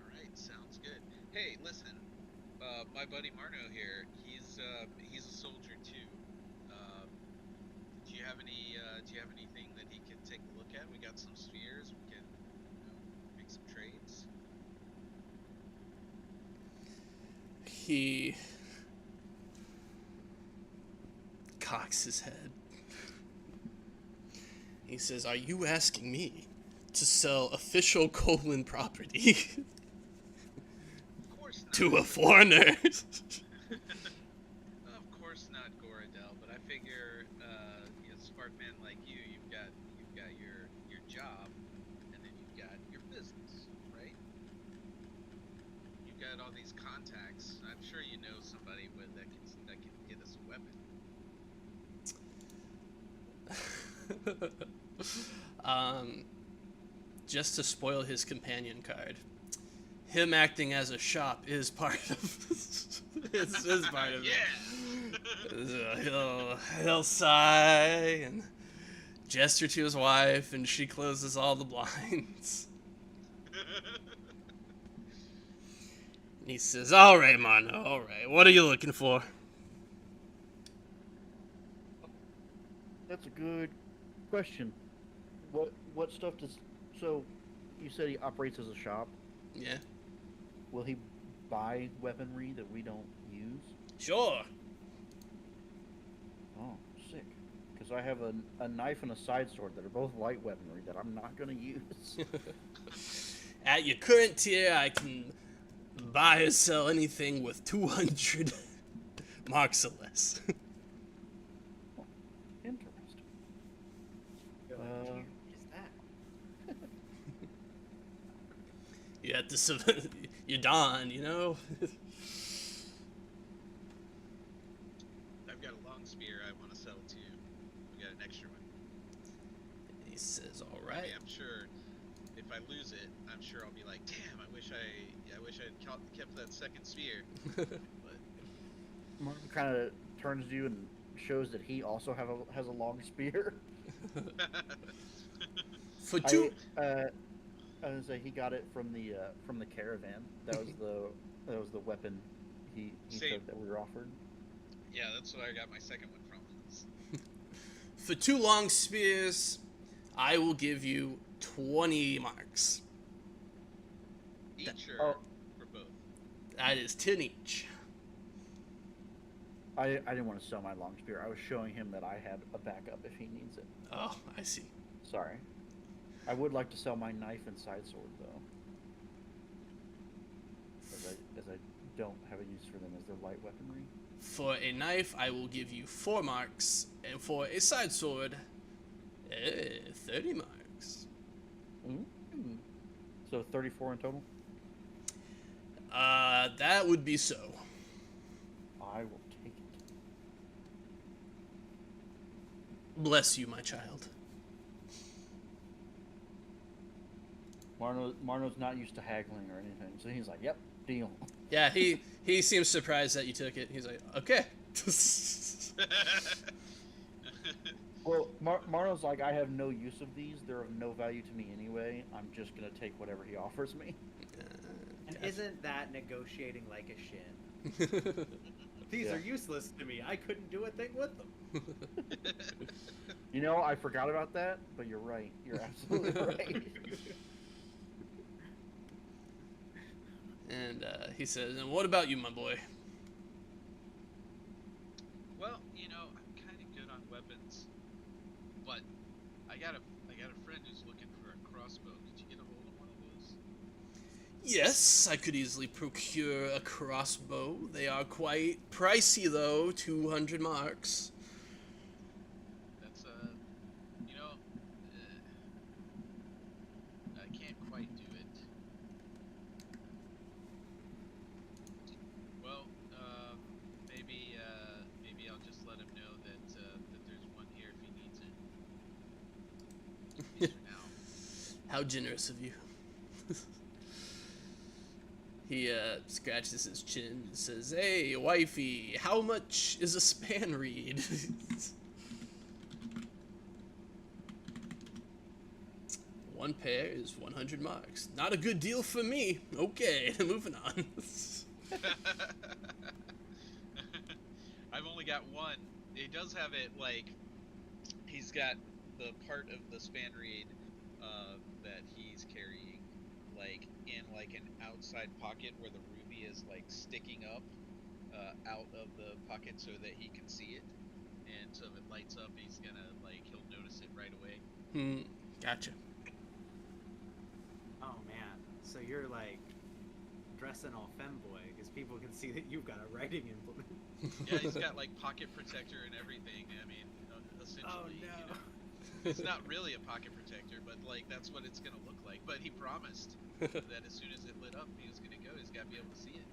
Alright, sounds good. Hey, listen. My buddy Marno here, he's a soldier too. Do you have anything that he can take a look at? We got some spheres, we can make some trades. He cocks his head. He says, "Are you asking me to sell official Colon property Of course not. to a foreigner?" Of course not, Goradel, but I figure a smart man like you, you've got your job, and then you've got your business, right? You've got all these contacts. I'm sure you know somebody that can get us a weapon. Just to spoil his companion card, him acting as a shop is part of is part of Yeah. it. He'll sigh and gesture to his wife, and she closes all the blinds. And he says, "All right, Marno, all right. What are you looking for?" That's a good question. What stuff does? So, you said he operates as a shop. Yeah. will he buy weaponry that we don't use? Sure. Oh, sick. Because I have a knife and a side sword that are both light weaponry that I'm not going to use. At your current tier, I can buy or sell anything with 200 marks or less. Interesting. You're like, Uh, "Damn, is that?" You have to, you're Don, you know? I've got a long spear I want to sell too. We got an extra one. He says, all I right. mean, I'm sure if I lose it, I'm sure I'll be like, damn, I wish I'd kept that second spear. But Martin kind of turns to you and shows that he also has a long spear. For two, I was gonna say he got it from the caravan. That was the weapon he Same. took that we were offered. yeah, that's what I got my second one from. for 2 long spears, I will give you 20 marks. Each or Oh. for both? That is 10 each. I didn't want to sell my long spear. I was showing him that I had a backup if he needs it. Oh, I see. Sorry. I would like to sell my knife and side sword though, as I don't have a use for them as their light weaponry. For a knife, I will give you 4 marks, and for a side sword, 30 marks. Mm. So 34 in total. That would be so. I will take it. Bless you, my child. Marno's not used to haggling or anything, so he's like, "Yep, deal." Yeah, he seems surprised that you took it. He's like, okay. Well, Marno's like, "I have no use of these. They're of no value to me anyway. I'm just gonna take whatever he offers me." And isn't that negotiating like a shin? These Yeah. are useless to me. I couldn't do a thing with them. You know, I forgot about that, but you're right. You're absolutely right. And he says, and what about you, my boy? Well, I'm kind of good on weapons, but I got a friend who's looking for a crossbow. Could you get a hold of one of those? Yes, I could easily procure a crossbow. They are quite pricey, though, 200 marks. That's I can't quite do it. Well, maybe I'll just let him know that there's one here if he needs it. At least for now. How generous of you. He scratches his chin and says, hey, wifey, how much is a span reed? One pair is 100 marks. Not a good deal for me. Okay, moving on. I've only got one. He does have it he's got the part of the span reed that he's carrying in an outside pocket where the ruby is sticking up out of the pocket so that he can see it, and so if it lights up, he's gonna he'll notice it right away. Gotcha. Oh man, so you're dressing all femboy because people can see that you've got a writing implement. Yeah, he's got pocket protector and everything. I mean, essentially, Oh no. It's not really a pocket protector, but that's what it's gonna look like. But he promised that as soon as it lit up, he was gonna go. He's gotta be able to see it.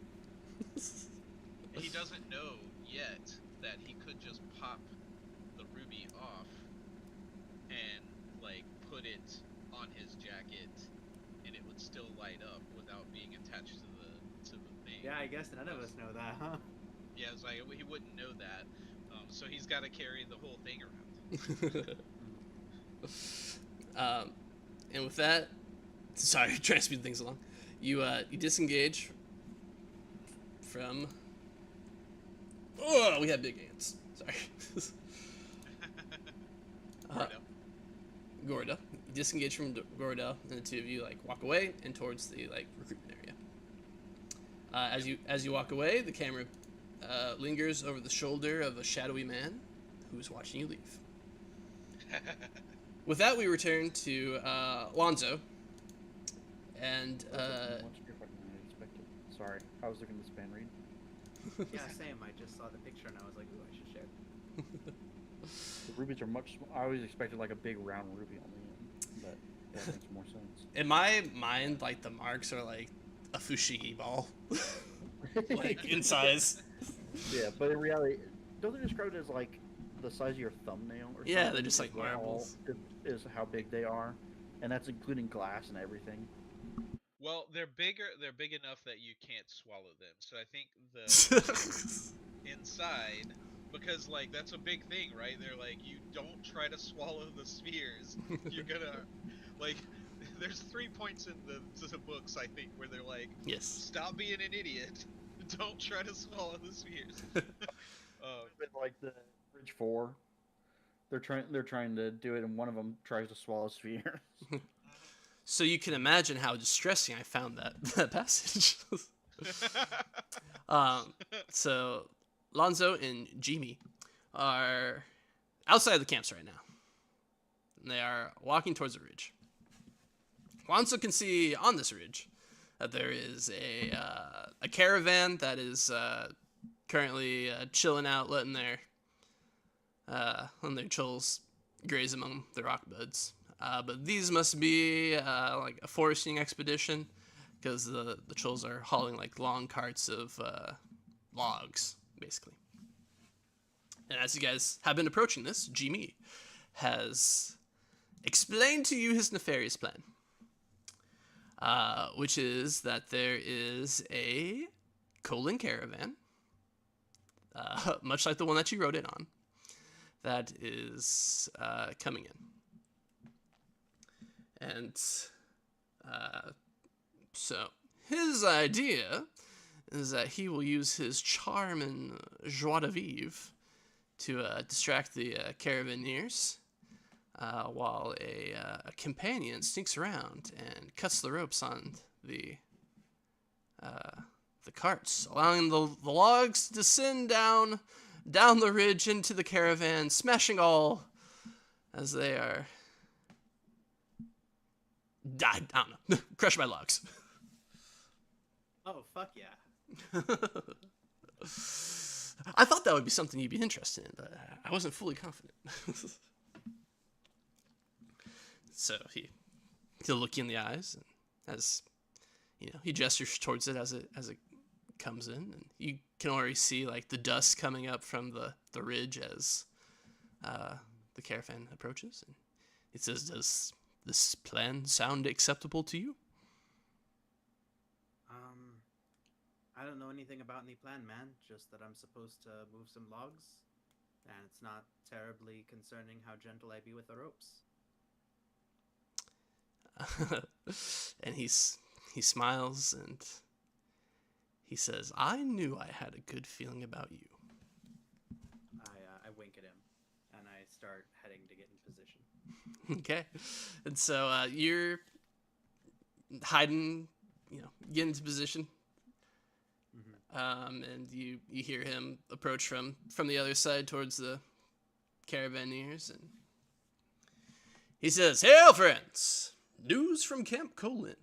And he doesn't know yet that he could just pop the ruby off and put it on his jacket, and it would still light up without being attached to the thing. Yeah, I guess none of us know that, huh? Yeah, it's he wouldn't know that, so he's got to carry the whole thing around. And with that, sorry, trying to speed things along. You disengage from. Oh, we have big ants. Sorry. Gorda. You disengage from Gorda, and the two of you walk away and towards the recruitment area. As you walk away, the camera lingers over the shoulder of a shadowy man who is watching you leave. With that, we return to Lonzo, and Much different than I expected. Sorry, I was looking at the span read. Yeah, same. I just saw the picture and I was like, ooh, I should share. The rubies are much. I always expected like a big round ruby on the end, but that makes more sense. in my mind, like the marks are like a fushigi ball, like in size. Yeah, but in reality, don't they describe it as like the size of your thumbnail or something? Yeah, they're just like Is that all- marbles. is how big they are, and that's including glass and everything. Well, they're bigger. They're big enough that you can't swallow them. So I think the inside, because like that's a big thing, right? They're like, you don't try to swallow the spheres. You're gonna like. There's 3 points in the books, I think, where they're like, Yes. stop being an idiot. Don't try to swallow the spheres. But like the Bridge 4, they're trying to do it, and one of them tries to swallow spheres. So you can imagine how distressing I found that passage. So Lonzo and Jimmy are outside the camps right now. And they are walking towards the ridge. Lonzo can see on this ridge that there is a caravan that is currently chilling out, letting their chulls graze among the rock buds. But these must be like a foresting expedition, because the chulls are hauling like long carts of logs, basically. And as you guys have been approaching this, Jimmy has explained to you his nefarious plan, which is that there is a Colin caravan, much like the one that you rode in on, that is coming in. And so his idea is that he will use his charm and joie de vivre to distract the caravaneers, while a companion sneaks around and cuts the ropes on the carts, allowing the logs to descend down the ridge into the caravan, smashing all as they are I don't know. Crushed by logs. Oh, fuck yeah. I thought that would be something you'd be interested in, but I wasn't fully confident. So he'll look you in the eyes, and as he gestures towards it as it comes in, and you can already see like the dust coming up from the ridge as the caravan approaches, and it says, "Does this plan sound acceptable to you?" I don't know anything about any plan, man. Just that I'm supposed to move some logs, and it's not terribly concerning how gentle I be with the ropes. And he smiles and he says, "I knew I had a good feeling about you." I wink at him, and I start heading to get in position. Okay, and so you're hiding, get into position. And you hear him approach from the other side towards the caravaneers, and he says, "Hail, friends! News from Camp Colin."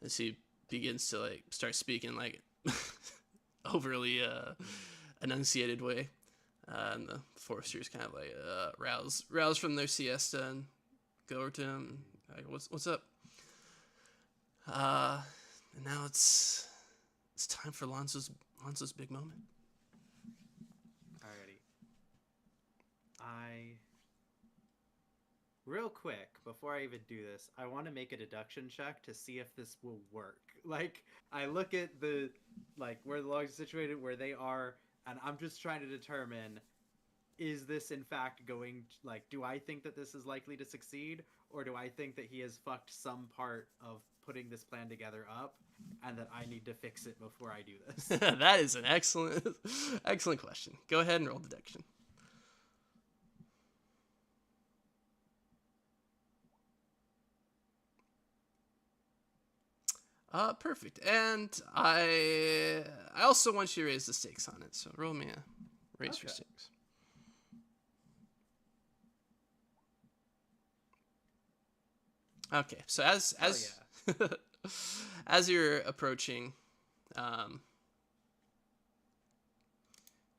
As he begins to start speaking like overly enunciated way, and the foresters kind of rouse from their siesta and go over to him, like, what's up? And now it's time for Lonzo's big moment. Alrighty. Real quick, before I even do this, I want to make a deduction check to see if this will work. I look at where the logs are situated, where they are, and I'm just trying to determine, is this in fact going, do I think that this is likely to succeed, or do I think that he has fucked some part of putting this plan together up, and that I need to fix it before I do this? That is an excellent question. Go ahead and roll deduction. Perfect. And I also want you to raise the stakes on it. So roll me a raise your Okay. stakes. Okay. So as as you're approaching, um,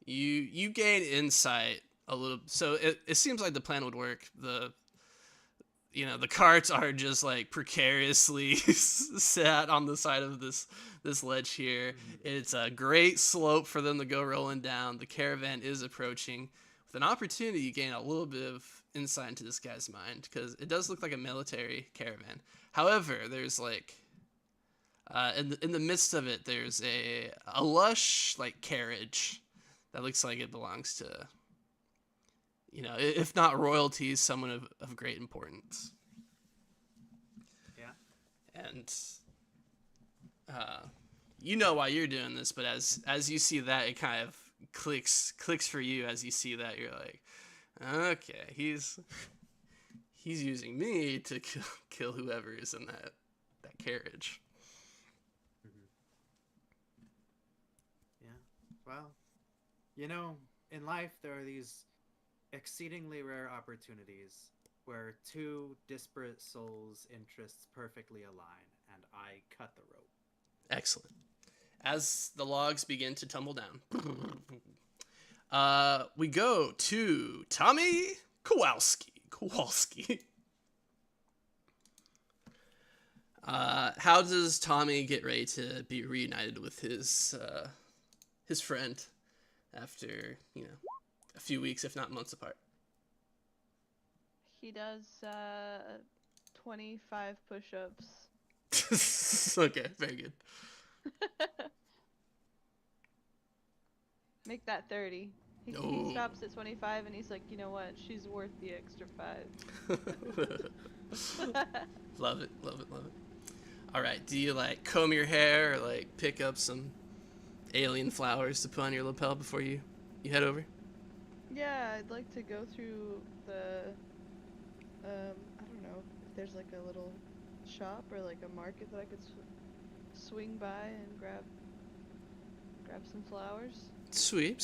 you gain insight a little. So it seems like the plan would work. The carts are just like precariously sat on the side of this ledge here. It's a great slope for them to go rolling down. The caravan is approaching. With an opportunity, you gain a little bit of insight into this guy's mind because it does look like a military caravan. However, there's like in the midst of it, there's a lush like carriage that looks like it belongs to, if not royalty, someone of great importance. Yeah. And why you're doing this, but as you see that, it kind of clicks for you. As you see that, you're like, okay, he's using me to kill whoever is in that carriage. Yeah. Well, in life there are these exceedingly rare opportunities where two disparate souls' interests perfectly align, and I cut the rope. Excellent. As the logs begin to tumble down, we go to Tommy Kowalski. How does Tommy get ready to be reunited with his friend after a few weeks, if not months apart? He does 25 push-ups. Okay, very good. Make that 30. He Oh. stops at 25 and he's like, you know what? She's worth the extra 5. Love it. All right, do you like comb your hair or like pick up some alien flowers to put on your lapel before you head over? Yeah, I'd like to go through the I don't know if there's like a little shop or like a market that I could swing by and grab some flowers. Sweet.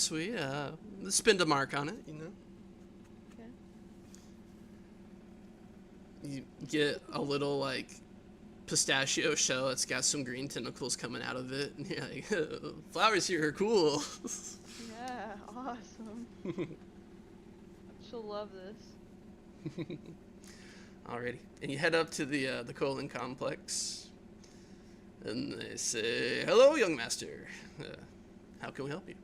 Spend a mark on it, Okay. You get a little like pistachio shell that's got some green tentacles coming out of it, and you're like, flowers here are cool. Yeah, awesome. She'll love this. Alrighty, and you head up to the colon complex, and they say, "Hello, young master. How can we help you?"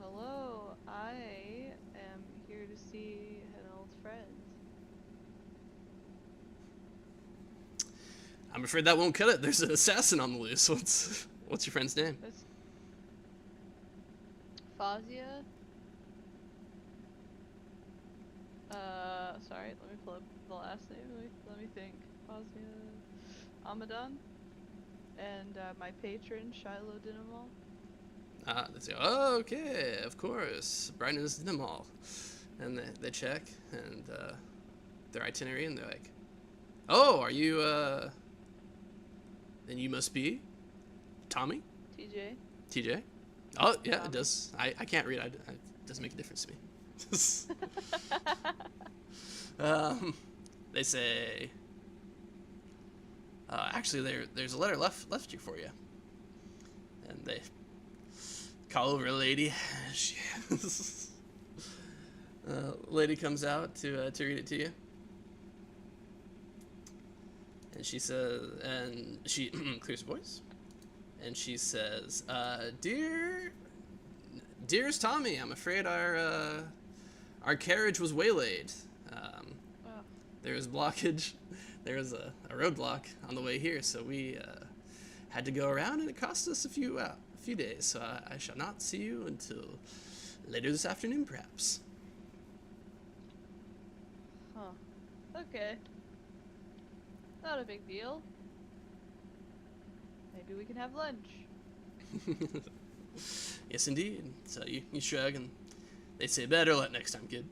Hello. I am here to see an old friend. I'm afraid that won't cut it. There's an assassin on the loose. What's your friend's name? It's Fazia. Sorry, let me pull up the last name. Let me think. Fazia Amadon. And my patron, Shiloh Dinamal. They say, "Oh, okay, of course, Brightness Mall," and they check and their itinerary, and they're like, "Oh, are you then you must be Tommy? TJ. TJ? Oh, yeah, Tommy. it does. I can't read. It doesn't make a difference to me." They say, actually, there's a letter left here for you, and they call over a lady. Lady comes out to read it to you, and she says, and she clears her voice, and she says, "Dearest Tommy, I'm afraid our carriage was waylaid. Oh. There was blockage. There was a roadblock on the way here, so we had to go around, and it cost us a few days. So I shall not see you until later this afternoon, perhaps." Huh. Okay. Not a big deal. Maybe we can have lunch. Yes, indeed. So you shrug, and they say, "Better luck next time, kid."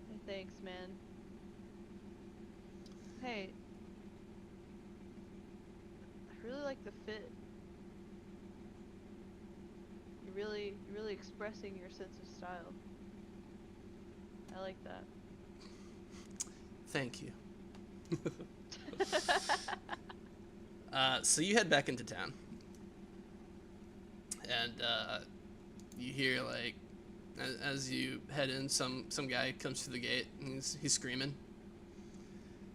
Hey, thanks, man. Hey, really like the fit. You're really expressing your sense of style. I like that. Thank you. So you head back into town, and you hear like, as you head in, some guy comes through the gate and he's screaming.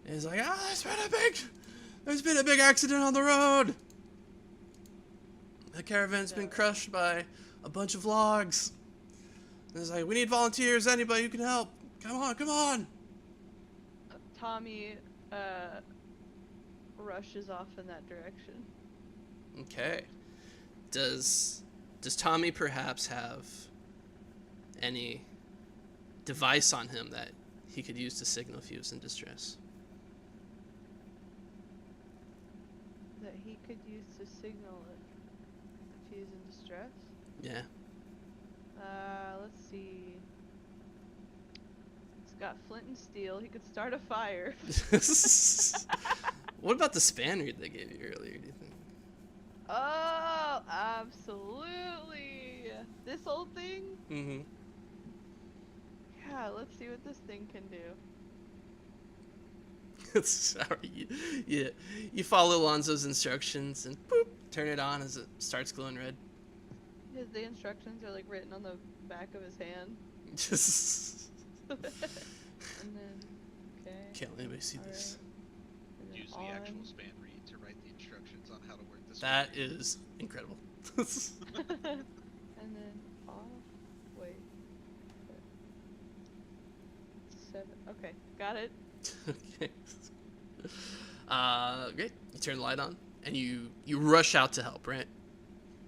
And he's like, "Ah, there's been a big accident on the road. The caravan's been crushed by a bunch of logs." And he's like, "We need volunteers. Anybody who can help. Come on, come on." Tommy rushes off in that direction. Okay. Does Tommy perhaps have any device on him that he could use to signal if he was in distress? That he could use to signal it if he's in distress? Yeah. Let's see. He's got flint and steel. He could start a fire. What about the Spaniard they gave you earlier, do you think? Oh, absolutely. This old thing? Mm-hmm. Yeah, let's see what this thing can do. Sorry. You follow Alonzo's instructions and boop, turn it on as it starts glowing red. The instructions are like written on the back of his hand. Just And then, okay. can't let anybody see All this. right. And then Use the on. actual span read to write the instructions on how to work this. That is incredible. And then off. Wait. 7. Okay, got it. Okay. Great. You turn the light on and you rush out to help, right?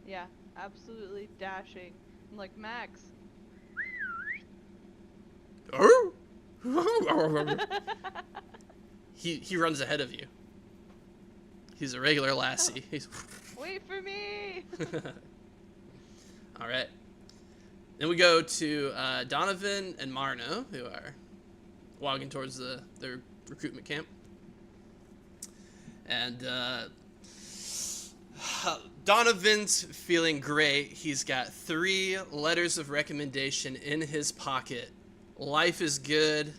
Yeah, absolutely dashing. I'm like, Max. He runs ahead of you. He's a regular lassie. He's Wait for me! all right. Then we go to Donovan and Marno, who are walking towards their recruitment camp. And Donovan's feeling great. He's got 3 letters of recommendation in his pocket. Life is good.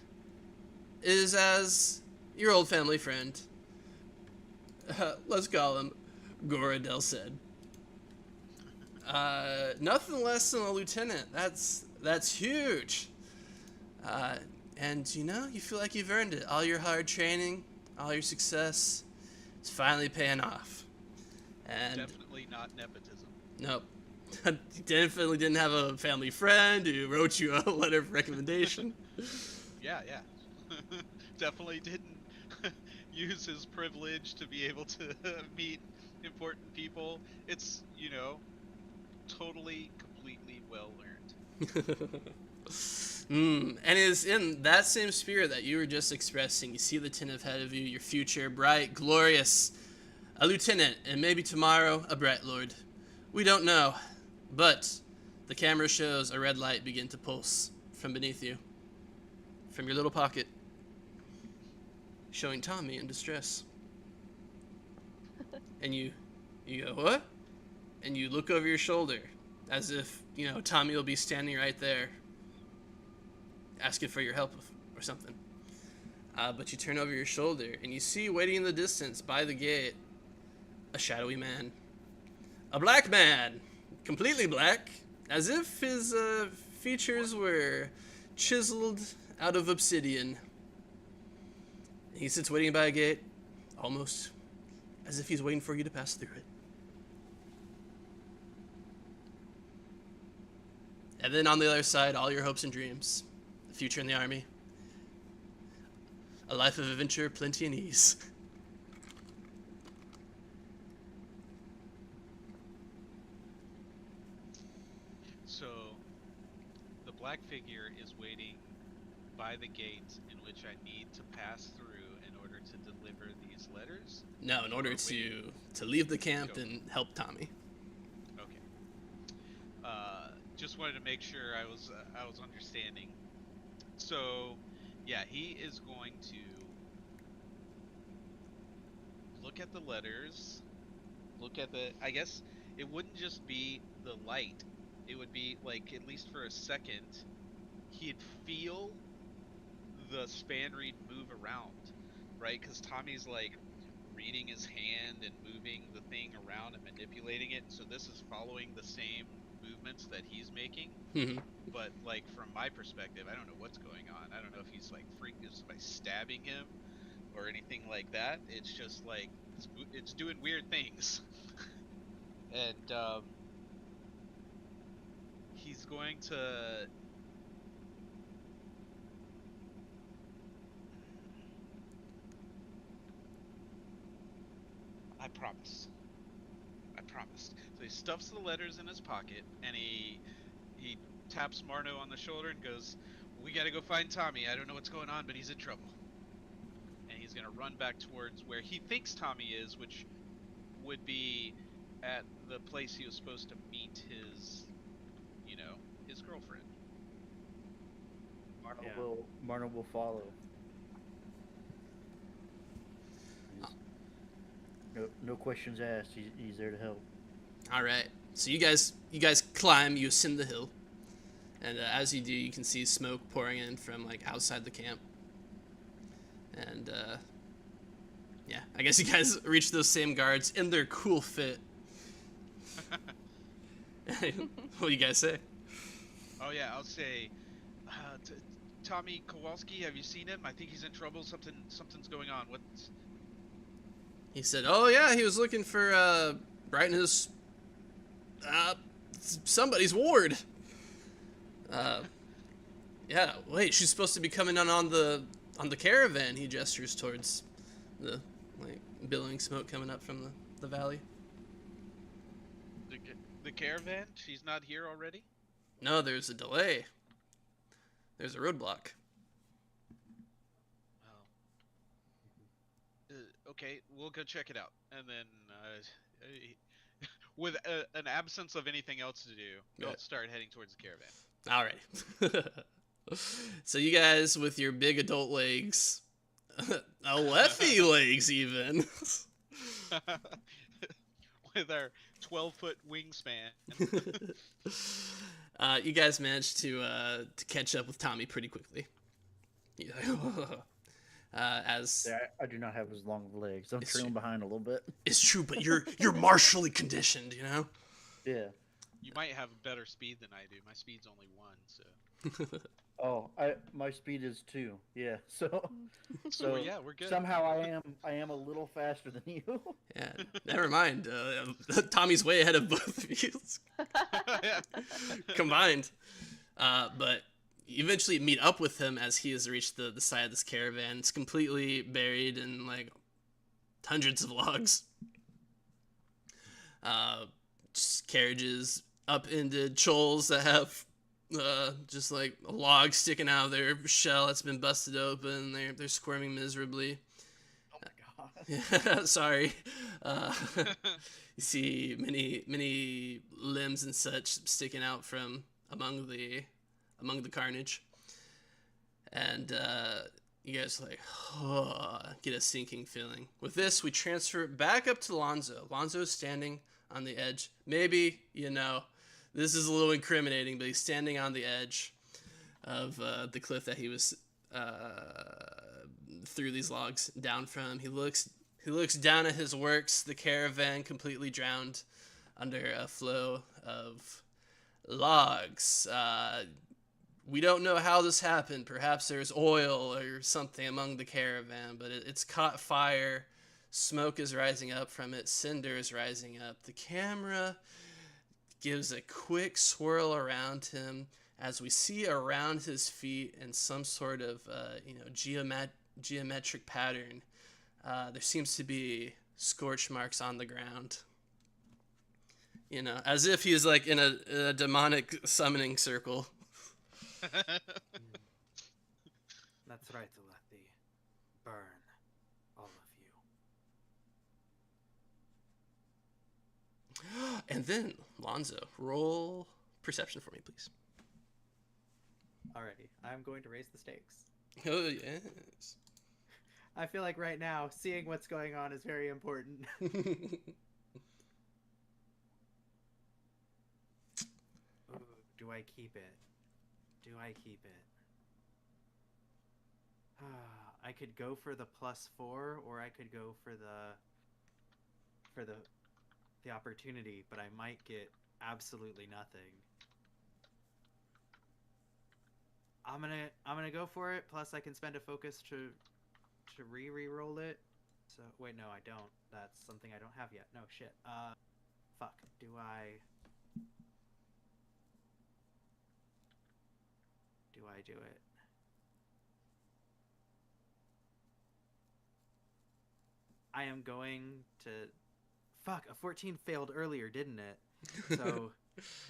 It is as your old family friend. Let's call him Goradel said. Nothing less than a lieutenant. That's huge. And you feel like you've earned it. All your hard training, all your success, it's finally paying off. And Definitely not nepotism. nope. Definitely didn't have a family friend who wrote you a letter of recommendation. Yeah. Definitely didn't use his privilege to be able to meet important people. It's, totally, completely well earned. And it's in that same spirit that you were just expressing. You see the tin ahead of you, your future, bright, glorious, a lieutenant, and maybe tomorrow, a bright lord. We don't know, but the camera shows a red light begin to pulse from beneath you, from your little pocket, showing Tommy in distress. And you go, what? And you look over your shoulder, as if, Tommy will be standing right there, asking for your help or something. But you turn over your shoulder, and you see waiting in the distance by the gate, a shadowy man. A black man, completely black, as if his features were chiseled out of obsidian. He sits waiting by a gate, almost as if he's waiting for you to pass through it. And then on the other side, all your hopes and dreams, the future in the army, a life of adventure, plenty and ease. So, the black figure is waiting by the gate in which I need to pass through in order to deliver these letters? No, in order to leave the camp and help Tommy. Okay. Just wanted to make sure I was understanding. So, yeah, he is going to look at the letters, look at the. I guess it wouldn't just be the light. It would be like at least for a second, he'd feel the span read move around, right? Because Tommy's like reading his hand and moving the thing around and manipulating it. So this is following the same movements that he's making. But like from my perspective, I don't know what's going on. I don't know if he's like freaked by stabbing him or anything like that. It's just like it's doing weird things, and he's going to. I promise. I promised. So he stuffs the letters in his pocket and he taps Marno on the shoulder and goes, "We gotta go find Tommy. I don't know what's going on, but he's in trouble." And he's gonna run back towards where he thinks Tommy is, which would be at the place he was supposed to meet his, his girlfriend. Marno will follow. No questions asked. He's there to help. All right. So you guys climb. You ascend the hill, and as you do, you can see smoke pouring in from like outside the camp. And yeah, I guess you guys reach those same guards in their cool fit. What do you guys say? Oh yeah, I'll say, Tommy Kowalski. Have you seen him? I think he's in trouble. Something's going on. What's He said, "Oh yeah, he was looking for Brightness, somebody's ward. Yeah, wait, she's supposed to be coming on the caravan." He gestures towards the like billowing smoke coming up from the valley. the caravan? She's not here already? No, there's a delay. There's a roadblock. Well, okay, we'll go check it out, and then with an absence of anything else to do, we'll start heading towards the caravan. All right. So you guys with your big adult legs, Alephi legs even. With our 12-foot wingspan. You guys managed to catch up with Tommy pretty quickly. As Yeah, I do not have as long of legs. I'm trailing behind a little bit. it's true, but you're martially conditioned, you know. Yeah. You might have better speed than I do. My speed's only 1, so. Oh, my speed is 2. Yeah. So Well, yeah, we're good. somehow I am a little faster than you. Yeah, never mind. Tommy's way ahead of both of you combined. But you eventually meet up with him as he has reached the side of this caravan. It's completely buried in like hundreds of logs. Just carriages, upended chols that have just like a log sticking out of their shell that's been busted open. They're squirming miserably. Oh my god. Yeah, sorry. You see many limbs and such sticking out from among the carnage, and you guys like get a sinking feeling. With this, we transfer back up to Lonzo. Lonzo is standing on the edge. Maybe this is a little incriminating, but he's standing on the edge of the cliff that he was threw these logs down from. He looks down at his works, the caravan completely drowned under a flow of logs. We don't know how this happened. Perhaps there's oil or something among the caravan, but it's caught fire. Smoke is rising up from it. Cinder is rising up. The camera gives a quick swirl around him as we see around his feet in some sort of geometric pattern. There seems to be scorch marks on the ground. As if he's like in a demonic summoning circle. That's right, Alethi. Burn, all of you. And then, Lonzo, roll perception for me, please. Alrighty, I'm going to raise the stakes. Oh, yes. I feel like right now, seeing what's going on is very important. do I keep it? Do I keep it? I could go for the +4, or I could go for the opportunity, but I might get absolutely nothing. I'm gonna go for it. Plus, I can spend a focus to re-roll it. So wait, no, I don't. That's something I don't have yet. No shit. Fuck. Do I do it? I am going to. Fuck. A 14 failed earlier, didn't it? So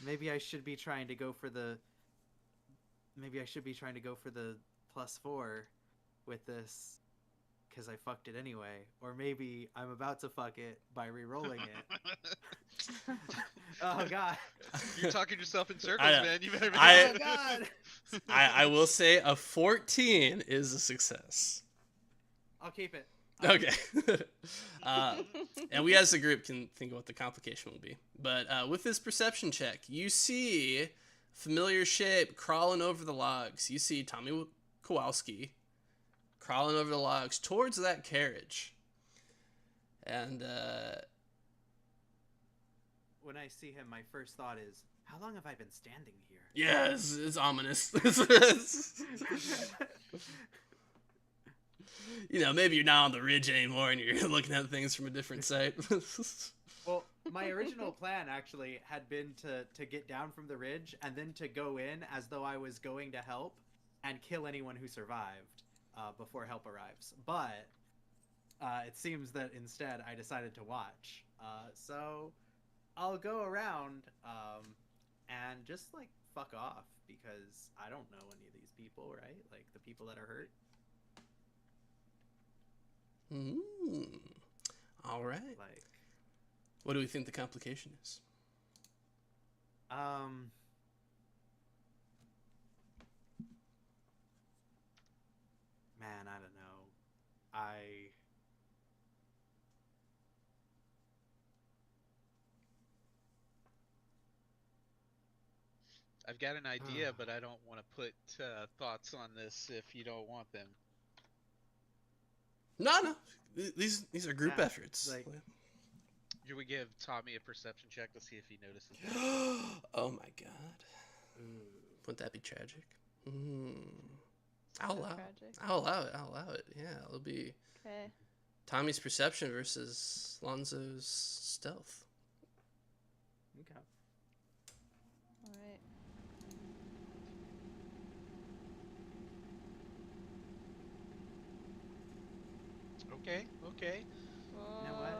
maybe I should be trying to go for the. Maybe I should be trying to go for the +4 with this, because I fucked it anyway. Or maybe I'm about to fuck it by re-rolling it. Oh god. You're talking yourself in circles, I know. man. You better. Oh god. I will say a 14 is a success. I'll keep it. Okay. And we as a group can think of what the complication will be. But with this perception check, you see familiar shape crawling over the logs. You see Tommy Kowalski crawling over the logs towards that carriage. And When I see him, my first thought is, how long have I been standing here? yeah, it's ominous. You know, maybe you're not on the ridge anymore and you're looking at things from a different site. Well, my original plan actually had been to get down from the ridge and then to go in as though I was going to help and kill anyone who survived before help arrives. But it seems that instead I decided to watch. So I'll go around and just like fuck off, because I don't know any of these people, right? Like the people that are hurt. All right. Like, what do we think the complication is? Man, I don't know. I've got an idea, but I don't want to put thoughts on this if you don't want them. No. These are group Yeah, efforts. like- Should we give Tommy a perception check to see if he notices? Oh my god. Wouldn't that be tragic? I'll allow it. Tragic. I'll allow it. Yeah, it'll be Okay. Tommy's perception versus Lonzo's stealth. Okay. Alright. Okay. You know what?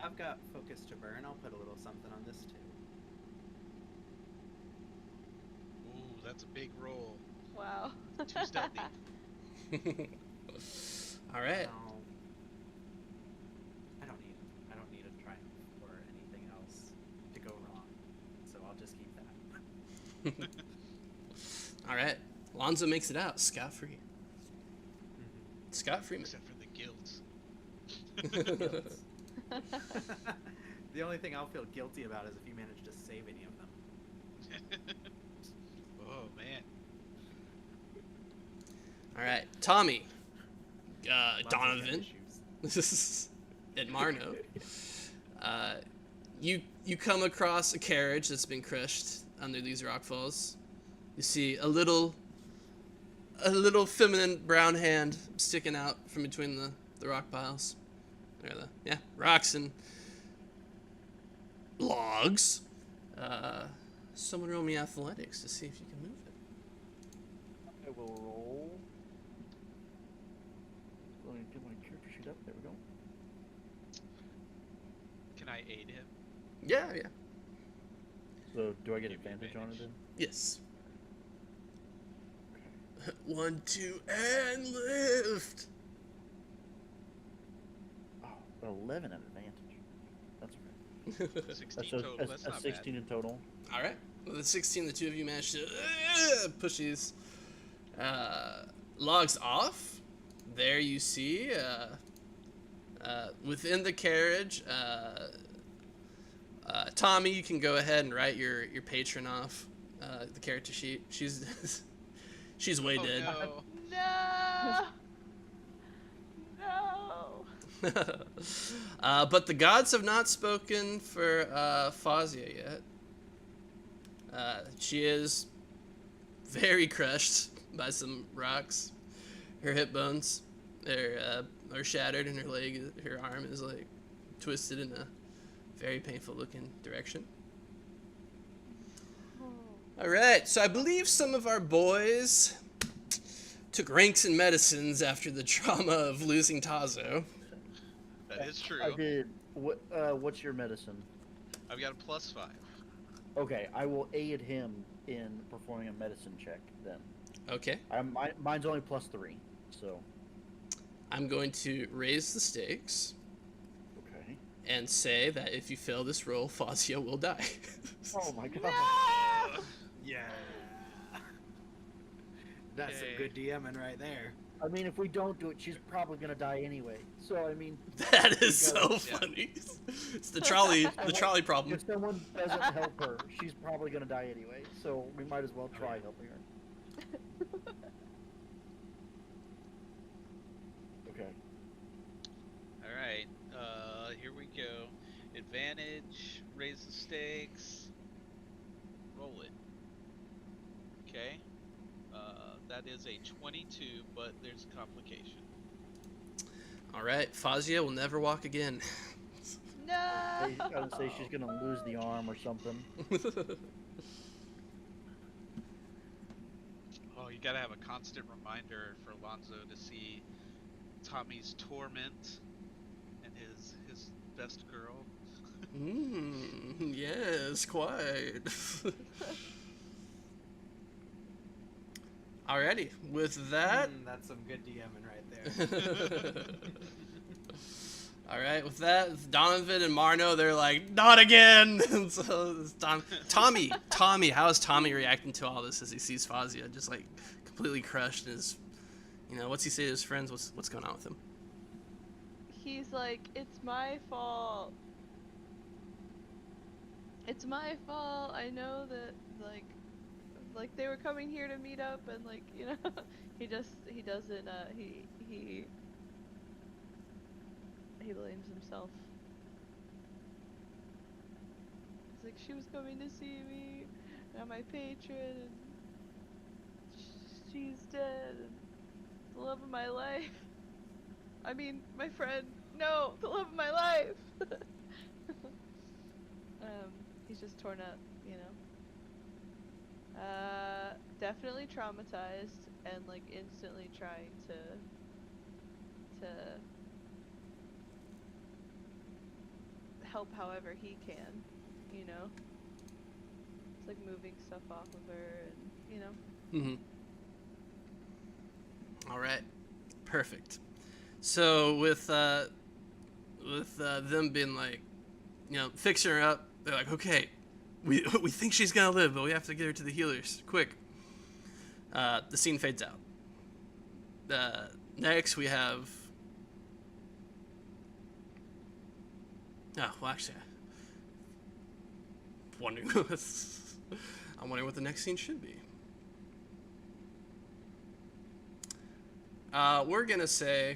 I've got focus to burn. I'll put a little something on this too. Ooh, that's a big roll. Wow. Too stealthy. All right. No. I don't need a triumph or anything else to go wrong. So I'll just keep that. All right. Lonzo makes it out scot-free. Scot-free. Except for the guilt. The only thing I'll feel guilty about is if you manage to save any of them. Oh man. All right, Tommy, Lots of Donovan, issues. and Marno. You come across a carriage that's been crushed under these rock falls. You see a little feminine brown hand sticking out from between the rock piles. Or rocks and logs. Someone roll me athletics to see if you can move it. I will roll. Let me get my character sheet up. There we go. Can I aid him? Yeah. So, do I get Give me advantage on it advantage. then? Yes. 1, 2, and lift. Oh, 11 at advantage. That's okay. 16 total. That's a not 16 in total. All right. With the 16, the two of you manage to push these logs off. There you see, within the carriage, Tommy, you can go ahead and write your patron off the character sheet. She's she's way Oh dead. no. No. No. But the gods have not spoken for Fazia yet. She is very crushed by some rocks. Her hip bones are shattered, and her arm is like twisted in a very painful looking direction. Oh. All right, so I believe some of our boys took ranks in medicines after the trauma of losing Tazo. That is true. I did. What's your medicine? I've got a +5. Okay, I will aid him in performing a medicine check then. Okay, Mine's only +3, so. I'm going to raise the stakes Okay. and say that if you fail this roll, Fazia will die. Oh my god. No! Yeah. That's some Okay. good DMing right there. I mean, if we don't do it, she's probably gonna die anyway. So I mean, That is so Yeah. funny. It's the trolley problem. if someone doesn't help her, she's probably gonna die anyway. So we might as well try helping her. Okay. All right. Here we go. Advantage. Raise the stakes. Roll it. Okay. That is a 22, but there's a complication. All right, Fazia will never walk again. No. I gotta say she's gonna lose the arm or something. Oh, you gotta have a constant reminder for Alonzo to see Tommy's torment and his best girl. Yes, quite. Alrighty, with that. That's some good DMing right there. All right, with that, Donovan and Marno, they're like, not again. And so it's Tommy, how is Tommy reacting to all this as he sees Fazia just like completely crushed? And his, what's he say to his friends? What's going on with him? He's like, it's my fault. It's my fault. I know that like they were coming here to meet up, and he doesn't he blames himself. He's like, she was coming to see me, and I'm my patron, and she's dead, and the love of my life. I mean, my friend. No, the love of my life. He's just torn up, definitely traumatized, and instantly trying to help however he can, It's like moving stuff off of her, and Mm-hmm. All right, perfect. So with them being like, fixing her up, they're like, okay, we think she's gonna live, but we have to get her to the healers quick. The scene fades out. Next we have. Oh, well, actually, I'm wondering what the next scene should be. We're gonna say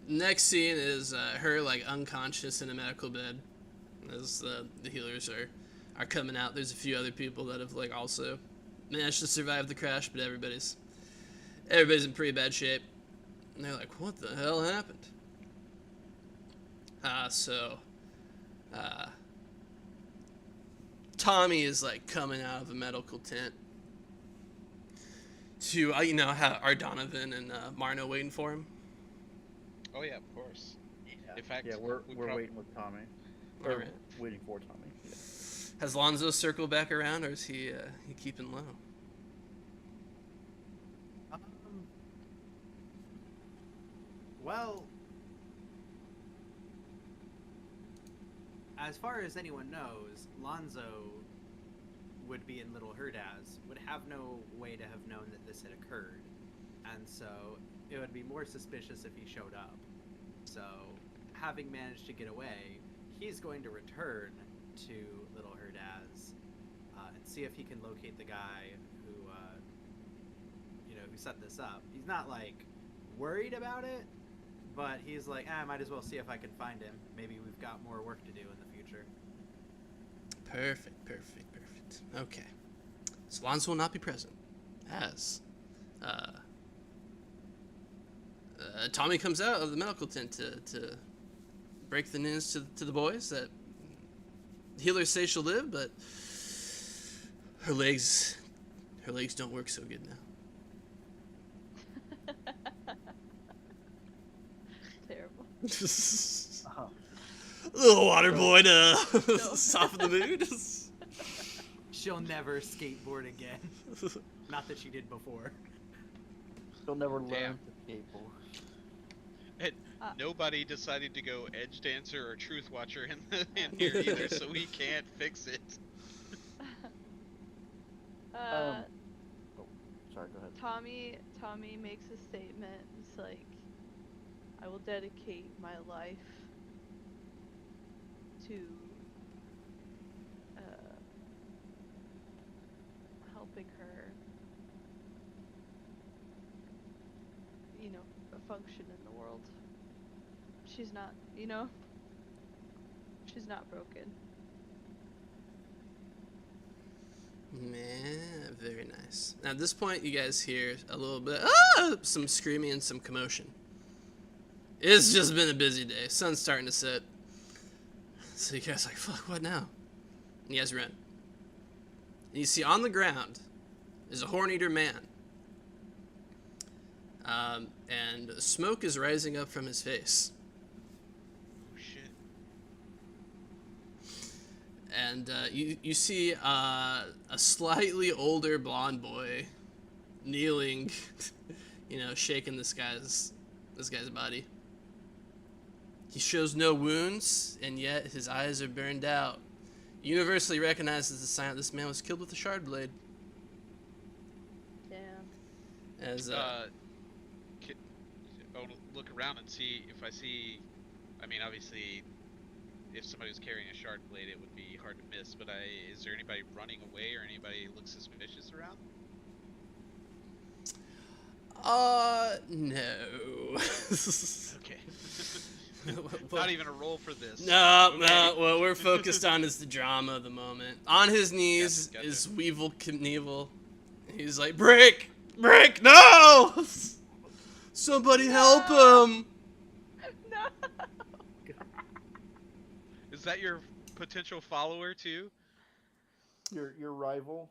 next scene is her unconscious in a medical bed as the healers are coming out. There's a few other people that have also managed to survive the crash, but everybody's in pretty bad shape. And they're like, what the hell happened? Tommy is coming out of a medical tent to have Donovan and Marno waiting for him. Oh yeah, of course. Yeah. In fact, Yeah, we're we prob- waiting with Tommy. All Or right. waiting for Tommy. Yeah. Has Lonzo circled back around, or is he keeping low? Well, as far as anyone knows, Lonzo would be in Little Herdaz, would have no way to have known that this had occurred, and so it would be more suspicious if he showed up. So, having managed to get away, he's going to return to Little Herdaz and see if he can locate the guy who, who set this up. He's not like worried about it, but he's like, I might as well see if I can find him. Maybe we've got more work to do in the future. Perfect. Okay. Swans will not be present, as Tommy comes out of the medical tent to break the news to the boys that healers say she'll live, but her legs don't work so good now. Terrible. Little water boy to soften the mood. She'll never skateboard again. Not that she did before. They'll never learn Damn. to skateboard. And nobody decided to go edge dancer or truth watcher in here either, so we can't fix it. Oh, sorry, go ahead. Tommy makes a statement. It's like, I will dedicate my life to helping her, function in the world. She's not, she's not broken. Man, very nice. Now, at this point, you guys hear a little bit, some screaming and some commotion. It's just been a busy day. Sun's starting to set. So you guys are like, fuck, what now? And you guys run. And you see on the ground is a Horn-Eater man. And smoke is rising up from his face. Oh shit. And you see a slightly older blonde boy kneeling, shaking this guy's body. He shows no wounds, and yet his eyes are burned out. Universally recognized as a sign that this man was killed with a shard blade. Damn. As I'll look around and see if I see. I mean, obviously, if somebody was carrying a shard blade, it would be hard to miss. But is there anybody running away or anybody look suspicious around? No. Okay. What- Not even a roll for this. No, Okay. no. What we're focused on is the drama of the moment. On his knees Gotcha. is Weevil Knievel. He's like, Brick, no! Somebody help him! No. Is that your potential follower too? Your rival.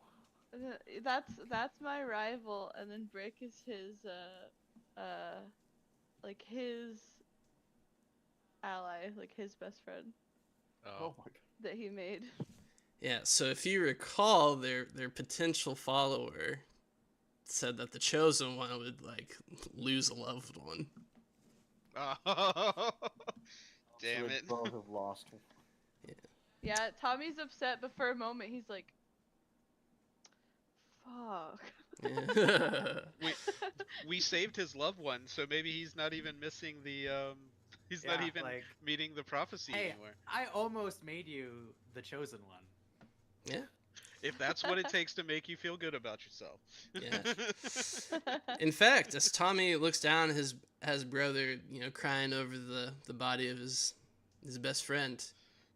That's my rival, and then Brick is his his ally, like his best friend Oh my god. that he made. Yeah, so if you recall, their potential follower said that the Chosen One would, lose a loved one. Oh, damn So they it. both have lost. Yeah, Tommy's upset, but for a moment he's like, fuck. Yeah. We saved his loved one, so maybe he's not even missing the he's not Yeah, even like, meeting the prophecy hey, anymore. I almost made you the chosen one. Yeah. If that's what it takes to make you feel good about yourself. Yeah. In fact, as Tommy looks down at his brother, crying over the body of his best friend,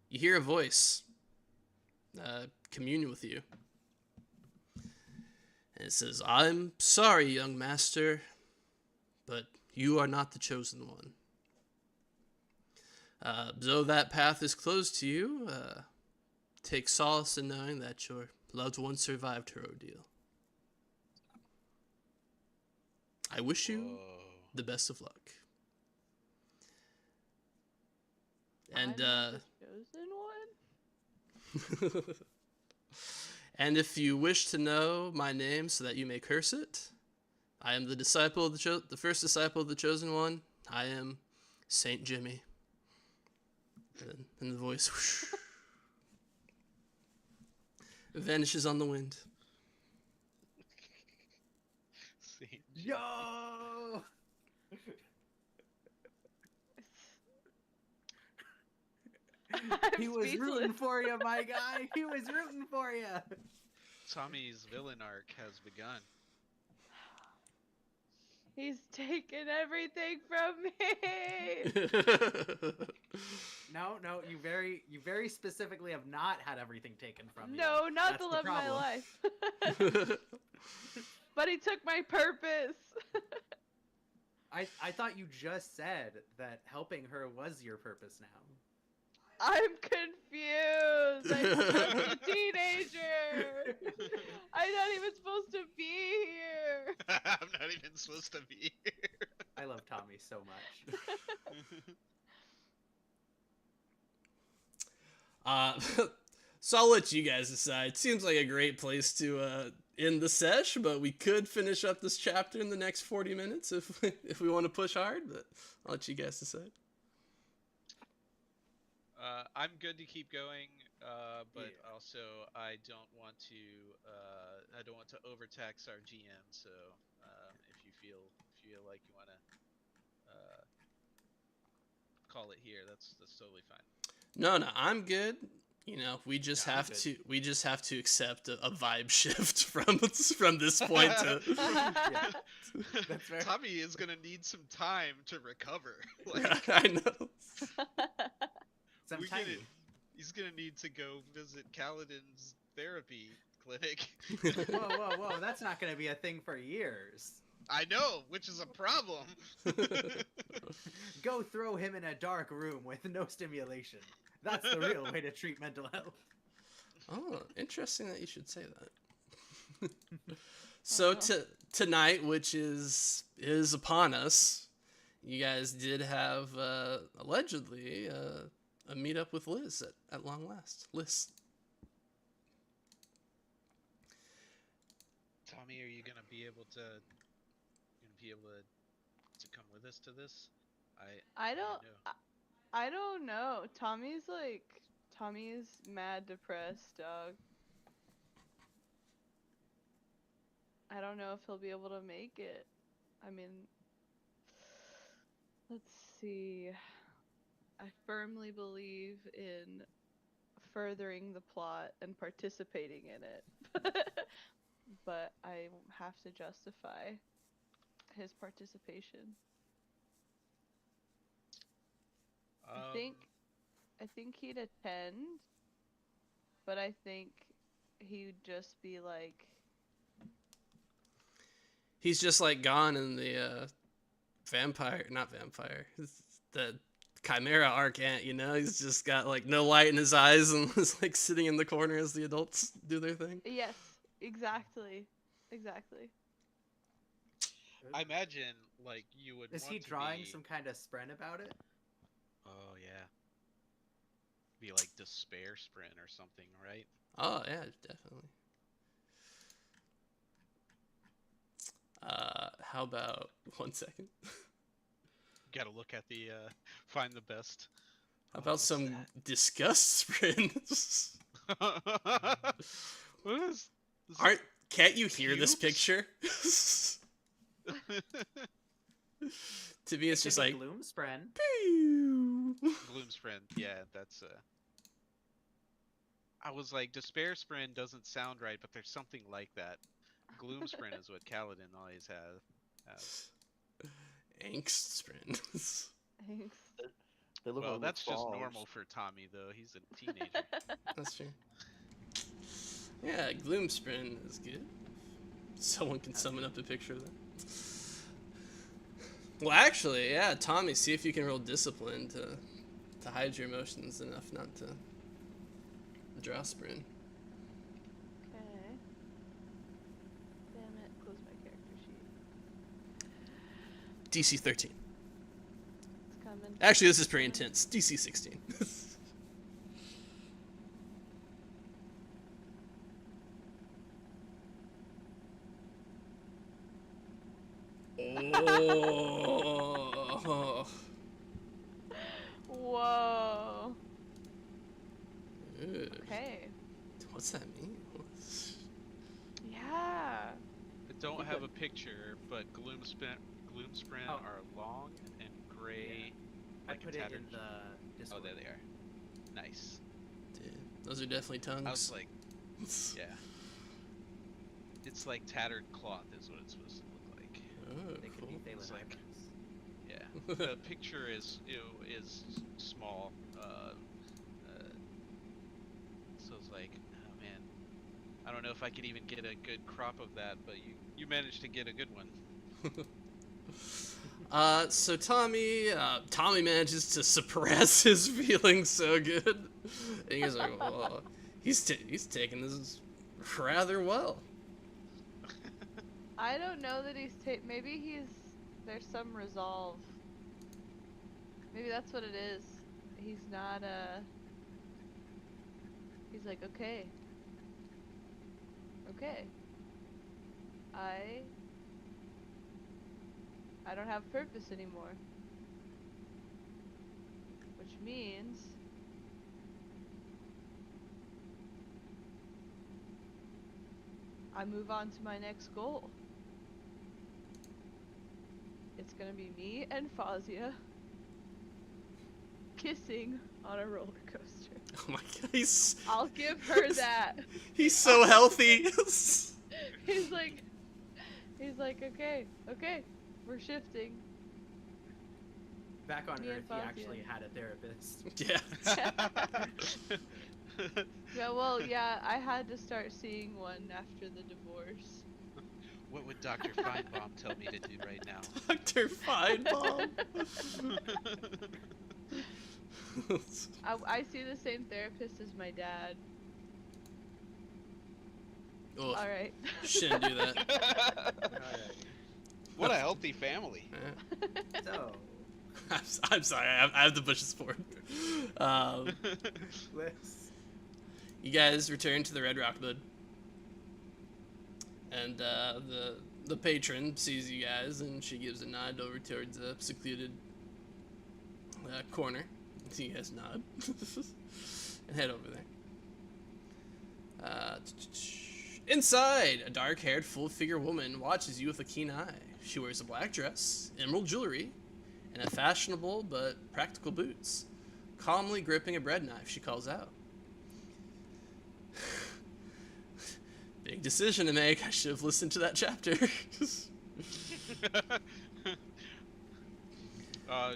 you hear a voice commune with you. And it says, I'm sorry, young master, but you are not the chosen one. Though that path is closed to you, take solace in knowing that your loved one survived her ordeal. I wish you Whoa. the best of luck. And I'm not the chosen one? and if you wish to know my name so that you may curse it, I am the disciple of the first disciple of the chosen one. I am Saint Jimmy. And the voice whoosh, vanishes on the wind. See? Yo! He was speechless. rooting for you, my guy. He was rooting for you. Tommy's villain arc has begun. He's taken everything from me. No, you very specifically have not had everything taken from you. No, not That's the love of my problem. life. But he took my purpose. I thought you just said that helping her was your purpose now. I'm confused. I'm just a teenager. I'm not even supposed to be here. I'm not even supposed to be here. I love Tommy so much. So I'll let you guys decide. Seems like a great place to end the sesh, but we could finish up this chapter in the next 40 minutes if we want to push hard, but I'll let you guys decide. I'm good to keep going, but Yeah. also I don't want to overtax our GM. So if you feel like you want to call it here, that's totally fine. No, I'm good. You know, we just Yeah, I'm have good. to accept a vibe shift from this point to Yeah, that's fair. Tommy is gonna need some time to recover. Like, I know. Some we're tiny. he's gonna need to go visit Kaladin's therapy clinic. Whoa! That's not gonna be a thing for years. I know, which is a problem. Go throw him in a dark room with no stimulation. That's the real way to treat mental health. Oh, interesting that you should say that. So tonight, which is upon us, you guys did have allegedly a meetup with Liz at long last. Liz. Tommy, are you gonna be able to come with us to this? I don't. know. I don't know. Tommy's mad depressed, dog. I don't know if he'll be able to make it. I mean, let's see. I firmly believe in furthering the plot and participating in it. But I have to justify his participation. I think he'd attend, but I think he'd just be like, He's just like gone in the the Chimera arc ant, you know? He's just got like no light in his eyes and is like sitting in the corner as the adults do their thing. yes, exactly. I imagine like you would. Is want he to drawing be... some kind of sprint about it? Oh yeah. Be like despair sprint or something, right? Oh yeah, definitely. How about 1 second? Gotta look at the find the best. How about some disgust sprints? What is? Can't you hear this Cubes? picture? To me, it's just like Gloomspren. pew. Gloomsprint, yeah, that's I was like, despair sprint doesn't sound right, but there's something like that. Gloomsprint is what Kaladin always has. Angst sprint. Thanks. They look Well, like that's just frogs. normal for Tommy, though. He's a teenager. That's true. Yeah, gloom sprint is good. Someone can summon up a picture of that. Well, actually, yeah, Tommy, see if you can roll discipline to hide your emotions enough not to draw sprint. Okay. Damn it, close my character sheet. DC 13. It's coming. Actually, this is pretty intense. DC 16. Oh. Whoa. Ew. Okay. What's that mean? Yeah. I don't have a picture, but Gloomsprint Oh. are long and gray. I Like put it in tattered. the Discord. Oh, there they are. nice. Dude, those are definitely tongues. I was like, yeah. It's like tattered cloth is what it's supposed to look like. Oh, They could cool. be Phelan It's like- Irons. Yeah. The picture is small. So it's like, oh man, I don't know if I could even get a good crop of that, but you managed to get a good one. So Tommy manages to suppress his feelings so good, and he's like, "Well, he's taking this rather well." I don't know that maybe there's some resolve. Maybe that's what it is. He's not, he's like, okay. I don't have purpose anymore. Which means I move on to my next goal. It's gonna be me and Fazia kissing on a roller coaster. Oh my god, he's I'll give her that. so healthy. He's like, okay, we're shifting. Back on Me and Earth, he Fazia. actually had a therapist. Yeah. Yeah, well, yeah, I had to start seeing one after the divorce. What would Dr. Feinbaum tell me to do right now? Dr. Feinbaum. I see the same therapist as my dad. Ugh, Alright. shouldn't do that. Alright. What a healthy family. Eh. So, I'm sorry, I have the bushes for it. let's. You guys return to the Red Rock Bud, and the patron sees you guys, and she gives a nod over towards a secluded corner. So you guys nod and head over there. Inside, a dark-haired, full-figure woman watches you with a keen eye. She wears a black dress, emerald jewelry, and a fashionable but practical boots. Calmly gripping a bread knife, she calls out, "Big decision to make. I should have listened to that chapter."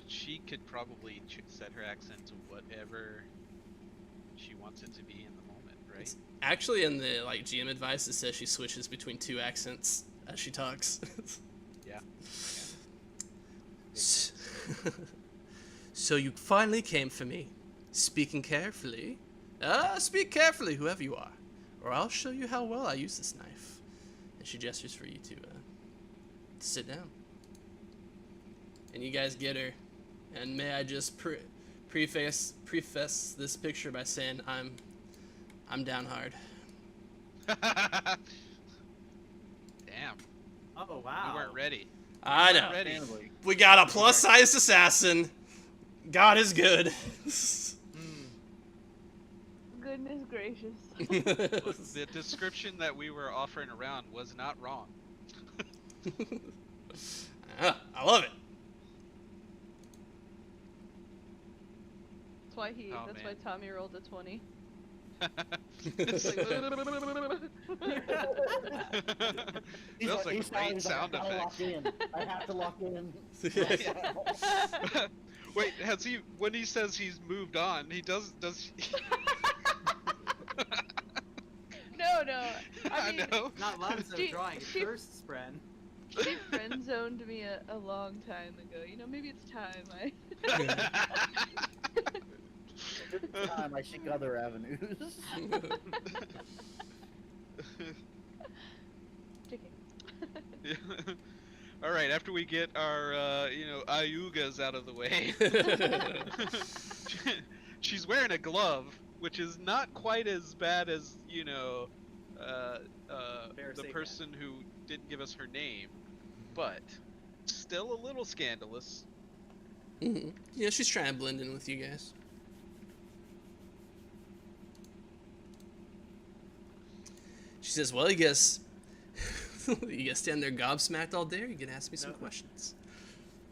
She could probably set her accent to whatever she wants it to be in the moment, right? Actually, in the GM advice, it says she switches between 2 accents as she talks. Yeah. So you finally came for me. Speaking carefully. Speak carefully, whoever you are, or I'll show you how well I use this knife. And she gestures for you to sit down. And you guys get her. And may I just preface this picture by saying I'm down hard. Damn. Oh wow. We weren't ready. I know. Ready. Understandably. We got a plus-sized assassin. God is good. Goodness gracious. The description that we were offering around was not wrong. I love it. That's why Tommy rolled a 20. He's That's a he's great he's sound I gotta lock effect. in. I have to lock in. Wait, has he? When he says he's moved on, he does? No. I I mean, know. Not Lonzo She- drawing she- first, Spren. she friend zoned me a long time ago. Maybe it's time I. Every time I seek other avenues. Chicken. All right. After we get our, ayugas out of the way, she's wearing a glove, which is not quite as bad as the Sagan. person who didn't give us her name, but still a little scandalous. Mhm. Yeah, she's trying to blend in with you guys. She says, "Well, you guys stand there gobsmacked all day, or you can ask me some No. questions."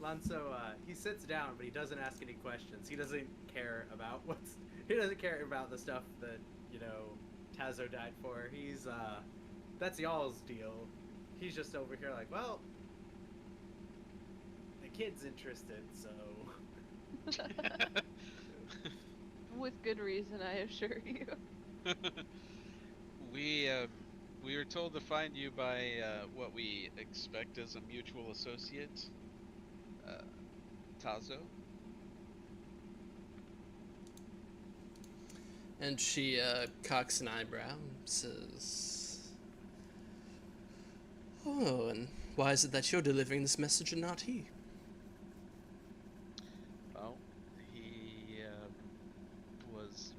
Manso, he sits down, but he doesn't ask any questions. He doesn't care about what's. He doesn't care about the stuff that Tazo died for. That's y'all's deal. He's just over here like, well, the kid's interested, so. With good reason, I assure you. we we were told to find you by what we expect as a mutual associate, uh, Tazo. And she cocks an eyebrow and says, "Oh, and why is it that you're delivering this message and not he?" Well, he was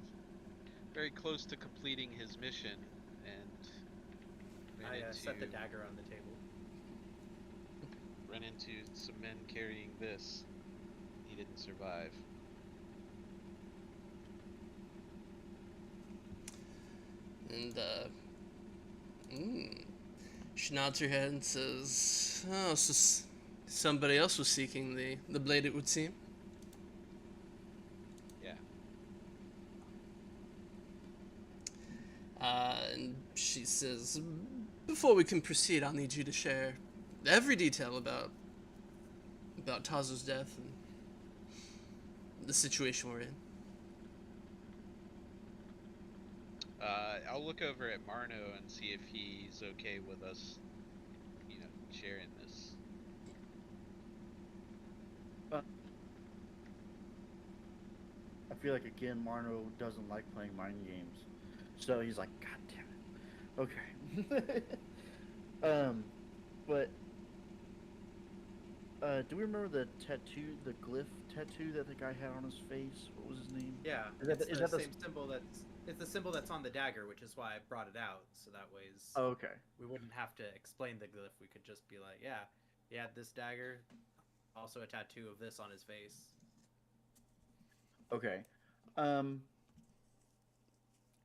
very close to completing his mission and I set the dagger on the table. ran into some men carrying this. He didn't survive. And she nods her head and says, "Oh, so somebody else was seeking the blade, it would seem." Yeah. And she says, "Before we can proceed, I'll need you to share every detail about Tazo's death and the situation we're in." I'll look over at Marno and see if he's okay with us, sharing this. I feel like again Marno doesn't like playing mind games, so he's like, "God damn it." Okay. But do we remember the tattoo, the glyph tattoo that the guy had on his face? What was his name? Yeah, Is that it's the same symbol it's the symbol that's on the dagger, which is why I brought it out, so that way Oh, okay. we wouldn't have to explain the glyph. We could just be like, yeah, he had this dagger, also a tattoo of this on his face. Okay. And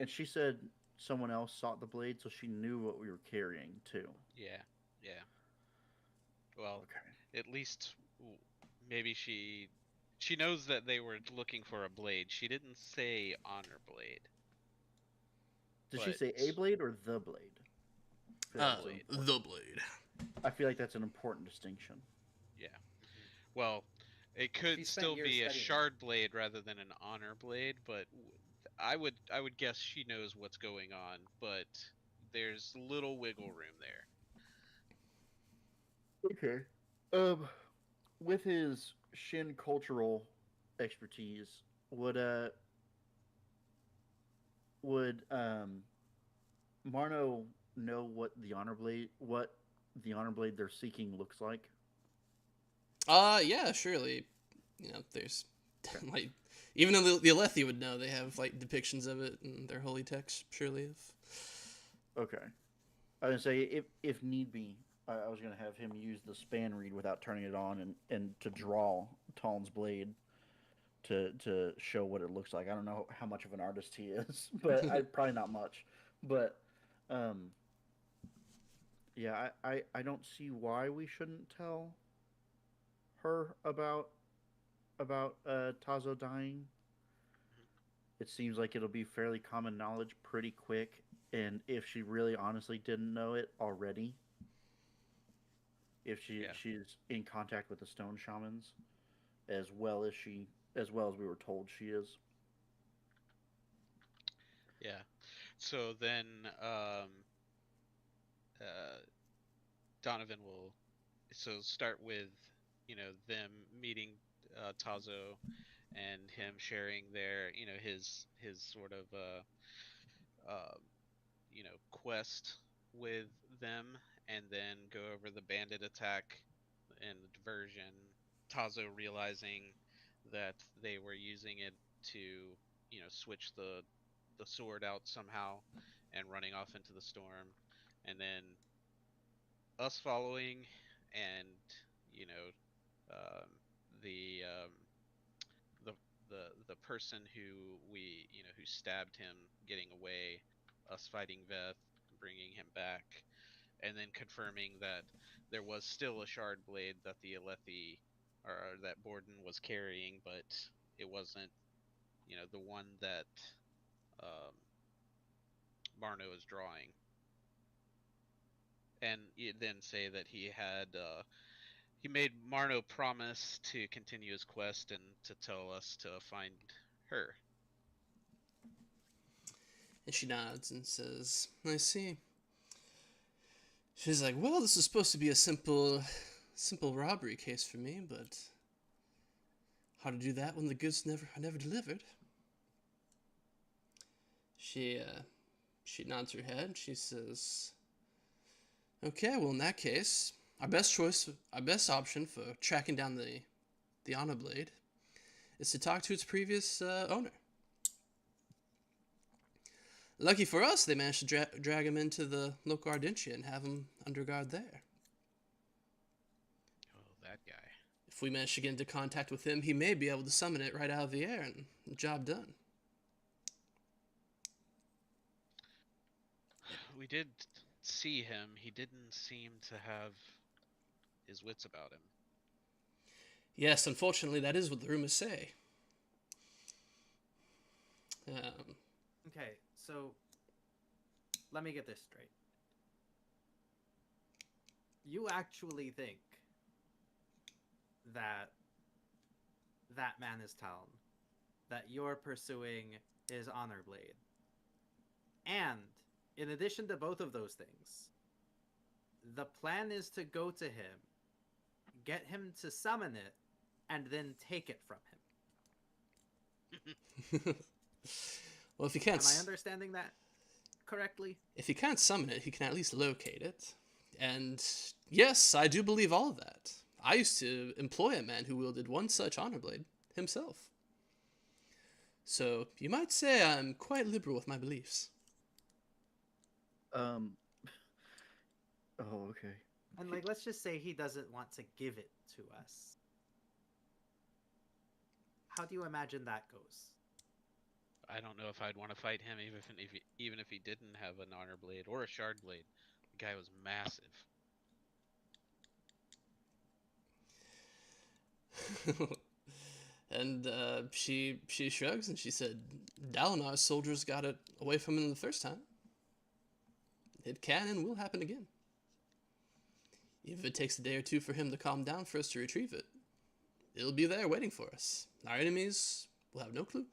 she said someone else sought the blade, so she knew what we were carrying too. Yeah, yeah. Well, Okay. at least maybe she knows that they were looking for a blade. She didn't say honor blade. Did she But say a blade or the blade? The blade. I feel like that's an important distinction. yeah. Well, it She could spent still years be a studying shard blade rather than an honor blade, but I would guess she knows what's going on, but there's little wiggle room there. Okay. With his Shin cultural expertise, would would Marno know what the honor blade they're seeking looks like? Yeah, surely. There's like, even though the Alethi would know, they have like depictions of it in their holy text. Surely, if Okay. I was gonna say if need be, I was gonna have him use the span read without turning it on and to draw Talon's blade to show what it looks like. I don't know how much of an artist he is, but probably not much. But um, yeah, I don't see why we shouldn't tell her about Tazo dying. It seems like it'll be fairly common knowledge pretty quick, and if she really honestly didn't know it already, if Yeah. she's in contact with the stone shamans as well as we were told she is. Yeah. So then uh Donovan will start with, them meeting Tazo and him sharing their, his sort of quest with them, and then go over the bandit attack and the diversion. Tazo realizing that they were using it to, switch the sword out somehow, and running off into the storm, and then us following, and you know um, the um, the the person who who stabbed him getting away, us fighting Veth, bringing him back, and then confirming that there was still a shard blade that the Alethi or that Borden was carrying, but it wasn't, the one that um, Marno is drawing. And you then say that he made Marno promise to continue his quest and to tell us to find her. And she nods and says, I see. She's like, well, this is supposed to be a simple robbery case for me, but how to do that when the goods are never delivered? She nods her head. She says, okay, well, in that case, our best option for tracking down the honor blade is to talk to its previous owner. Lucky for us, they managed to drag him into the local Ardentia and have him under guard there. Oh, that guy. If we manage to get into contact with him, he may be able to summon it right out of the air and the job done. We did see him. He didn't seem to have his wits about him. Yes, unfortunately, that is what the rumors say. Okay, so let me get this straight. You actually think that man is Talon, that you're pursuing his honor blade, and in addition to both of those things, the plan is to go to him, get him to summon it, and then take it from him. Well, if he can't... Am I understanding that correctly? If he can't summon it, he can at least locate it. And yes, I do believe all of that. I used to employ a man who wielded one such honor blade himself. So you might say I'm quite liberal with my beliefs. Oh, okay. And let's just say he doesn't want to give it to us. How do you imagine that goes? I don't know if I'd want to fight him even if he didn't have an honor blade or a shard blade. The guy was massive. And she shrugs and she said, Dalinar's soldiers got it away from him the first time. It can and will happen again. Even if it takes a day or two for him to calm down for us to retrieve it, it'll be there waiting for us. Our enemies will have no clue.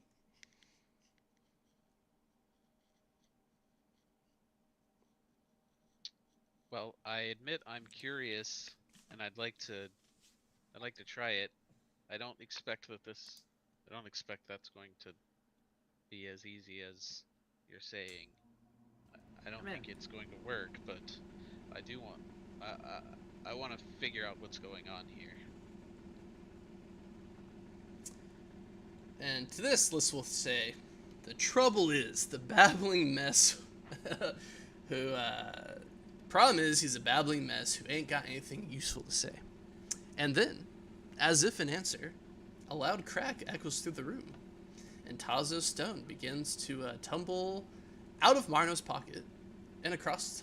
Well, I admit I'm curious, and I'd like to try it. I don't expect that's going to be as easy as you're saying. I don't think it's going to work, but I do want I want to figure out what's going on here. And to this, Liz will say, the trouble is the babbling mess who, problem is he's a babbling mess who ain't got anything useful to say. And then, as if in answer, a loud crack echoes through the room, and Tazo's stone begins to tumble out of Marno's pocket and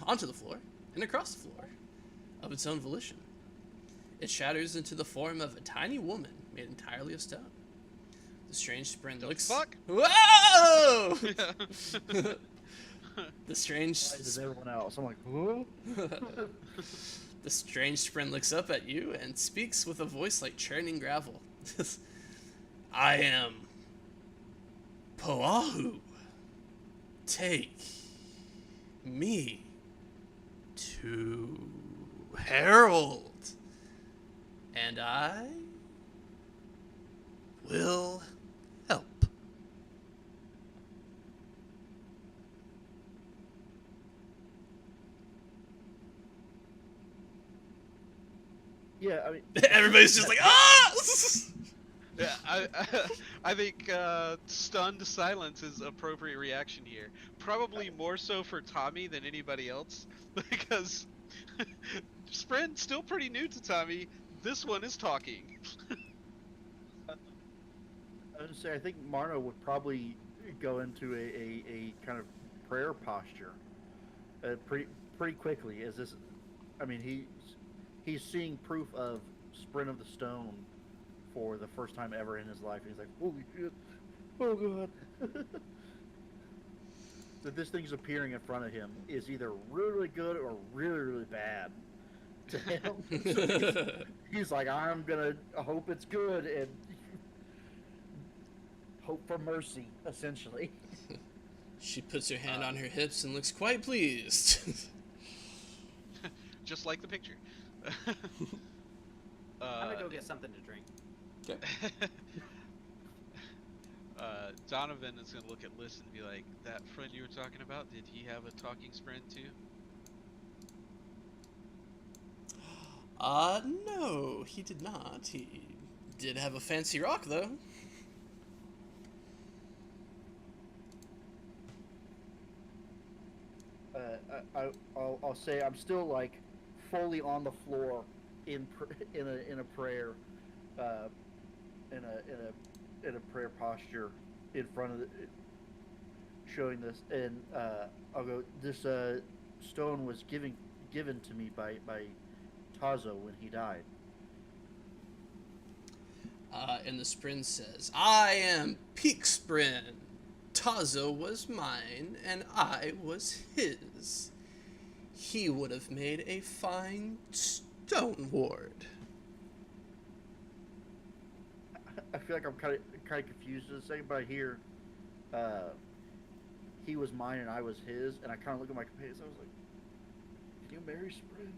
onto the floor and across the floor of its own volition. It shatters into the form of a tiny woman made entirely of stone. The strange spren looks... Fuck? Whoa! The strange... As everyone else. I'm like, whoa? The strange spren looks up at you and speaks with a voice like churning gravel. I am Poahu. Take me to Harold, and I will help. Yeah, I mean, Everybody's just like, ah! Yeah, I think stunned silence is appropriate reaction here. Probably more so for Tommy than anybody else, because Spren's still pretty new to Tommy. This one is talking. I would say I think Marno would probably go into a kind of prayer posture pretty quickly. As this, I mean, he's seeing proof of Sprint of the Stone for the first time ever in his life. He's like, holy shit, oh god. That this thing's appearing in front of him is either really good or really, really bad to him. So he's like, I'm gonna hope it's good and hope for mercy, essentially. She puts her hand on her hips and looks quite pleased. Just like the picture. I'm gonna go get something to drink. Okay. Donovan is gonna look at Liz and be like, "That friend you were talking about, did he have a talking friend too?" No, he did not. He did have a fancy rock, though. I'll say I'm still like fully on the floor in a prayer, in a prayer posture in front of the, showing this, and I'll go. This stone was given to me by Tazo when he died. And the Sprin says, I am Peak Sprin. Tazo was mine, and I was his. He would have made a fine stone ward. I feel like I'm kind of confused a second, but I hear he was mine and I was his, and I kind of look at my companions. I was like, "Can you marry Sprin?"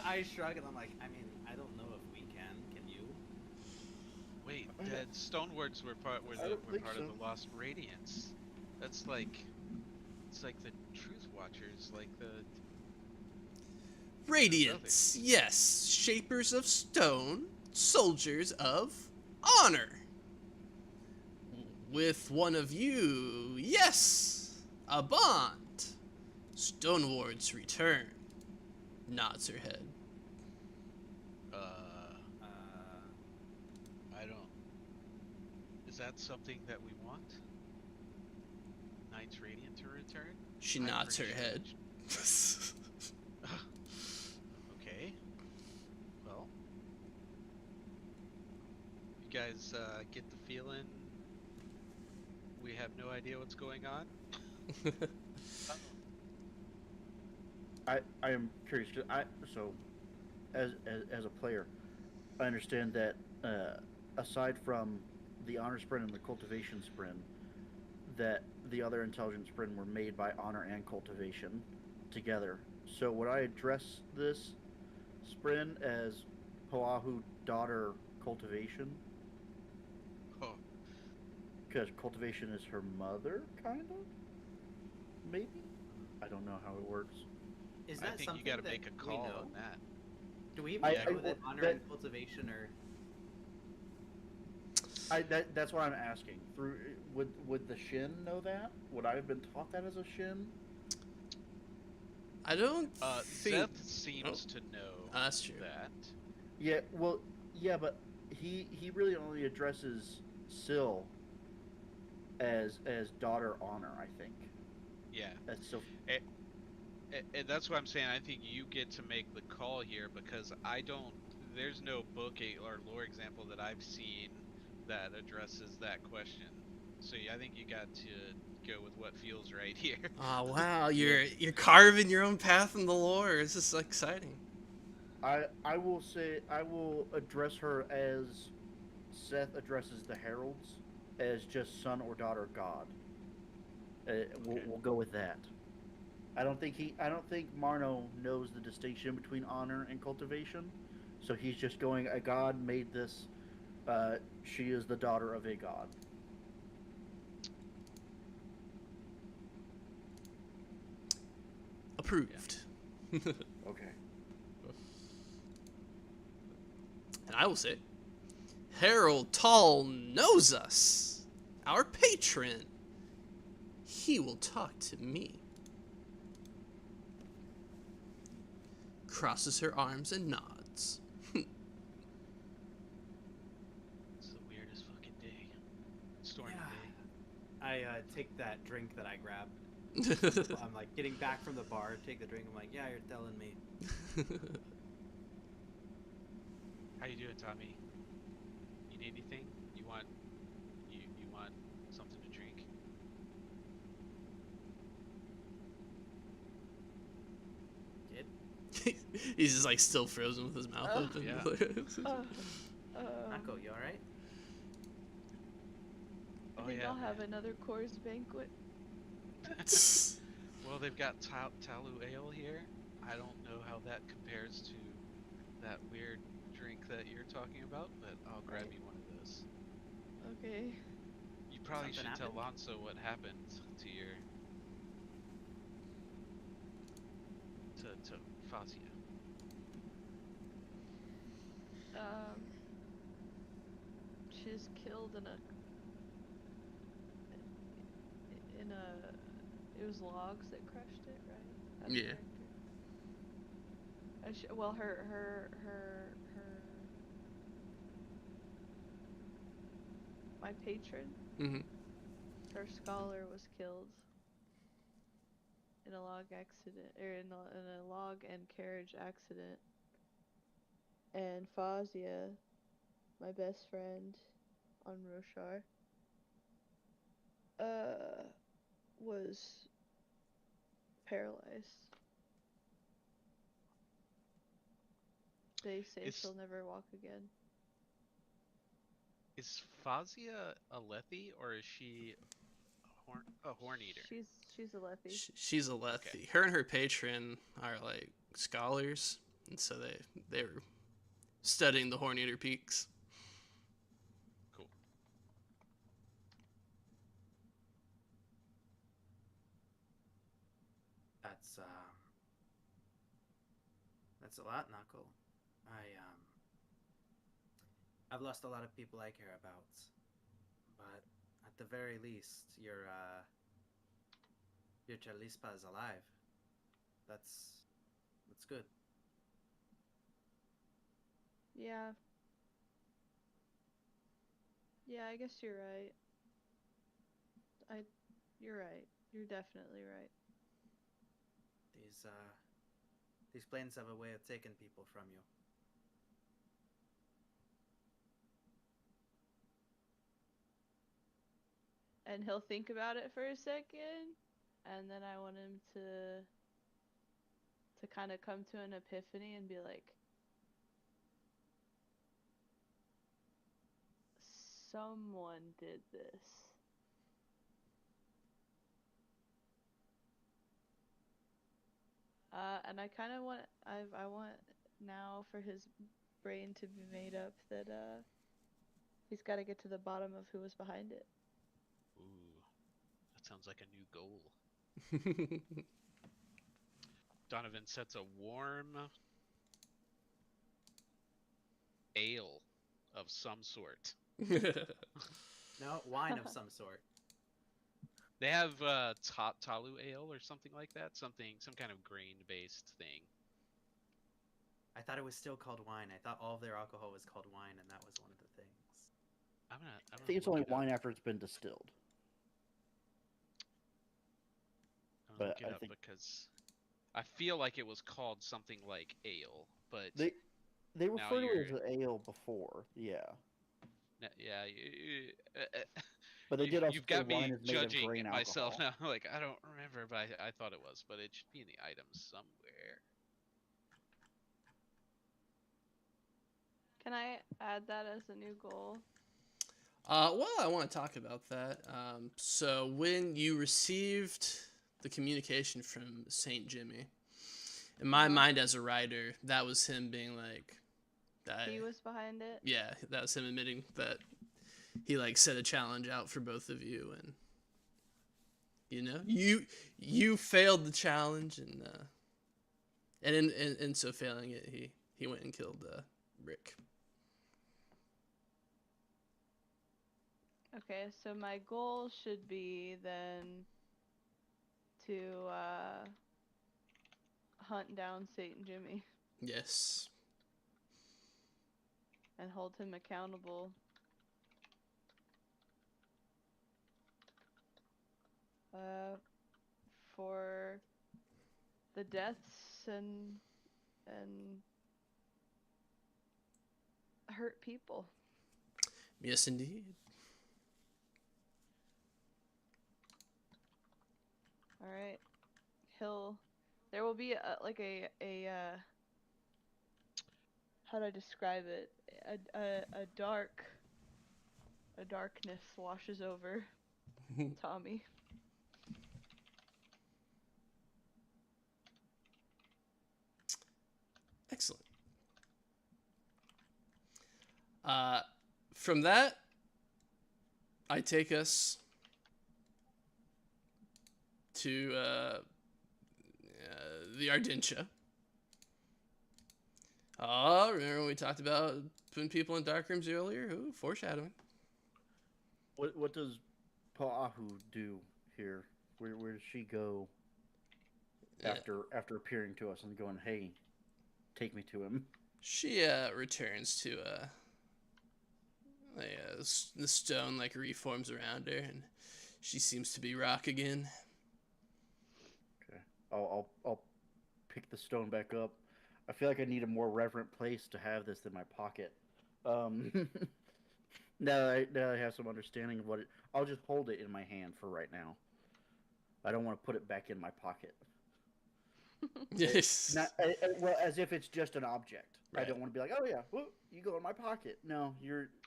I shrug and I'm like, I mean, I don't know if we can. Can you? Wait, the Stonewards were part I don't think of so. the Lost Radiance. That's like, it's like the Truth Watchers, like the. Radiance, yes. Shapers of stone, soldiers of honor. With one of you, yes, a bond. Stoneward's return. Nods her head. I don't. Is that something that we want? Knights Radiant to return? She I'm nods her pretty head. sure Okay. Well, you guys get the feeling we have no idea what's going on? I am curious because as a player, I understand that aside from the honor sprint and the cultivation sprint, that the other intelligence sprint were made by honor and cultivation together. So would I address this sprint as Poahu daughter cultivation? Oh, Because cultivation is her mother, kind of? Maybe? I don't know how it works. Is I that think something you gotta that make a we call know? on that. Do we even I- know I- that honor that- and cultivation are? That's what I'm asking. Would the Shin know that? Would I have been taught that as a Shin? I don't think... Zeth seems to know that's true. that. Yeah, well, yeah, but he really only addresses Syl as daughter honor, I think. Yeah. That's so. And that's what I'm saying. I think you get to make the call here because I don't. There's no book or lore example that I've seen that addresses that question. So yeah, I think you got to go with what feels right here. Oh wow, you're carving your own path in the lore. This is exciting. I will say I will address her as Seth addresses the heralds as just son or daughter god. We'll go with that. I don't think Marno knows the distinction between honor and cultivation, so he's just going. A god made this. She is the daughter of a god. Approved. Okay. And I will say, Harold Tall knows us, our patron. He will talk to me. Crosses her arms and nods. It's the weirdest fucking day. Stormy Yeah. day. I take that drink that I grabbed. I'm like getting back from the bar, take the drink. I'm like, yeah, you're telling me. How you doing, Tommy? You need anything? You want something to drink? Kid, He's just like still frozen with his mouth Oh. open. Yeah. Nako, you all right? I Oh think yeah, I'll have man. another Coors banquet. Well, they've got Talu Ale here. I don't know how that compares to that weird drink that you're talking about, but I'll grab Right. you one of those. Okay. You probably Something should tell happened? Lonzo what happened to your to Fazia. Um, she's killed in a. It was logs that crushed it, right? Out of Yeah. character. Well, her. My patron, Hmm. her scholar, was killed in a log accident, or in a log and carriage accident. And Fazia, my best friend on Roshar, uh, was paralyzed. They say Is she'll never walk again. is Fazia a Lethe or is she a horn eater? She's a Lethe. She's a Okay, Lethe. Her and her patron are like scholars, and so they were studying the Horneater Peaks. cool. That's that's a lot, Nako. I've lost a lot of people I care about, but at the very least, your Chalispa is alive. That's that's good. Yeah. Yeah, I guess you're right. I You're right. You're definitely right. These uh these planes have a way of taking people from you. And he'll think about it for a second, and then I want him to kind of come to an epiphany and be like, someone did this. And I kind of want I want now for his brain to be made up that he's got to get to the bottom of who was behind it. Ooh, that sounds like a new goal. Donovan sets a warm ale of some sort. No, wine of some sort. They have Talu ale or something like that. Some kind of grain-based thing. I thought it was still called wine. I thought all of their alcohol was called wine, and that was one of the things. I'm I gonna think it's look only it up. wine after it's been distilled. I'm gonna But look it I up think because I feel like it was called something like ale, but they they now refer to it you're as an ale before, yeah. yeah But they did also you've say got wine me is made of judging grain myself alcohol. now. Like I don't remember, but I thought it was, but it should be in the items somewhere. Can I add that as a new goal? Well, I want to talk about that. So when you received the communication from Saint Jimmy, in my Uh-huh. mind as a writer, that was him being like, He was behind it. yeah, that was him admitting that he like set a challenge out for both of you, and you failed the challenge, and in so failing it, he went and killed Rick. Okay, so my goal should be then to hunt down Satan Jimmy Yes. and hold him accountable uh, for the deaths and hurt people. Yes, indeed. All right. There will be how do I describe it? A darkness washes over Tommy. Excellent. From that, I take us to the Ardentia. Oh, remember when we talked about putting people in dark rooms earlier? Ooh, foreshadowing. What does Pa'ahu do here? Where does she go after appearing to us and going, "Hey, take me to him"? She returns to the stone like reforms around her, and she seems to be rock again. Okay, I'll pick the stone back up. I feel like I need a more reverent place to have this in my pocket. Um, now that I have some understanding of I'll just hold it in my hand for right now. I don't want to put it back in my pocket. Yes. Well, as if it's just an object. Right. I don't want to be like, oh yeah, whoop, you go in my pocket. No,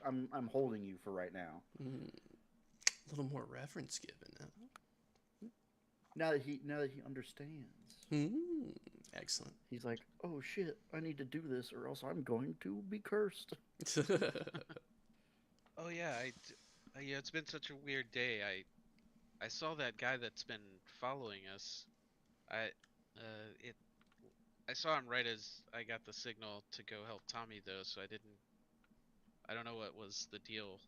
I'm holding you for right now. A little more reverence given. Huh? Now that he understands. Excellent. He's like, oh shit, I need to do this or else I'm going to be cursed. Oh yeah, yeah. It's been such a weird day. I saw that guy that's been following us. I I saw him right as I got the signal to go help Tommy though, so I don't know what was the deal.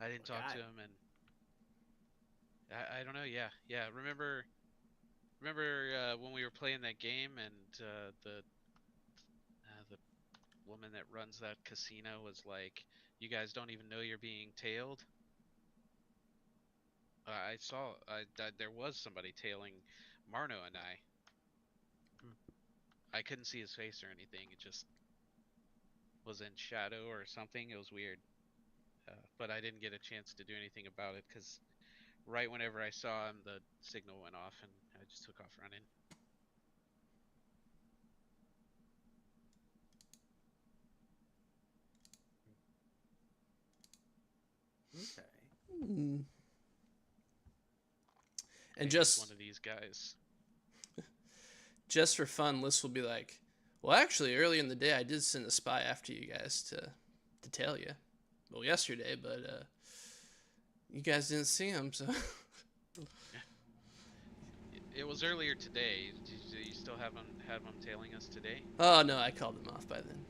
I didn't talk to him, and I don't know. Yeah. Remember when we were playing that game and the woman that runs that casino was like, "You guys don't even know you're being tailed." I saw there was somebody tailing Marno and I. I couldn't see his face or anything. It just was in shadow or something. It was weird. But I didn't get a chance to do anything about it because right whenever I saw him, the signal went off and I just took off running. Okay. And Maybe just one of these guys. just for fun, Liz will be like, well, actually, earlier in the day, I did send a spy after you guys to tail you. Well, yesterday, but you guys didn't see him, so. It was earlier today. Do you still have him tailing us today? Oh, no, I called him off by then.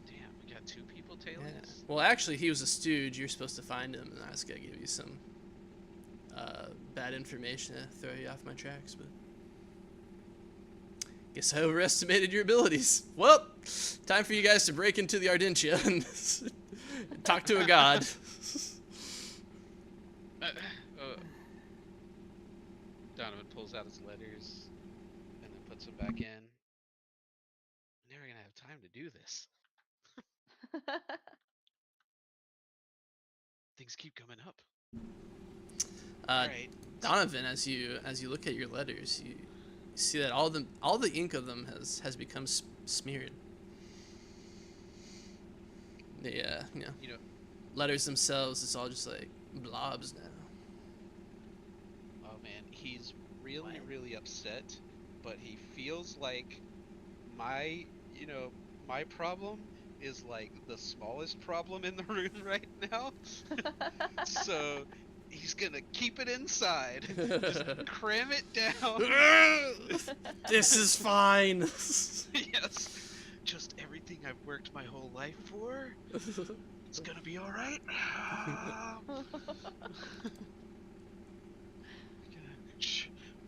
Damn, we got 2 people tailing Yeah. us? Well, actually, he was a stooge. You're supposed to find him, and I was going to give you some bad information to throw you off my tracks, but guess I overestimated your abilities. Well, time for you guys to break into the Ardentia and talk to a god. Donovan pulls out his letters and then puts them back in. I'm never gonna have time to do this. Things keep coming up. All right. Donovan, as you look at your letters, you see that all the ink of them has become smeared. The letters themselves, it's all just like blobs now. Oh man, he's really upset, but he feels like my problem is like the smallest problem in the room right now. So he's gonna keep it inside. Just cram it down. This is fine. Yes. Just everything I've worked my whole life for. It's gonna be alright.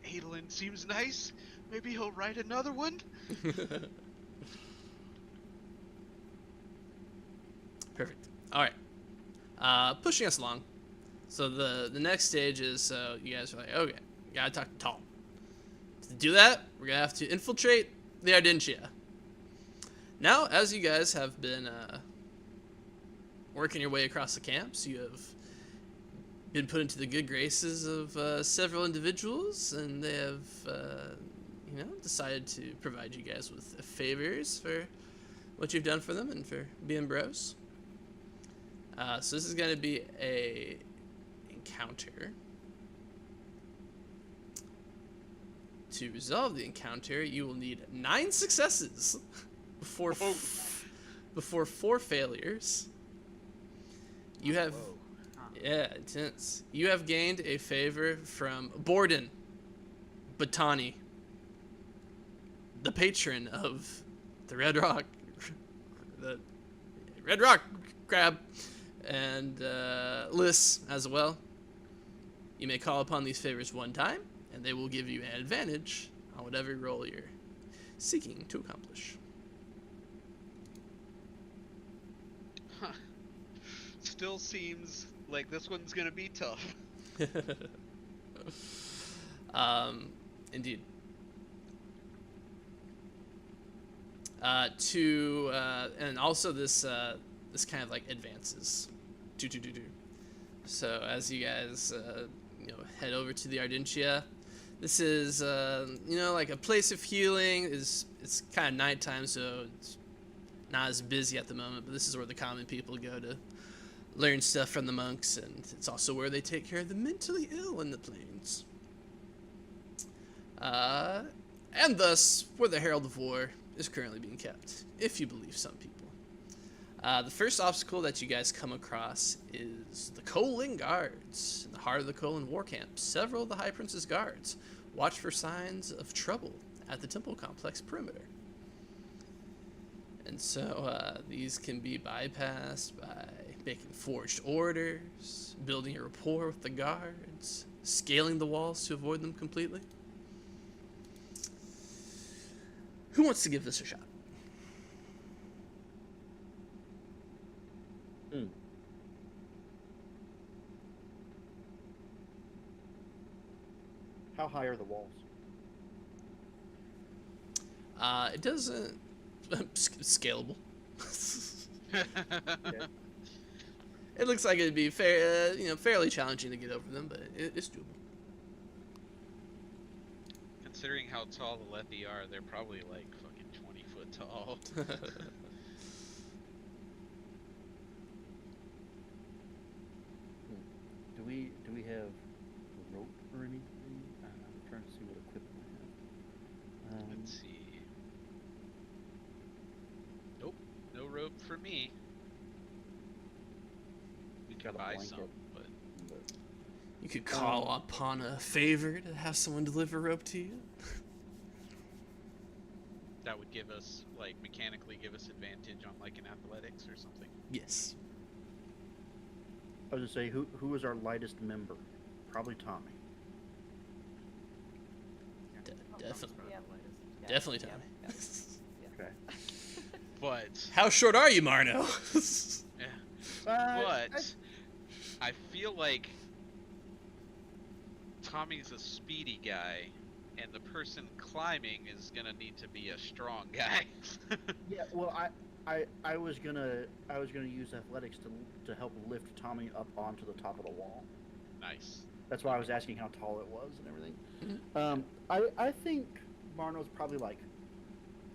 Adolin seems nice. Maybe he'll write another one. Perfect. All right. Pushing us along. So the next stage is you guys are like, okay, we gotta talk to Tom. To do that, we're gonna have to infiltrate the Ardentia. Now, as you guys have been working your way across the camps, you have been put into the good graces of several individuals, and they have, decided to provide you guys with favors for what you've done for them and for being bros. So this is going to be a encounter. To resolve the encounter, you will need 9 successes before 4 failures. You have, yeah, intense. You have gained a favor from Borden Batani, the patron of the Red Rock Crab, and Liz as well. You may call upon these favors one time, and they will give you an advantage on whatever role you're seeking to accomplish. Huh. Still seems like this one's gonna be tough. Indeed. And also this kind of like advances. So as you guys head over to the Ardentia, this is like a place of healing. It's kind of nighttime, so it's not as busy at the moment, but this is where the common people go to learn stuff from the monks, and it's also where they take care of the mentally ill in the plains. And thus, where the Herald of War is currently being kept, if you believe some people. The first obstacle that you guys come across is the Colin Guards. In the heart of the Colin war camp, several of the High Prince's guards watch for signs of trouble at the temple complex perimeter. And so these can be bypassed by making forged orders, building a rapport with the guards, scaling the walls to avoid them completely. Who wants to give this a shot? How high are the walls? It doesn't... scalable. Okay. It looks like it'd be fairly challenging to get over them, but it's doable. Considering how tall the Lethi are, they're probably like fucking 20 foot tall. Do we have rope or anything? I'm trying to see what equipment we have. Let's see. Nope, no rope for me. We could Got a buy blanket. some, but You could call upon a favor to have someone deliver rope to you. that would give us, like, mechanically give us advantage on, like, an athletics or something. Yes. I was gonna say, who is our lightest member? Probably Tommy. Definitely. Yeah, Definitely yeah, Tommy. yeah. Okay. But, How short are you, Marno? yeah. I- But I feel like Tommy's a speedy guy, and the person climbing is gonna need to be a strong guy. Yeah. Well, I was gonna use athletics to help lift Tommy up onto the top of the wall. Nice. That's why I was asking how tall it was and everything. Mhm. I think Marno's probably like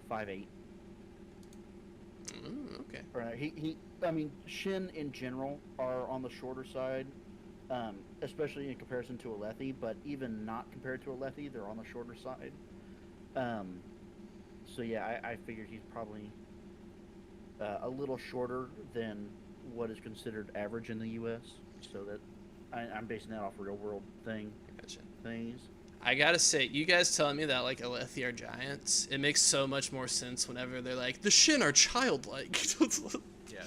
5'8". Okay. Right. I mean, Shin in general are on the shorter side, especially in comparison to a Lethi. But even not compared to a Lethi, they're on the shorter side. So yeah, I figured he's probably a little shorter than what is considered average in the U.S. So that I'm basing that off real world things. I gotta say, you guys telling me that like Alethi are giants, it makes so much more sense whenever they're like, the Shin are childlike. Yeah.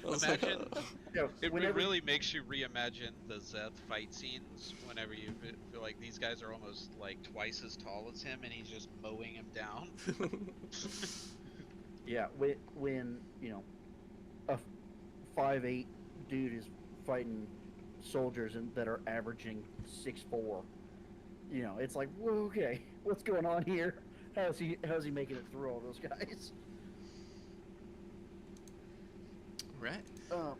I was like, Imagine. Yeah, It whenever- really makes you reimagine the Zeth fight scenes whenever you feel like these guys are almost like twice as tall as him and he's just mowing him down. Yeah, when a 5'8" dude is fighting soldiers that are averaging 6'4", it's like, whoa, okay, what's going on here? How's he making it through all those guys? Right. Um,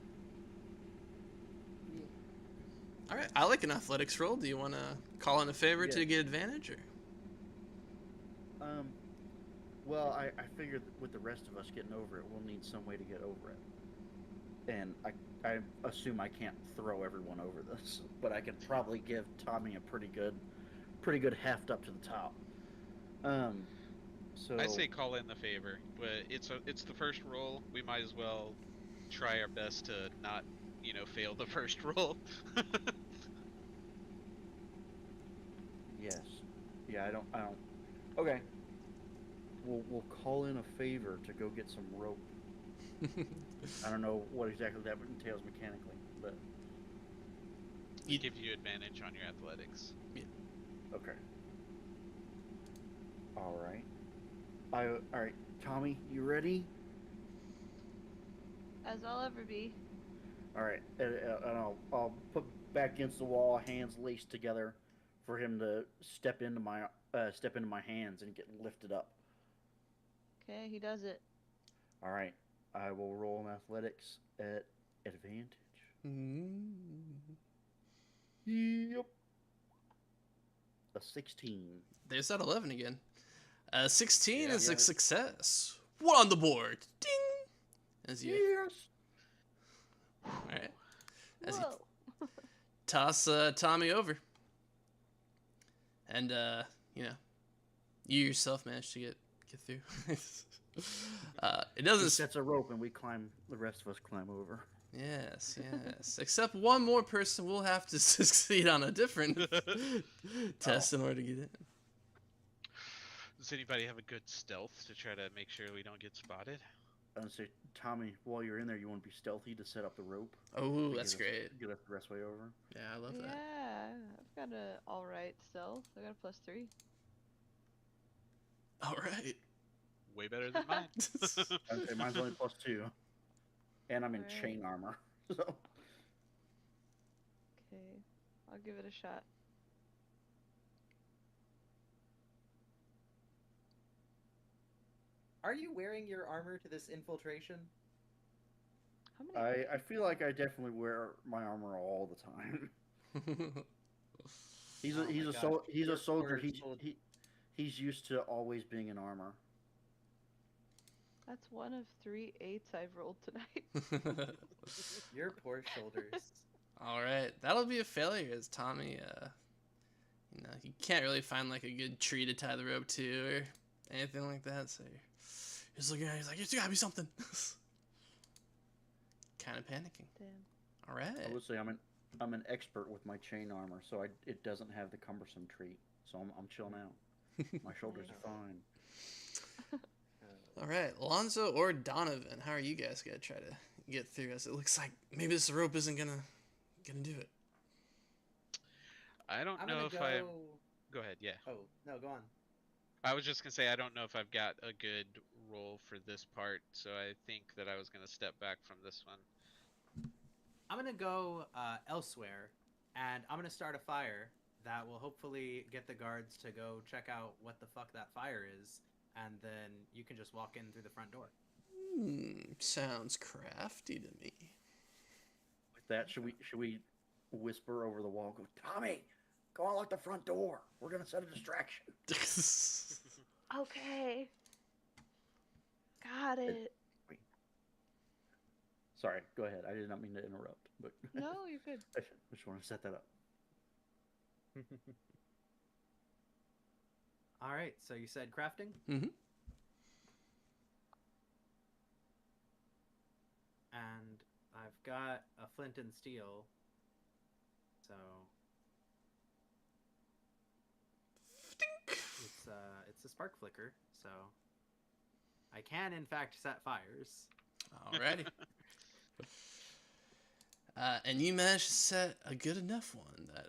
All right. I like an athletics roll. Do you want to call in a favor to Yeah. get advantage, or? um, well, I figured that with the rest of us getting over it, we'll need some way to get over it. And I assume I can't throw everyone over this, but I could probably give Tommy a pretty good heft up to the top. Um, so I say call in the favor, but it's the first roll. We might as well try our best to not, fail the first roll. yes, yeah, I don't. Okay, we'll call in a favor to go get some rope. I don't know what exactly that entails mechanically, but You- Give you advantage on your athletics. okay. All right. All right, Tommy, you ready? As I'll ever be. All right, and I'll put back against the wall, hands laced together, for him to step into my hands and get lifted up. Okay, he does it. All right, I will roll an athletics at advantage. Mm. Yep. A 16. There's that 11 again. 16 Yeah, is yeah. a success. One on the board. Ding. As you, Yes. all right. As you Whoa. toss Tommy over, and you yourself manage to get through. It He doesn't. sets a rope and we climb. The rest of us climb over. Yes, yes. Except one more person will have to succeed on a different test in order to get in. Does anybody have a good stealth to try to make sure we don't get spotted? I would say, Tommy, while you're in there, you want to be stealthy to set up the rope. Oh, to that's get us- great. Get us the rest way over. Yeah, I love that. Yeah, I've got a alright stealth. I got a +3. All right. Way better than mine. I would say mine's only +2, and I'm in Alright. chain armor. So Okay, I'll give it a shot. Are you wearing your armor to this infiltration? How many? I feel like I definitely wear my armor all the time. He's Oh a my he's a gosh, sol- he's your a soldier. forge will- He's used to always being in armor. That's one of 3 8s I've rolled tonight. Your poor shoulders. All right, that'll be a failure as Tommy. He can't really find like a good tree to tie the rope to or anything like that. So he's looking at it, he's like, "There's gotta be something." Kind of panicking. Damn. All right. I would say I'm an expert with my chain armor, so it doesn't have the cumbersome treat. So I'm chill now. My shoulders are fine. All right, Alonzo or Donovan, how are you guys gonna try to get through? As it looks like maybe this rope isn't gonna do it. I don't I'm know gonna if go. I. Go ahead, yeah. Oh no, go on. I was just gonna say I don't know if I've got a good roll for this part, so I think that I was gonna step back from this one. I'm gonna go elsewhere, and I'm gonna start a fire that will hopefully get the guards to go check out what the fuck that fire is, and then you can just walk in through the front door. Sounds crafty to me. With that, should we whisper over the wall? Go, Tommy, go unlock the front door. We're gonna set a distraction. Okay. Got it. Sorry, go ahead. I did not mean to interrupt, but No, you're good. I just want to set that up. All right, so you said crafting? Mhm. And I've got a flint and steel, so it's a spark flicker, so I can in fact set fires. Alrighty. And you managed to set a good enough one that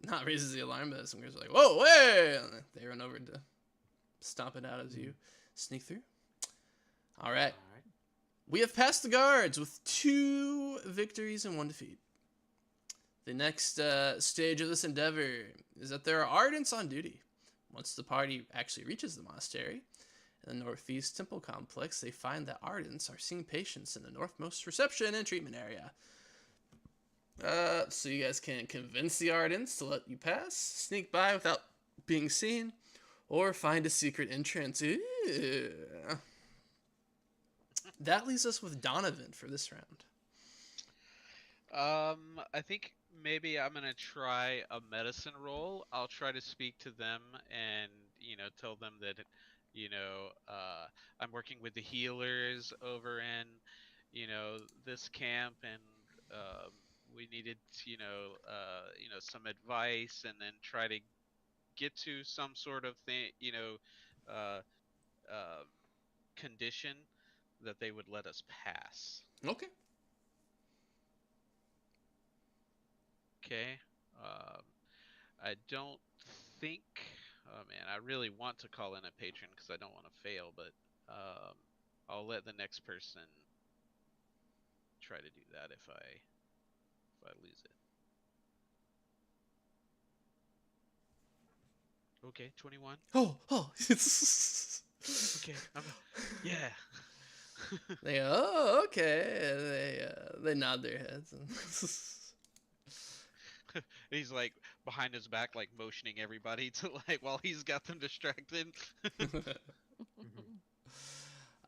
not raises the alarm, but some guys are like, "Whoa, way!" And they run over to stomp it out as you sneak through. All right. All right. We have passed the guards with 2 victories and 1 defeat. The next stage of this endeavor is that there are ardents on duty. Once the party actually reaches the monastery, In the Northeast Temple Complex, they find that Ardents are seeing patients in the northmost reception and treatment area. So you guys can convince the Ardents to let you pass, sneak by without being seen, or find a secret entrance. Ooh. That leaves us with Donovan for this round. I think maybe I'm gonna try a medicine roll. I'll try to speak to them and tell them that I'm working with the healers over in this camp, and we needed some advice, and then try to get to some sort of thing, uh, uh, condition that they would let us pass. Okay. Okay. Um, I don't think. Oh man, I really want to call in a patron because I don't want to fail, but I'll let the next person try to do that if I lose it. Okay, 21. Oh. Okay, yeah. They go, oh, okay. And they nod their heads. He's like behind his back, like motioning everybody to while he's got them distracted.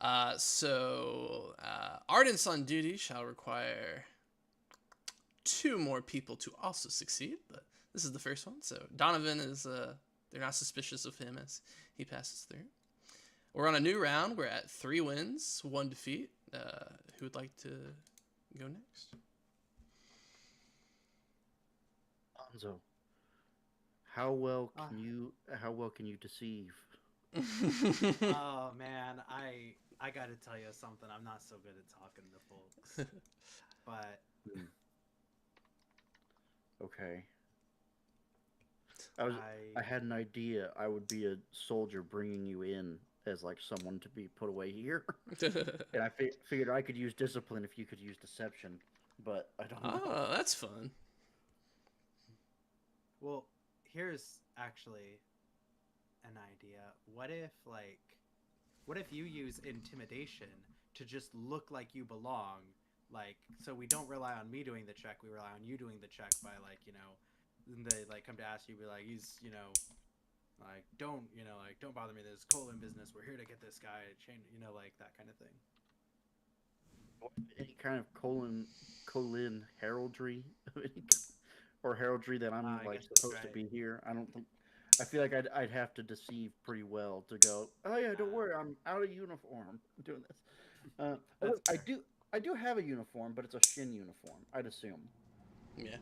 Ardents on duty shall require 2 more people to also succeed, but this is the first one. So Donovan is, they're not suspicious of him as he passes through. We're on a new round. We're at 3 wins, 1 defeat. Who would like to go next? Anzo, how well can you deceive? Oh man, I gotta tell you something. I'm not so good at talking to folks, but Okay. I had an idea. I would be a soldier bringing you in as like someone to be put away here, and I figured I could use discipline if you could use deception, but I don't know. Oh, that's fun. Well, here's actually an idea. What if you use intimidation to just look like you belong? Like, so we don't rely on me doing the check, we rely on you doing the check by they come to ask you, be like, he's, don't bother me, there's colon business, we're here to get this guy chained, that kind of thing. Any kind of colon heraldry, or heraldry that I'm supposed to be here. I don't think. I feel like I'd have to deceive pretty well to go. Oh yeah, don't worry, I'm out of uniform doing this. I do have a uniform, but it's a Shin uniform. I'd assume. Yeah.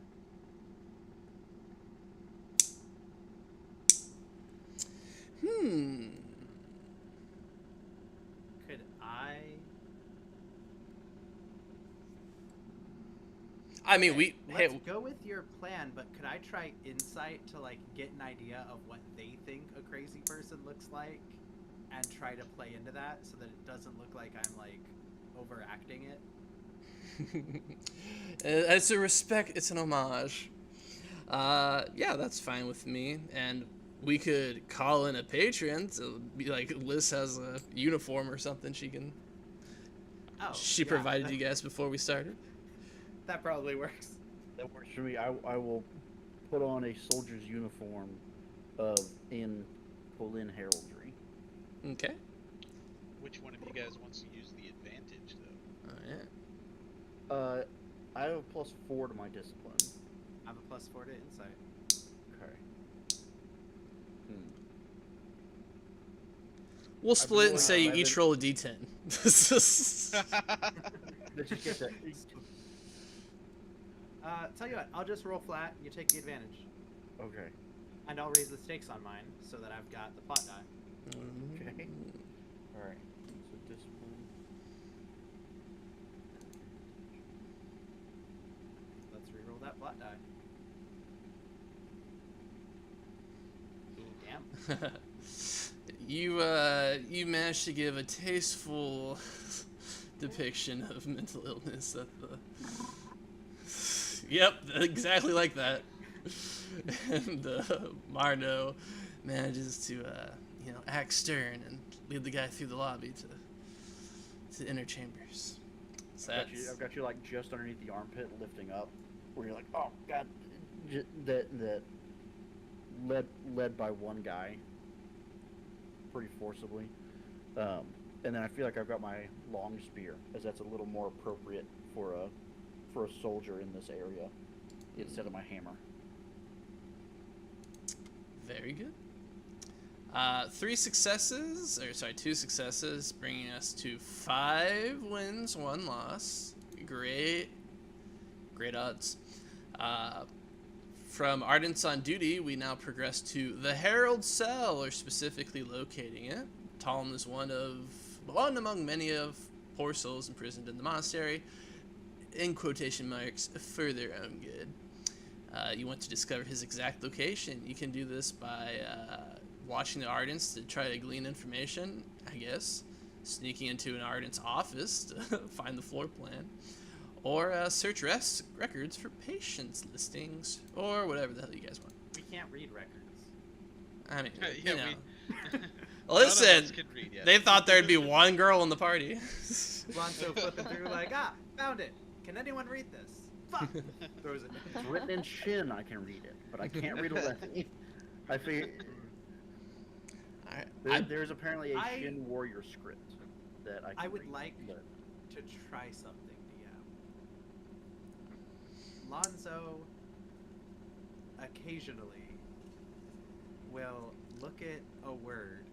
Could I mean, let's go with your plan, but could I try insight to get an idea of what they think a crazy person looks like, and try to play into that so that it doesn't look like I'm overacting it? It's a respect. It's an homage. Yeah, that's fine with me. And we could call in a patron to be like, Liz has a uniform or something she can. Oh, she provided you guys before we started. That probably works. That works for me. I will put on a soldier's uniform in colon heraldry. Okay. Which one of you guys wants to use the advantage, though? Oh, yeah. I have a +4 to my discipline. I have a +4 to insight. Okay. We'll split and say you each roll a d10. Let's just get that. Tell you what, I'll just roll flat. You take the advantage. Okay. And I'll raise the stakes on mine so that I've got the plot die. Okay. All right. So discipline. Let's reroll that plot die. Damn. You managed to give a tasteful depiction of mental illness at the. Yep, exactly like that. And Marno manages to act stern and lead the guy through the lobby to the inner chambers. So I've got you like just underneath the armpit, lifting up, where you're like, oh god, that led by one guy, pretty forcibly, and then I feel like I've got my long spear, as that's a little more appropriate for a soldier in this area, instead of my hammer. very good. 2 successes, bringing us to 5 wins, 1 loss. Great odds. From Ardents on duty, we now progress to the Herald Cell, or specifically locating it. Talm is one among many of poor souls imprisoned in the monastery, in quotation marks, for their own good. You want to discover his exact location. You can do this by watching the Ardents to try to glean information, I guess. Sneaking into an Ardent's office to find the floor plan. Or search records for patients listings, or whatever the hell you guys want. We can't read records. I mean, Yeah, you know. None of Listen, us can read yet. they thought there'd be one girl in the party. Lonzo flipping through like, found it. Can anyone read this? Fuck. Throws it. It's written in Shin, I can read it, but I can't read Alethi. I figure there's apparently a Shin warrior script that I can I would read, like but to try something, DM. Lonzo occasionally will look at a word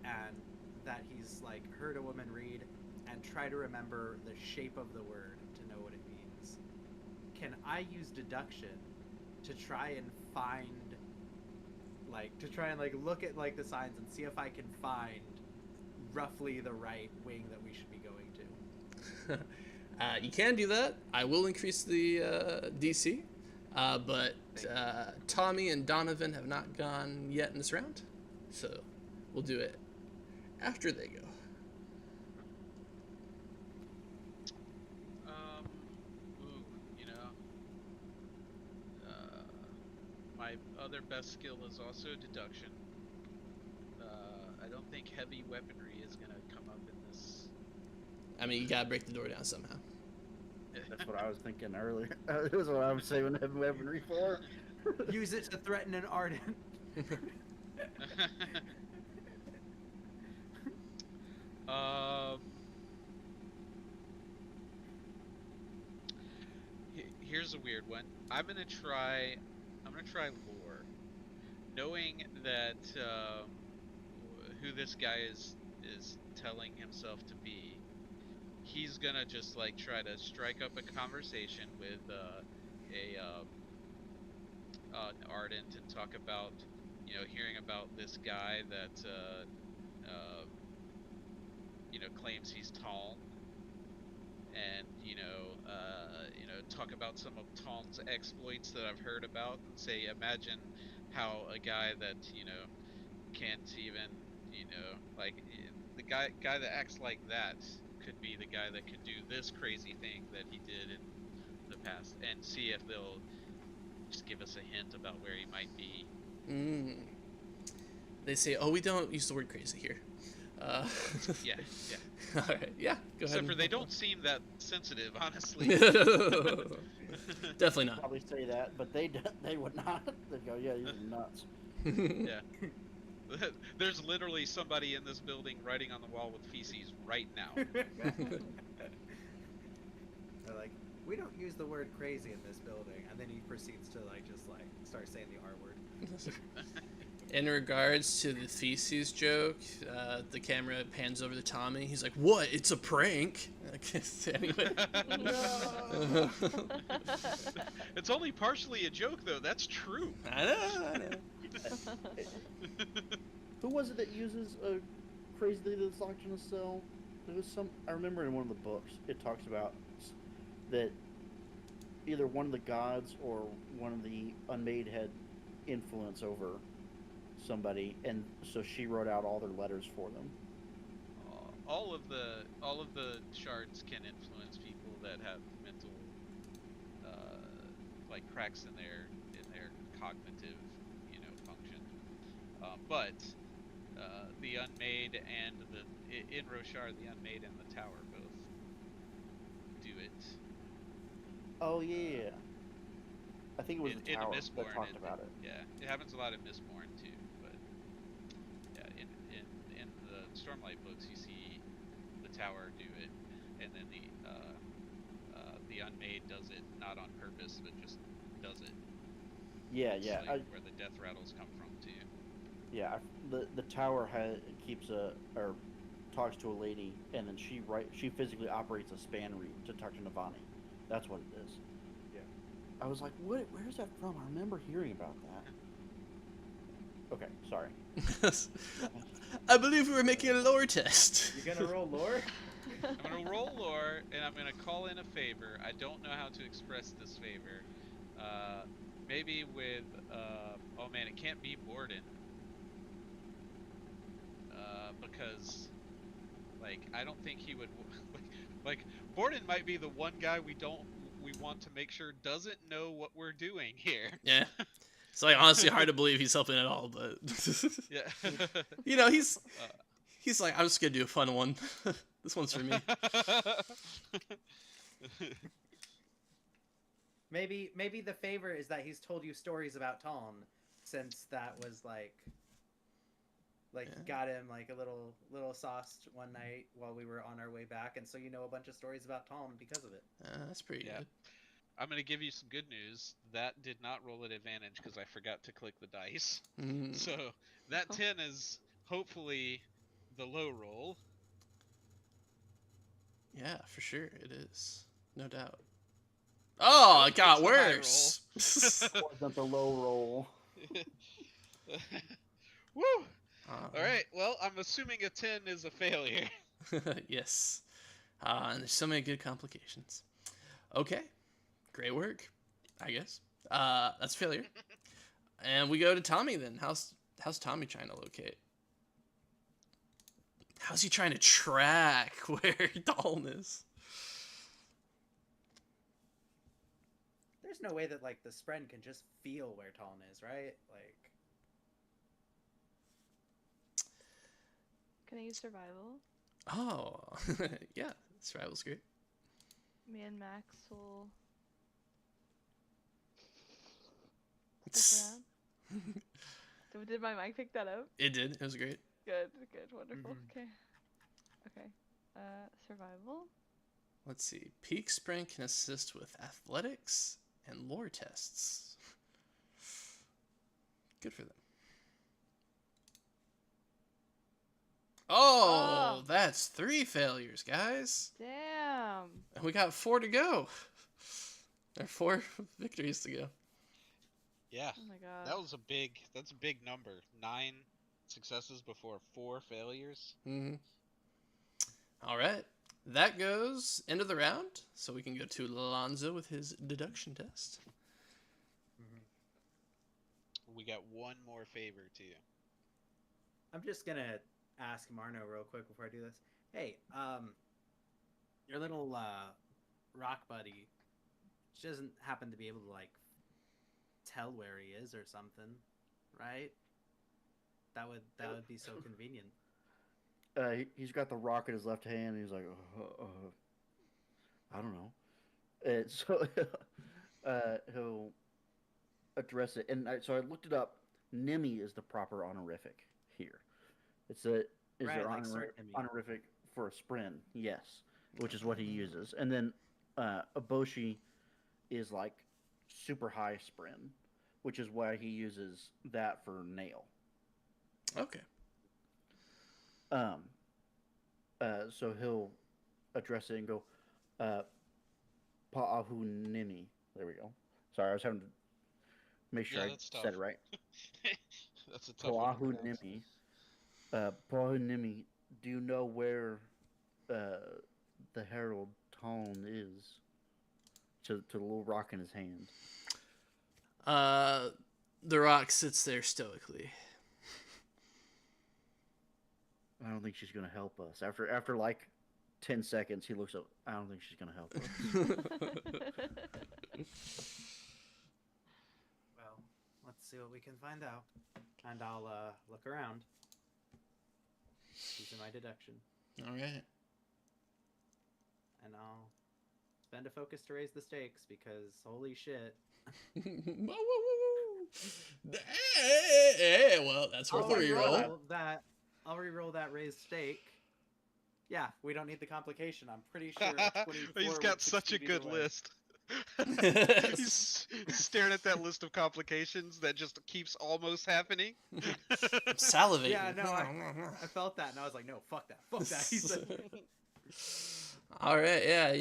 and that he's like heard a woman read and try to remember the shape of the word to know what it means. Can I use deduction to try and find look at like the signs and see if I can find roughly the right wing that we should be going to? You can do that. I will increase the DC, but Tommy and Donovan have not gone yet in this round, so we'll do it after they go. My other best skill is also deduction. I don't think heavy weaponry is gonna come up in this. I mean, you gotta break the door down somehow. that's what I was thinking earlier. That was what I was saving heavy weaponry for. Use it to threaten an Ardent. Here's a weird one. I'm gonna try lore, knowing that who this guy is telling himself to be. He's gonna just like try to strike up a conversation with an Ardent and talk about hearing about this guy that claims he's tall, and talk about some of Talm's exploits that I've heard about, and say, imagine how a guy that can't even like the guy that acts like that could be the guy that could do this crazy thing that he did in the past, and see if they'll just give us a hint about where he might be. They say, oh, we don't use the word crazy here. Yeah. All right, yeah, go ahead. Except for they don't seem that sensitive, honestly. Definitely not. Probably say that, but they would not. They'd go, yeah, you're nuts. Yeah. There's literally somebody in this building writing on the wall with feces right now. They're like, we don't use the word crazy in this building, and then he proceeds to start saying the R word. In regards to the feces joke, the camera pans over to Tommy. He's like, "What? It's a prank." Anyway. No. It's only partially a joke, though. That's true. I know. Who was it that uses a crazy thing that's locked in a cell? There was I remember in one of the books, it talks about that either one of the gods or one of the Unmade had influence over somebody, and so she wrote out all their letters for them. All of the shards can influence people that have mental cracks in their cognitive function, but the Unmade and in Roshar, the Unmade and the Tower both do it. Oh yeah. I think it was the In tower that Mistborn, talked about it. Yeah, it happens a lot in Mistborn too. But yeah, in the Stormlight books, you see the Tower do it, and then the Unmade does it not on purpose, but just does it. Yeah, It's yeah, like where the death rattles come from too. yeah. The tower keeps or talks to a lady, and then she physically operates a span route to talk to Navani. That's what it is. Yeah. I was like, what? Where's that from? I remember hearing about that. Okay, sorry. I believe we were making a lore test. You gonna roll lore? I'm gonna roll lore, and I'm gonna call in a favor. I don't know how to express this favor. Maybe with oh man, it can't be Borden. Because like I don't think he would like Borden might be the one guy we want to make sure doesn't know what we're doing here. Yeah. It's like honestly hard to believe he's helping at all, but Yeah. you know, he's like, I'm just gonna do a fun one. This one's for me. Maybe the favor is that he's told you stories about Taln, since that was like Yeah. got him like a little sauced one night while we were on our way back, and so you know a bunch of stories about Taln because of it. That's pretty Yeah. good. I'm gonna give you some good news. That did not roll at advantage because I forgot to click the dice. Mm. So that 10 is hopefully the low roll. Yeah, for sure it is. No doubt. Oh, it got It's the high worse. Wasn't the low roll. Woo! All right. Well, I'm assuming a 10 is a failure. Yes. And there's so many good complications. Okay. Great work, I guess. That's failure. And we go to Tommy then. How's Tommy trying to locate? How's he trying to track where Dalton is? There's no way that like the Spren can just feel where Taln is, right? Like, Can I use survival? Oh, yeah. Survival's great. Me and Max will stick around. Did my mic pick that up? It did. It was great. Good, wonderful. Mhm. Okay. Survival. Let's see. Peak Spring can assist with athletics and lore tests. Good for them. Oh, that's 3 failures, guys. Damn. And we got 4 to go. There are 4 victories to go. Yeah. Oh my god. That's a big number. 9 successes before 4 failures. Mm-hmm. All right. That goes end of the round, so we can go to Alonzo with his deduction test. We got one more favor too. I'm just gonna ask Marno real quick before I do this. Hey, your little rock buddy, she doesn't happen to be able to like tell where he is or something, right? That would be so convenient. He's got the rock in his left hand. And he's like, I don't know. And so he'll address it. And so I looked it up. Nimi is the proper honorific here. Is Right, there like Sir Nimi. honorific for a Spren? Yes, which is what he uses. And then Aboshi is like super high Spren, which is why he uses that for nail. Okay. So he'll address it and go, Pa'ahu Nimi. There we go. Sorry, I was having to make sure I that's said tough. it right. That's a tough one to Pa'ahu pronounce. Nimi. Pa'ahu Nimi, do you know where the Herald Tone is? To the little rock in his hand. The rock sits there stoically. I don't think she's gonna help us. After like 10 seconds, he looks up. I don't think she's gonna help us. Well, let's see what we can find out, and I'll look around. Using my deduction. All right. And I'll spend a focus to raise the stakes because holy shit. Woo, woo, woo, woo. Hey, well, that's worth a reroll. I'll reroll that raised stake. Yeah, we don't need the complication. I'm pretty sure a 24 He's would got such a succeed either good way. list. He's staring at that list of complications that just keeps almost happening. I'm salivating. Yeah, no, I felt that and I was like, no, fuck that. Fuck that. He said, All right, yeah,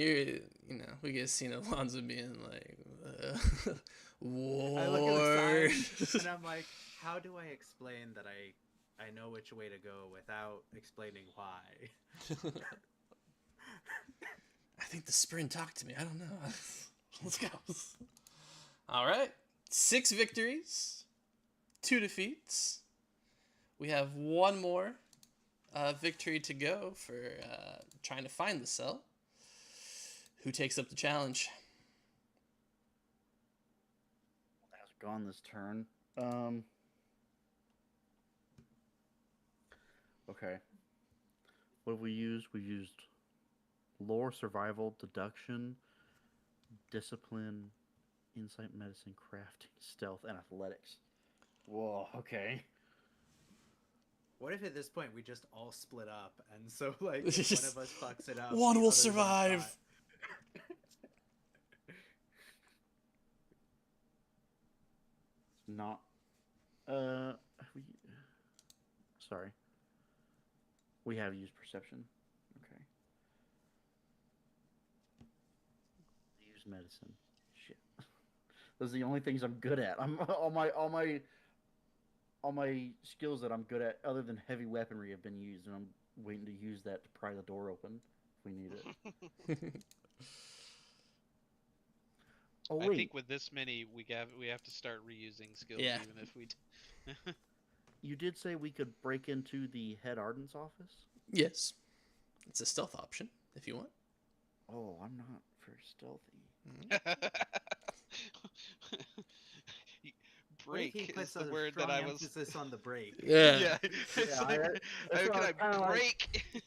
we get seen Alonzo being like, I look at war. the sign and I'm like, how do I explain that I know which way to go without explaining why? I think the sprint talked to me. I don't know. Let's go. All right, 6 victories, 2 defeats. We have one more victory to go for trying to find the cell. Who takes up the challenge? Has gone this turn. Okay. What have we used? We used lore, survival, deduction, discipline, insight, medicine, crafting, stealth, and athletics. Whoa, okay. What if at this point we just all split up and so like if one of us fucks it up, One the will others survive. aren't Not. Sorry. We have used perception. Okay. Use medicine. Shit. Those are the only things I'm good at. I'm all my skills that I'm good at, other than heavy weaponry, have been used, and I'm waiting to use that to pry the door open if we need it. Oh I wait. think with this many, we have to start reusing skills, Yeah. even if we. You did say we could break into the head Arden's office? Yes. It's a stealth option, if you want. Oh, I'm not very stealthy. What if he Break puts is the a word strong that I was. emphasis on the break? Yeah. Yeah. It's Yeah, like, that's how what I can was I kinda like-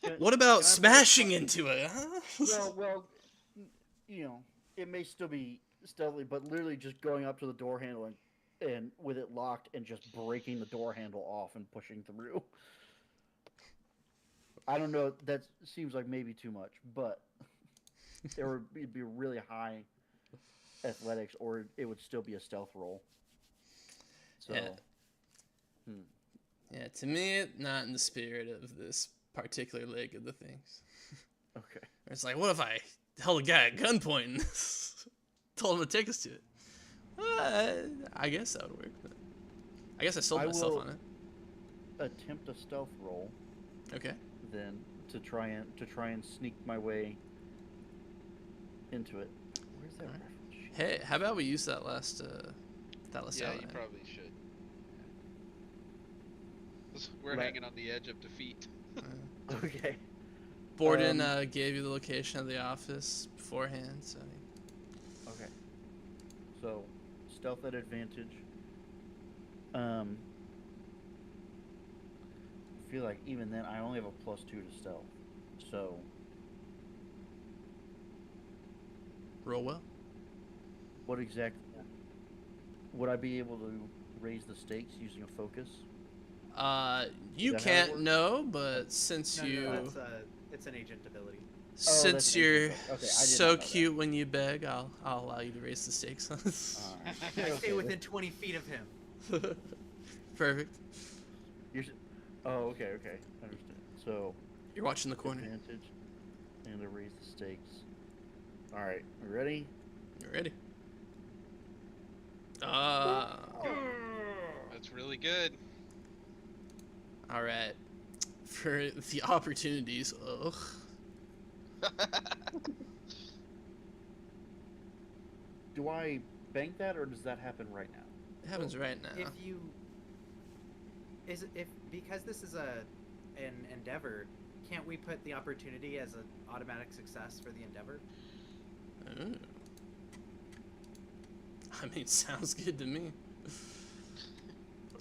break? What about Can I put a smashing fu- into it, huh? Well, it may still be stealthy, but literally just going up to the door handle and with it locked and just breaking the door handle off and pushing through. I don't know. That seems like maybe too much, but it'd be really high athletics, or it would still be a stealth roll. So, Yeah. Yeah, to me, not in the spirit of this particular leg of the things. okay. It's like, what if I held a guy at gunpoint and told him to take us to it? I guess that would work. But I guess I sold I myself will- on it. Attempt a stealth roll, Okay. then to try and sneak my way into it. Where's that Alright. reference sheet? Hey, how about we use that last Yeah, outline? you probably should. We're Let- hanging on the edge of defeat. Okay. Borden gave you the location of the office beforehand, so Okay. So, stealth at advantage. I feel like even then I only have a +2 to stealth. So, roll well. what exactly would I be able to raise the stakes using a focus? You that how it can't works? know, but since you It's an agent ability. since that's you're interesting. Okay, I did so not know that. cute when you beg, I'll allow you to raise the stakes. Alright. I stay Okay, within 20 feet of him. Perfect. Oh, okay. Understood. So, You're watching the corner. advantage and to raise the stakes. All right, we ready? You ready? That's really good. All right. For the opportunities, Do I bank that, or does that happen right now? it happens right now. If because this is an endeavor, can't we put the opportunity as an automatic success for the endeavor? Ooh. I mean, sounds good to me.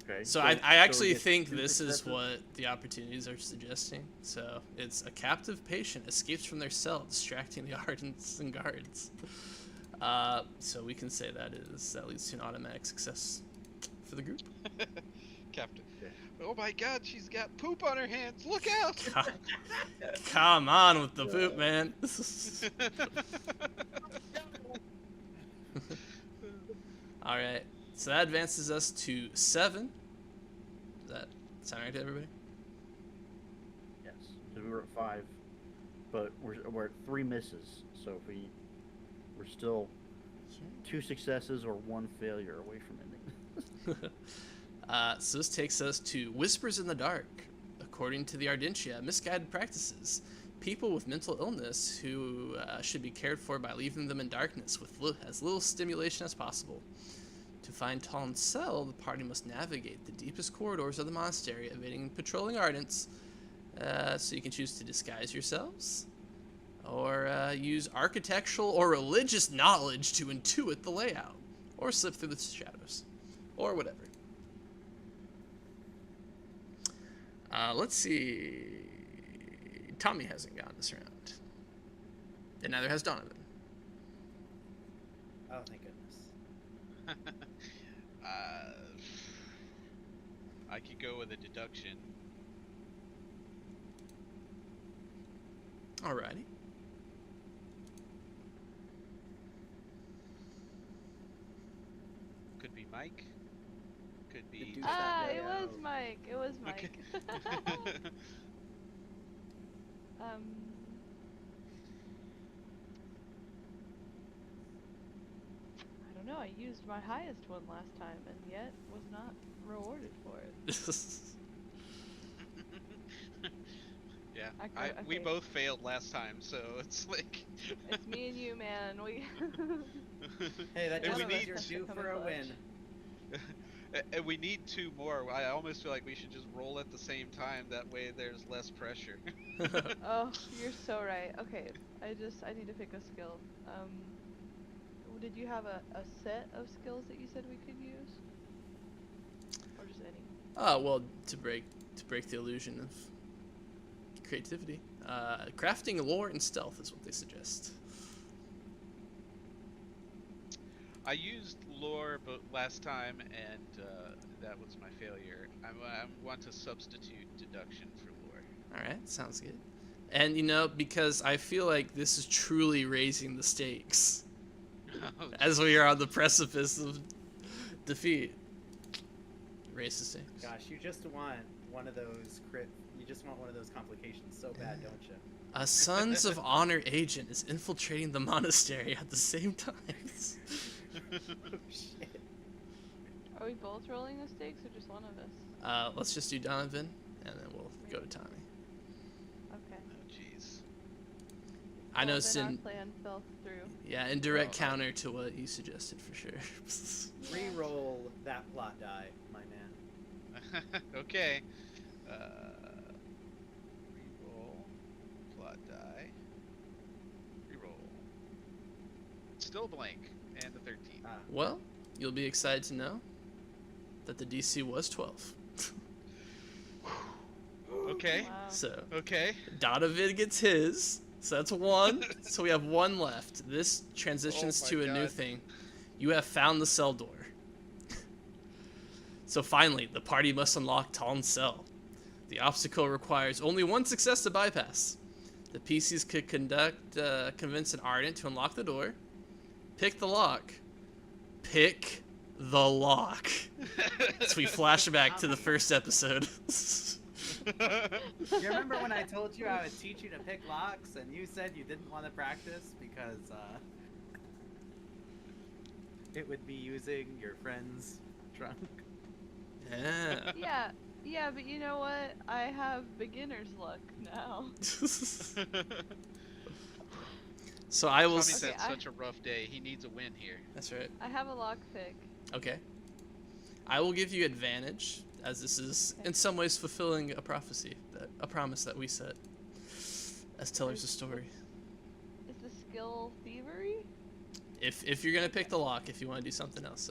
Okay. So I actually we get think 2 this is successes? what the opportunities are suggesting. So it's a captive patient escapes from their cell, distracting the ardents and guards. So we can say that leads to an automatic success for the group. Captain. Okay. Oh my God, she's got poop on her hands. Look out! Come on with the poop, man. All right. So that advances us to 7. Does that sound right to everybody? Yes, because we were at 5, but we're at 3 misses. So if we're still 2 successes or 1 failure away from ending. So this takes us to Whispers in the Dark. According to the Ardentia, misguided practices. People with mental illness who should be cared for by leaving them in darkness with as little stimulation as possible. To find Talon's cell, the party must navigate the deepest corridors of the monastery, evading patrolling ardents. So you can choose to disguise yourselves, or use architectural or religious knowledge to intuit the layout, or slip through the shadows, or whatever. Let's see. Tommy hasn't gotten this round, and neither has Donovan. Oh, thank goodness. I could go with a deduction. Alrighty. Could be Mike. Could be. douche Ah, that it way was out. Mike. It was Mike. um. I don't know. I used my highest one last time, and yet was not rewarded for it. Yeah, we Okay. both failed last time, so it's like. It's me and you, man. We. Hey, that And just we means need you're to due come for in a win. And we need 2 more. I almost feel like we should just roll at the same time. That way, there's less pressure. Oh, you're so right. Okay, I need to pick a skill. Did you have a set of skills that you said we could use, or just any? Well, to break the illusion of creativity, crafting lore and stealth is what they suggest. I used lore but last time, and that was my failure. I want to substitute deduction for lore. All right, sounds good. And because I feel like this is truly raising the stakes Oh, as we are on the precipice of defeat. Raise the stakes. Gosh, you just want one of those You just want one of those complications so bad, don't you? A Sons of Honor agent is infiltrating the monastery at the same time. Oh, shit. Are we both rolling the stakes, or just one of us? Let's just do Donovan, and then we'll go to Tommy. Okay. Oh, jeez. I know Well, it's then our in plan fell through. in direct Well, counter to what you suggested for sure. Re-roll that plot die, my man. Okay. Reroll. Plot die. Reroll. Still blank. And a 13. Well, you'll be excited to know that the DC was 12. Okay. Wow. So Okay. Donovan gets his. So that's 1. So we have 1 left. This transitions Oh my to a new God. thing. You have found the cell door. So finally, the party must unlock Talon's cell. The obstacle requires only 1 success to bypass. The PCs could convince an Ardent to unlock the door. Pick the lock. Pick the lock. So we flash back to the first episode. You remember when I told you I would teach you to pick locks, and you said you didn't want to practice because it would be using your friend's trunk? Yeah. Yeah, but you know what? I have beginner's luck now. So I will. Tommy's Okay, had such a rough day. He needs a win here. That's right. I have a lock pick. Okay. I will give you advantage, as this is in some ways fulfilling a prophecy, a promise that we set as tellers of story. Is the skill thievery? If you're gonna pick the lock, if you want to do something else,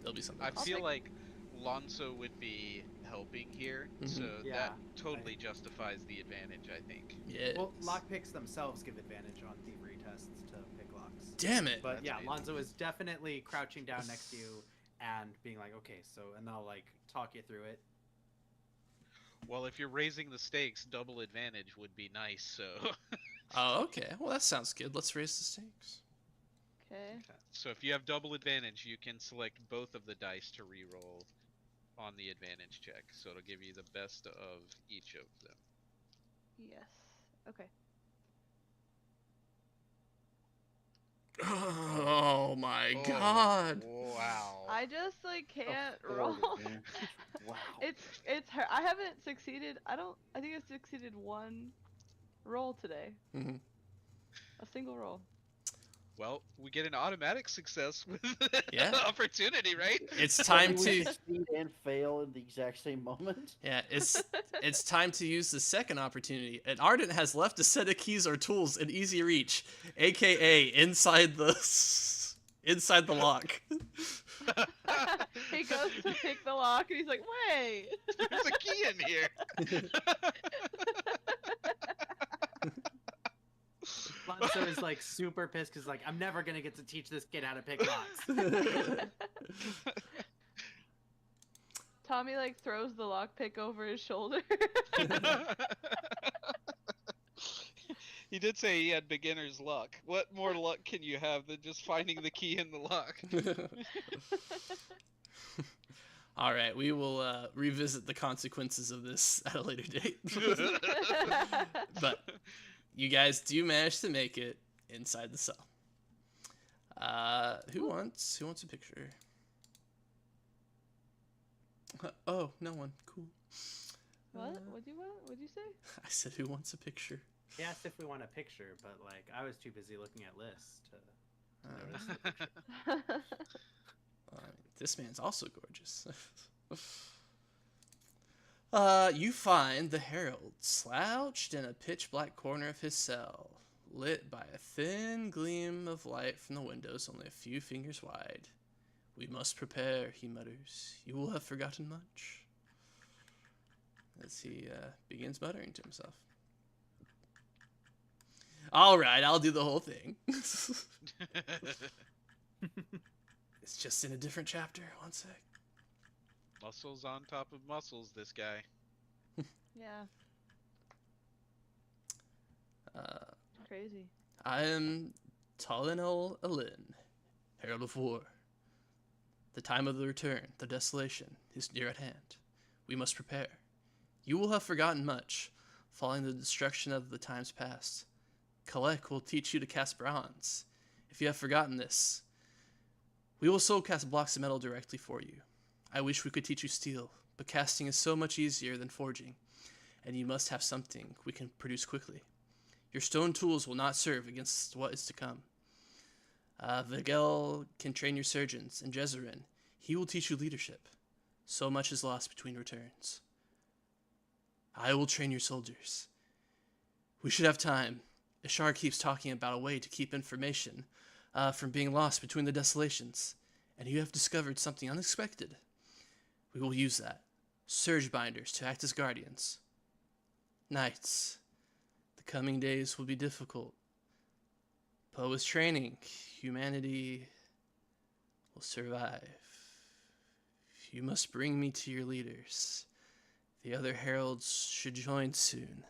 it'll be something I else. feel pick- like Lonzo would be helping here, Mhm. so Yeah, that totally justifies the advantage, I think. Yeah. Well, lockpicks themselves give advantage on thievery tests to pick locks. Damn it. But That's yeah, handy. Lonzo is definitely crouching down next to you and being like, okay, so, and they'll like talk you through it. Well, if you're raising the stakes, double advantage would be nice, so. Oh, okay. Well, that sounds good. Let's raise the stakes. Okay. So if you have double advantage, you can select both of the dice to reroll on the advantage check. So it'll give you the best of each of them. Yes. Okay. Oh my Oh, god. Wow. I just like can't A roll. 40, man. Wow. It's her. I haven't succeeded. I think I succeeded one roll today. Mhm. A single roll. Well, we get an automatic success with Yeah. opportunity, right? It's time We to succeed and fail in the exact same moment. yeah, it's time to use the second opportunity. And Ardent has left a set of keys or tools in easy reach, aka inside the lock. He goes to pick the lock and he's like, wait. There's a key in here. Lonzo is like super pissed because like I'm never gonna get to teach this kid how to pick locks. Tommy like throws the lockpick over his shoulder. He did say he had beginner's luck. What more luck can you have than just finding the key in the lock? All right, we will revisit the consequences of this at a later date. But you guys do manage to make it inside the cell. Who wants a picture? Oh, no one. Cool. What? What'd you say? I said, who wants a picture? He asked if we want a picture, but like I was too busy looking at lists to notice the picture. I mean, this man's also gorgeous. You find the Herald slouched in a pitch black corner of his cell, lit by a thin gleam of light from the windows only a few fingers wide. We must prepare, he mutters. You will have forgotten much. As he begins muttering to himself. All right, I'll do the whole thing. It's just in a different chapter. One sec. Muscles on top of muscles, this guy. Yeah. Crazy. I am Talinel Alin, Herald of War. The time of the return, the desolation, is near at hand. We must prepare. You will have forgotten much, following the destruction of the times past. Kalek will teach you to cast bronze. If you have forgotten this, we will soul cast blocks of metal directly for you. I wish we could teach you steel, but casting is so much easier than forging, and you must have something we can produce quickly. Your stone tools will not serve against what is to come. Vigel can train your surgeons, and Jezerin, he will teach you leadership. So much is lost between returns. I will train your soldiers. We should have time. Ishar keeps talking about a way to keep information from being lost between the desolations, and you have discovered something unexpected. We will use that. Surge binders to act as guardians. Knights. The coming days will be difficult. But with training, humanity will survive. You must bring me to your leaders. The other heralds should join soon.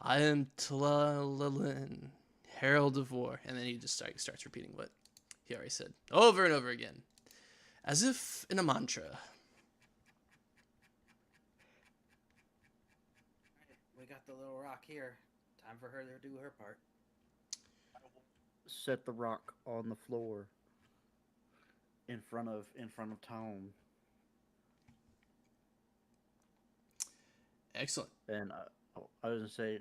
I am Tlalin, Herald of War. And then he just starts repeating what he already said over and over again, as if in a mantra. We got the little rock here. Time for her to do her part. Set the rock on the floor in front of Tom, Excellent. and I was gonna say,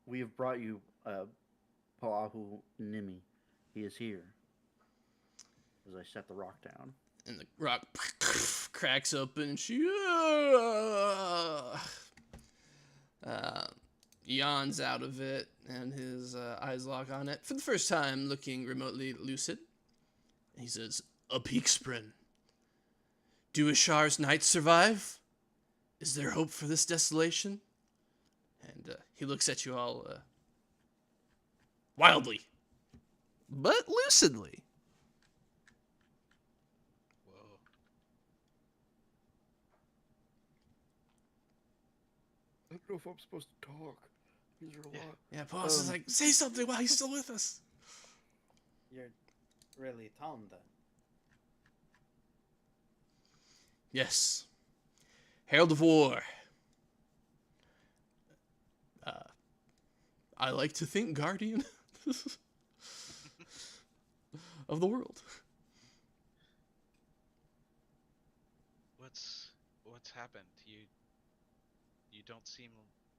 we have brought you Pa'ahu Nimi. He is here. As I set the rock down. And the rock cracks open. She yawns out of it, and his eyes lock on it for the first time, looking remotely lucid. He says, "A peak sprint. Do Ashar's knights survive? Is there hope for this desolation? And he looks at you all wildly, but lucidly. Whoa. I don't know if I'm supposed to talk. These are a lot. Yeah, boss is like, say something while he's still with us. You're really Tom then. Yes. Herald of War. I like to think guardian of the world. What's happened? You don't seem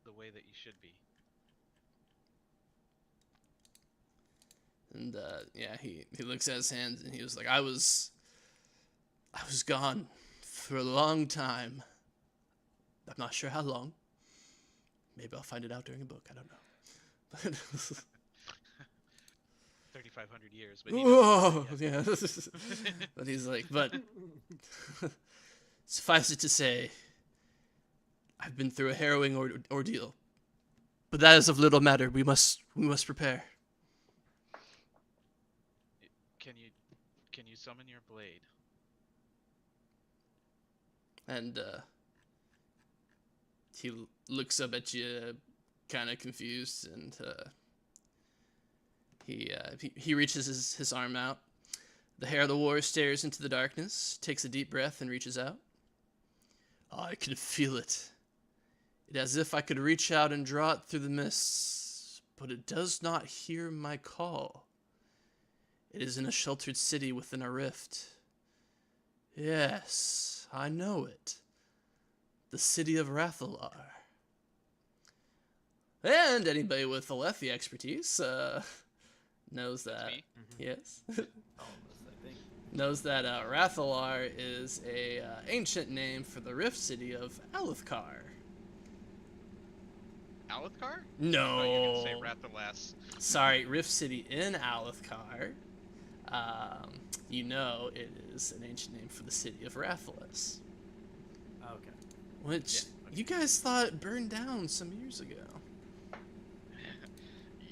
the way that you should be. And yeah, he looks at his hands and he was like, I was gone for a long time. I'm not sure how long. Maybe I'll find it out during a book. I don't know. But 3,500 years, but whoa, yeah. But he's like, but suffice it to say, I've been through a harrowing ordeal. But that is of little matter. We must prepare. Can you summon your blade? And he looks up at you, kind of confused, and he reaches his arm out. The Herald of the War stares into the darkness, takes a deep breath, and reaches out. Oh, I can feel it. It as if I could reach out and draw it through the mists, but it does not hear my call. It is in a sheltered city within a rift. Yes, I know it. The city of Rathalar. And anybody with Alethi expertise knows that. me. Yes. All of us, I think. Knows that Rathalar is a ancient name for the rift city of Alethkar. Alethkar? No. I thought you were gonna say Rathalas. Sorry, Rift City in Alethkar. You know it is an ancient name for the city of Rathalas, Okay. which Yeah, you guys thought it burned down some years ago.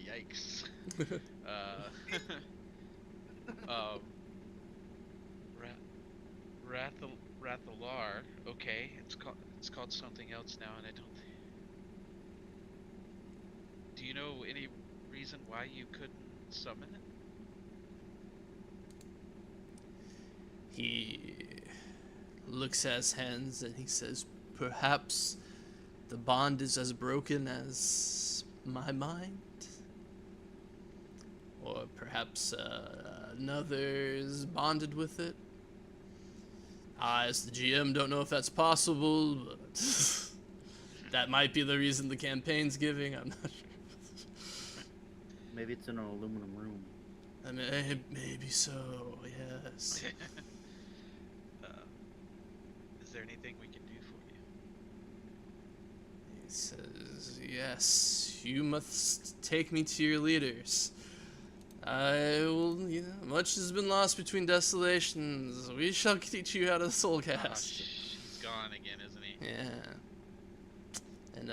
Yikes. um, Rathalar. Okay, it's called something else now, and I don't. Do you know any reason why you couldn't summon it? He looks at his hands and he says, perhaps the bond is as broken as my mind? Or perhaps another's bonded with it? I, as the GM, don't know if that's possible, but that might be the reason the campaign's giving. I'm not sure. Maybe it's in an aluminum room. I mean, maybe so, yes. Is there anything we can do for you? He says, yes, you must take me to your leaders. I will, much has been lost between desolations. We shall teach you how to soulcast. He's gone again, isn't he? Yeah. And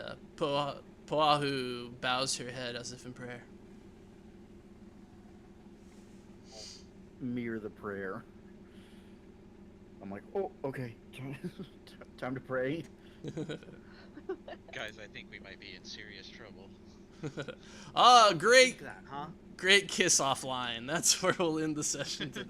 Poahu bows her head as if in prayer. Mirror the prayer. I'm like, oh, okay. Time to pray. Guys, I think we might be in serious trouble. Ah, great, Like that, huh? great kiss off line. That's where we'll end the session today.